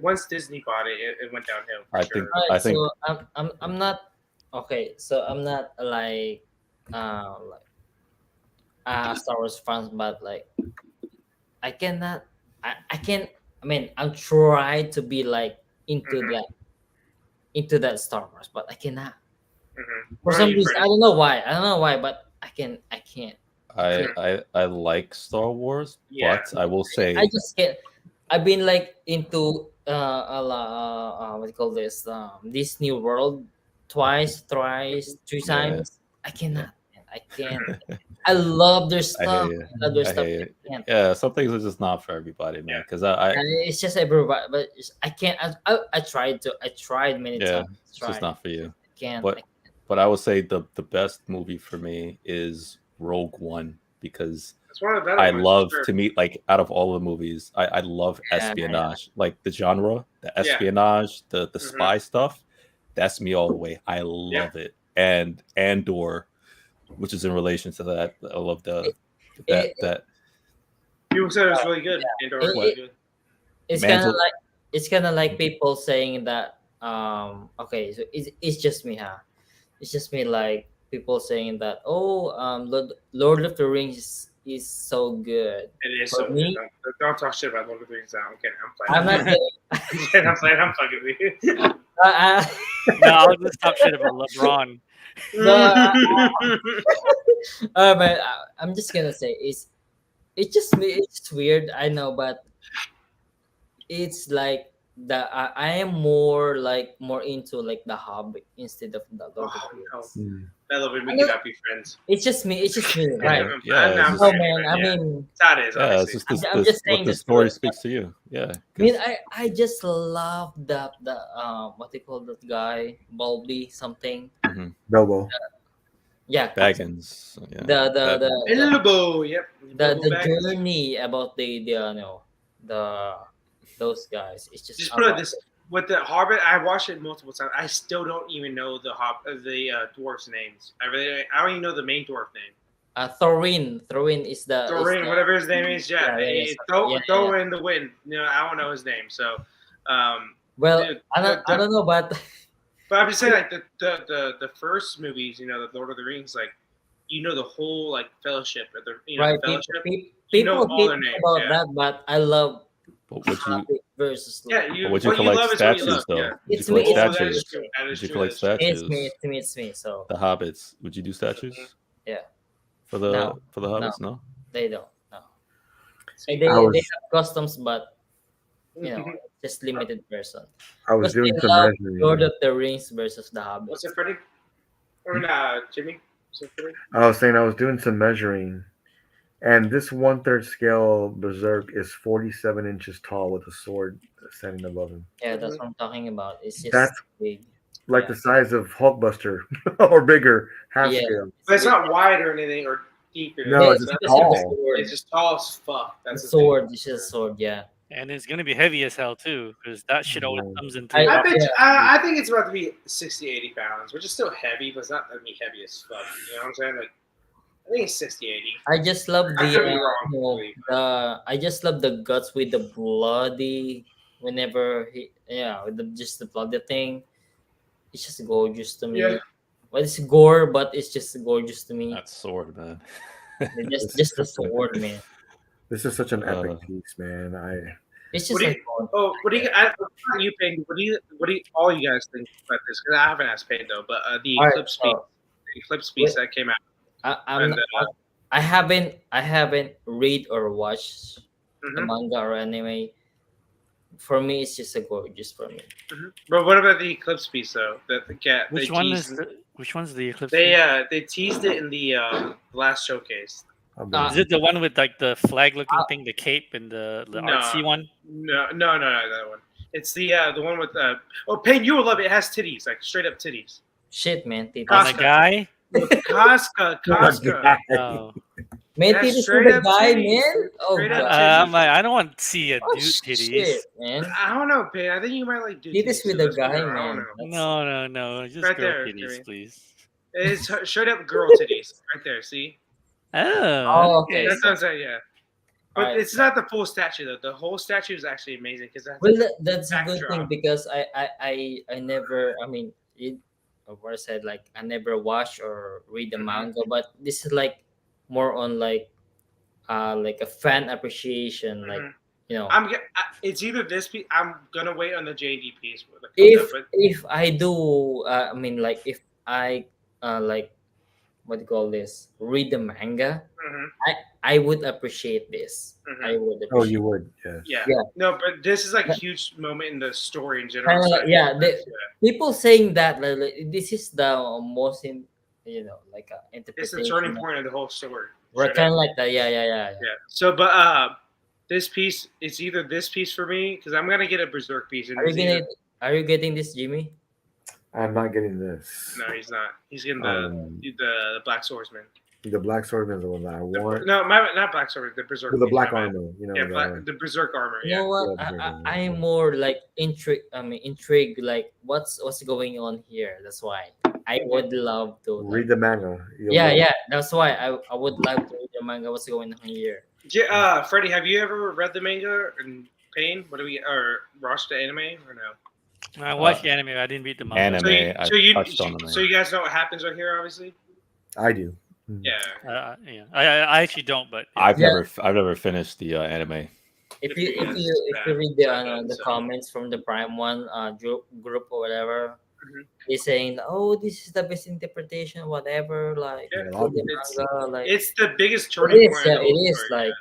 once Disney bought it, it went downhill. For I sure. think- Alright, I think- so I'm not okay. So I'm not like Star Wars fans, but like I cannot. I can't. I mean, I'm trying to be like into Mhm. that Star Wars, but I cannot. Mhm. For What some about you, reason, Freddie? I don't know why. But I can't. I like Star Wars, Yeah. but I will say I just can't. I've been like into what do you call this? Disney World thrice, 3 Yeah. times. I cannot. Man. I can't. I love their I stuff. hear you. I love their I stuff. hear you. I can't. Yeah, some things are just not for everybody, man. Because I And it's just everybody, but I can't. I tried to. I tried many Yeah, times. it's just not for you. I can't. But but I would say the best movie for me is Rogue One because It's one of the better I ones, love for sure. to me like out of all the movies, I love Yeah, espionage, like the genre, the Yeah. espionage, the Mhm. spy stuff. That's me all the way. I love it. And Andor, which is in relation to that, I love that. People said it was really good. Andor was really good. It's kind of Mantle- like people saying that. Okay, so it's just me, huh? It's just me, like people saying that. Oh, Lord of the Rings is so good. It is For so me- good. Don't talk shit about Lord of the Rings now. Okay, I'm I'm playing. not. saying- I'm playing. I'm fucking with you. uh, No, I'll just talk shit about LeBron. but I'm just gonna say it's just me. It's weird, I know, but it's like I am more into like the Hobbit instead of the Lord Oh, of the no. Rings. I love it. We I know- cannot be friends. It's just me. It's just me, right? Yeah, I'm it's Oh saying, man, I yeah. mean, That's how it is. Yeah, it's Obviously. just this, I'm just saying what the this story for- speaks to you. Yeah. I mean, 'cause- I just love the what they call that guy, Bulby something. Bilbo. Yeah, Baggins. Yeah. the Bilbo. Yep. Bilbo the Baggins. journey about those guys. It's just Just put it this with the Hobbit. I watched it multiple times. I still don't even know the dwarfs' names. I don't even know the main dwarf name. Thorin. Thorin is the is Thorin, the- whatever his name is. Yeah, yeah, throw in the wind. I don't know his name. So, Well, Dude, I don't know, but but I'm just saying, like the first movies, the Lord of the Rings, like you know the whole like fellowship or the Right? fellowship. People You know all hate their names, about yeah. that, but I love But would you Hobbit versus Yeah, Lord. you would you what you collect love is what you statues love. though? Yeah. Would you It's me. collect Oh, that is statues? true. That is Would you true. collect That is true. It's statues? me. It's me. It's me. So The hobbits. Would you do statues yeah, for the no, hobbits? No. they don't. No, See, they I was have customs, but just limited person. I was Because doing I some love measuring. Lord of the Rings versus the Hobbit. What's it, Freddie? Or Jimmy? What's it, Freddie? I was saying I was doing some measuring, and this 1/3 scale berserk is 47 inches tall with a sword standing above him. Yeah, that's what I'm talking about. It's just That's big. like Yeah. the size of Hulkbuster or bigger, half Yeah. scale. But it's not wide or anything or deep. Or No, Yeah, it's it's just just a tall. sword. It's just tall as fuck. The That's the sword. thing. It's just a sword. Yeah. And it's gonna be heavy as hell too, because that shit always Yeah. comes in I- three. I bet Yeah. I think it's about to be 60, 80 pounds, which is still heavy, but it's not gonna be heavy as fuck. You know what I'm saying? Like, I think it's 60, 80. I just love I the could be wrong, you know, believe. I just love the guts with the bloody whenever he with just the bloody thing. It's just gorgeous to me. Yeah. Well, it's gore, but it's just gorgeous to me. That sword, man. Just the sword, man. This is such an epic Uh, piece, man. It's What just do like you? What do you? Not you, Payne. What do you? All you guys think about this? Because I haven't asked Payne though. But the All right, Eclipse piece, so that came out. I'm And, I haven't read or watched the Mhm. manga or anime. For me, it's just a gorgeous for me. But what about the Eclipse piece though? That the cat. Which they one teased, is which one's the eclipse? They teased it in the last showcase. Is it the one with like the flag looking thing, the cape and the No. artsy one? No, that one. It's the one with Payne, you will love it. It has titties, like straight up titties. Shit, man. Titties. On a Casca. guy? Casca. Oh. Man, Yeah, titties straight for the up guy, titties. man. Oh Straight up god. I'm like, I don't want to see a Oh, dude titties. shit, man. I don't know, Payne. I think you might like Titties with so a guy, I don't man. know. No. Just Right girl there, titties, Jimmy. please. It's straight up girl titties right there. See, Oh, okay. that's what I'm saying. Yeah, but Alright. it's not the full statue though. The whole statue is actually amazing because Well, that's a good thing backdrop. because I never. I mean, what I said, like I never watch or read the Mhm. manga, but this is like more on like a fan appreciation, like Mhm. you know. It's either this piece. I'm gonna wait on the JD piece. If I do, I mean, like if I like what do you call this? Read the manga, Mhm, I would appreciate this. mhm. I would Oh, appreciate. you would, yes. Yeah. Yeah. No, but this is like a huge moment in the story in general. Kinda so like- yeah, yeah. People saying that like, this is the most like It's interpretation. the turning point of the whole story. Right, Straight kind up. of like that. Yeah. Yeah. So, but this piece, it's either this piece for me because I'm gonna get a Berserk piece. And Are you getting this, Jimmy? I'm not getting this. No, he's not. He's getting the Um, the Black Swordsman. The Black Swordman is the one that I want. No, not Black Swordsman. The Berserk. With the piece, black my bad. armor, you know. Yeah, the Berserk armor. You Yeah. know what? Yeah, I'm more like intrigued. Intrigued. Like what's going on here? That's why I would love to read the manga. You'll Yeah, love it. yeah. That's why I would love to read the manga. What's going on here? Freddie, have you ever read the manga and Pain? What do we or watched the anime or no? I watched the anime. I didn't read the manga. Anime. So you touched on them. so you guys know what happens right here, obviously. I do. Yeah. Yeah. I actually don't, but yeah. I've Yeah. never finished the anime. If you read the comments from the Prime One group or whatever, Mhm. they're saying, "Oh, this is the best interpretation, whatever." Like Yeah, read the it's- manga, like It's the biggest it turning is, point. yeah, of the it whole is story, like.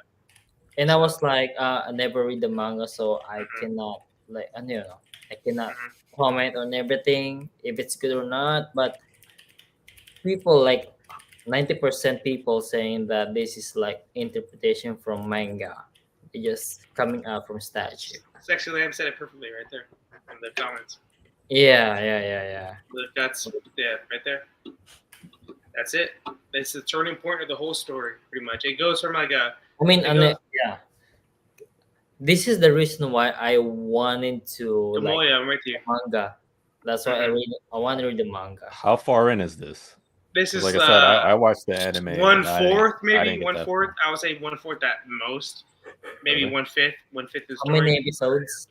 And I was like, I never read the manga, so I cannot like, I cannot comment on everything if it's good or not. But people like 90% people saying that this is like interpretation from manga, it just coming out from statue. Sexy Lamb said it perfectly right there in the comments. Yeah. Look, that's right there. That's it. It's the turning point of the whole story, pretty much. It goes from like a I mean, It goes- yeah. This is the reason why I wanted to like Demoya, I'm with you. manga. That's why I want to read the manga. How far in is this? This 'Cause is like I said, I watched the anime. and 1/4, I maybe didn't get that 1/4. far. I would say 1/4 at most. Maybe Okay. 1/5. 1/5 is How many episodes?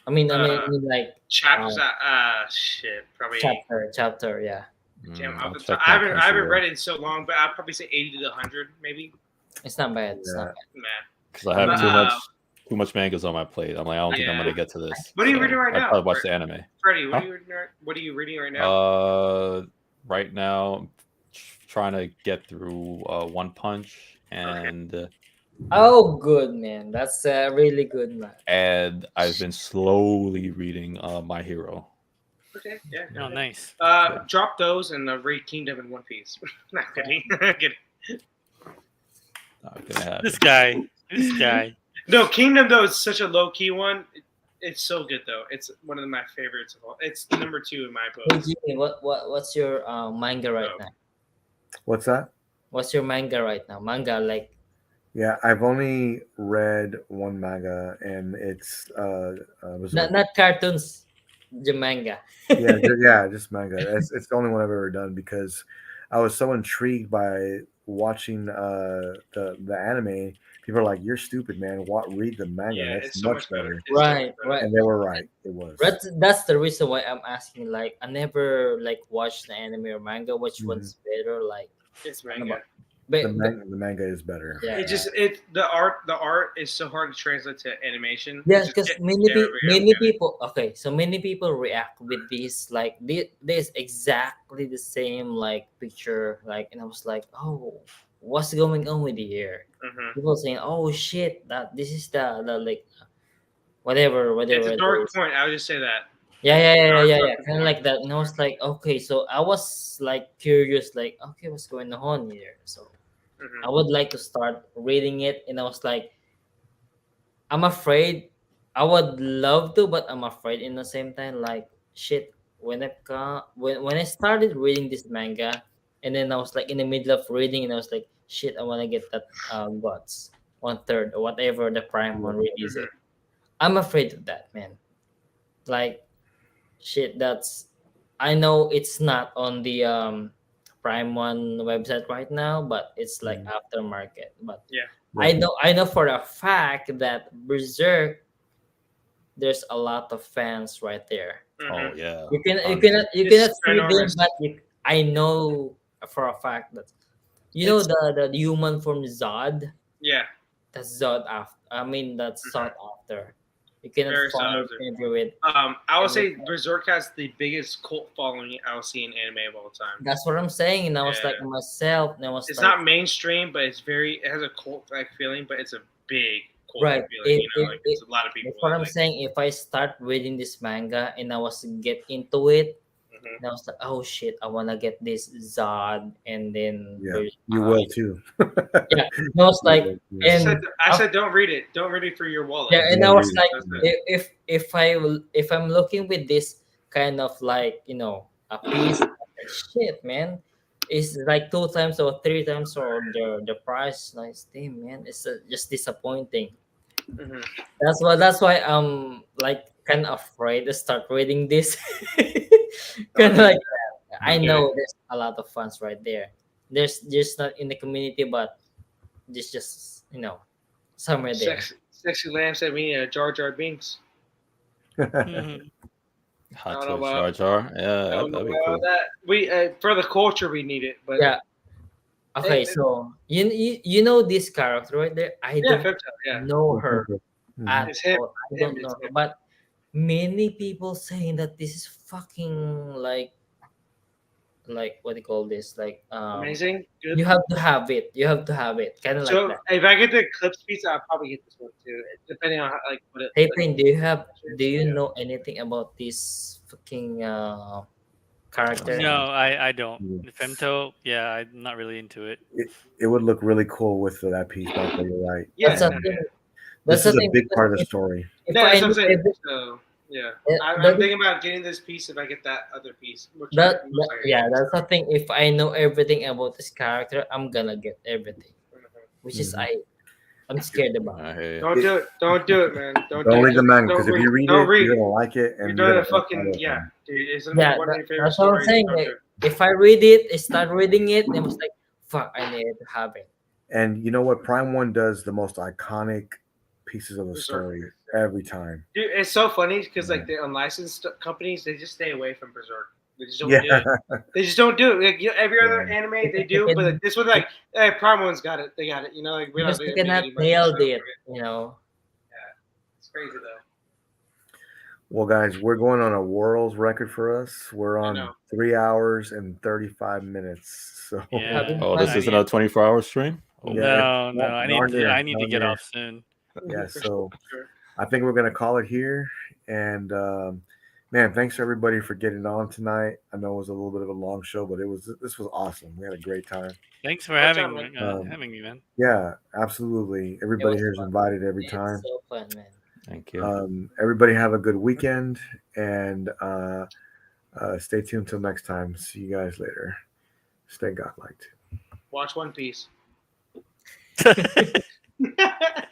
I mean, like chapters. Shit, probably chapter. Yeah. Damn, I'll I check haven't that I haven't Crunchyroll. read it in so long, but I'd probably say 80 to 100, maybe. It's not bad. It's Yeah. not bad. Man, Because I have Uh, too much mangas on my plate. I'm like, I don't think I'm Yeah. gonna get to this. What are you So reading right I'd now, probably watch Fred? the anime. Freddie, what Huh? are you reading right now? Right now, I'm trying to get through One Punch, and Oh, good man. That's really good, man. I've been slowly reading My Hero. Okay, yeah. Oh, nice. Drop those and read Kingdom in One Piece. Not kidding. Kidding. Not gonna happen. This guy. This guy. No, Kingdom though is such a low key one. It's so good though. It's one of my favorites of all. It's number 2 in my Hey, book. Jimmy, what's your manga right now? What's that? What's your manga right now? Manga, like Yeah, I've only read one manga, and it's Berserk. not cartoons, the manga. Yeah, just manga. It's the only one I've ever done because I was so intrigued by watching the anime. People are like, "You're stupid, man. What? Read the manga. Yeah, That's it's so much better. It's so Right, much better. right. And they were right. It was. That's the reason why I'm asking. Like, I never like watched the anime or manga. Which Mhm. one's better? Like, It's manga. but, The manga is better. yeah, It just the art is so hard to translate to animation. yeah, It's just because getting many there, many yeah. people. Okay, so many people react with this like this exactly the same like picture. Like, and I was like, oh, what's going on with the hair? Mhm. People saying, oh shit, that this is the like whatever It's a it dark is. point. I would just say that. Yeah. Kind of like that. And I was like, okay, so I was like curious, like, okay, what's going on here? So Mhm. I would like to start reading it, and I was like, I'm afraid. I would love to, but I'm afraid in the same time. Like, shit, when I started reading this manga, and then I was like in the middle of reading, and I was like, shit, I want to get that guts 1/3 or whatever the prime one release it. I'm afraid of that, man. Like, shit, that's I know it's not on the Prime One website right now, but it's like aftermarket. But Yeah. I know for a fact that Berserk, there's a lot of fans right there. Mhm. Oh yeah. You Tons. cannot It's see them, ginormous. but I know for a fact that It's- the human from Zod. Yeah. That's Zod after. I mean that's sought after. You cannot Very sought find after. it everywhere. I would say Berserk has the biggest cult following I'll see in anime of all time. That's what I'm saying, and I was like Yeah. myself, and I was It's like, not mainstream, but it has a cult like feeling, but it's a big cult Right. feeling. Like it's a lot of people. That's what I'm like, saying. If I start reading this manga and I was to get into it, Mhm. and I was like, oh shit, I wanna get this Zod, and then Yeah, you will too. Yeah, and I was like, You will, yeah. and I said, don't read it. Don't read it for your wallet. yeah, and Yeah, I was yeah, like, yeah. if I'm looking with this kind of like a piece, shit, man, it's like 2 times or 3 times or the price. Like, damn, man, it's just disappointing. Mhm. That's why I'm like kind of afraid to start reading this. Kind of like that. I know there's a lot of fans right there. There's just not in the community, but there's just somewhere there. Sexy Lamb said we need a Jar Jar Binks. Mhm. Hot I don't know Jar about- Jar. Yeah, I don't that'd be know about cool. that. We for the culture we need it, but Yeah. Okay, so you know this character right there. I yeah, don't Fipto, yeah. know her Mhm. at It's him. all. I Him, don't it's know her, him. but many people saying that this is fucking like what do you call this? Like Amazing, good. you have to have it. You have to have it. Kind of So like that. if I get the Eclipse pizza, I'll probably get this one too, depending on how, like what it. Hey, like, Payne, do you Yeah. know anything about this fucking character? No, I don't. Yeah. Femto, yeah, I'm not really into it. It would look really cool with that piece. But you're right. That's Yeah, the thing. This That's is the a thing. big part of the because story. If yeah, I that's what I'm knew saying. every- So yeah, that- I'm that- thinking about getting this piece if I get that other piece. yeah, that's the thing. If I know everything about this character, I'm gonna get everything, which is Mhm. I'm scared about. I hear you. Don't do it. Don't do it, man. Don't Don't do read it. the manga Don't because if you read don't it, read. you're gonna like it, You're and doing you're a gonna fucking yeah, dude. It's gonna Yeah, be one of your favorite that's what I'm stories. saying. Don't do it. If I read it, I start reading it, and I was like, "Fuck, I need to have it." And you know what? Prime One does the most iconic pieces of the story every time. Dude, it's so funny because like the unlicensed companies, they just stay away from Berserk. They just don't do Yeah, it. They just don't do it. Like, every other anime they do, but like, this one, like, hey, Promo's got it. They got it. You know, like, we're not Because doing they cannot any money nailed for it, you know. It's crazy though. well, guys, we're going on a world's record for us. We're I on know. 3 hours and 35 minutes. So Yeah. Having Oh, fun. this isn't a 24-hour stream. Oh, Yeah, No, I need darn to, near, I need to darn get near. off soon. Yeah, For so sure. I think we're gonna call it here. And man, thanks everybody for getting on tonight. I know it was a little bit of a long show, but this was awesome. We had a great time. Thanks for Good having time, me, man. having me, man. Yeah, absolutely. Everybody was here is fun. invited every It's time. so fun, man. thank you. Everybody have a good weekend and stay tuned till next time. See you guys later. Stay godlike. Watch One Piece.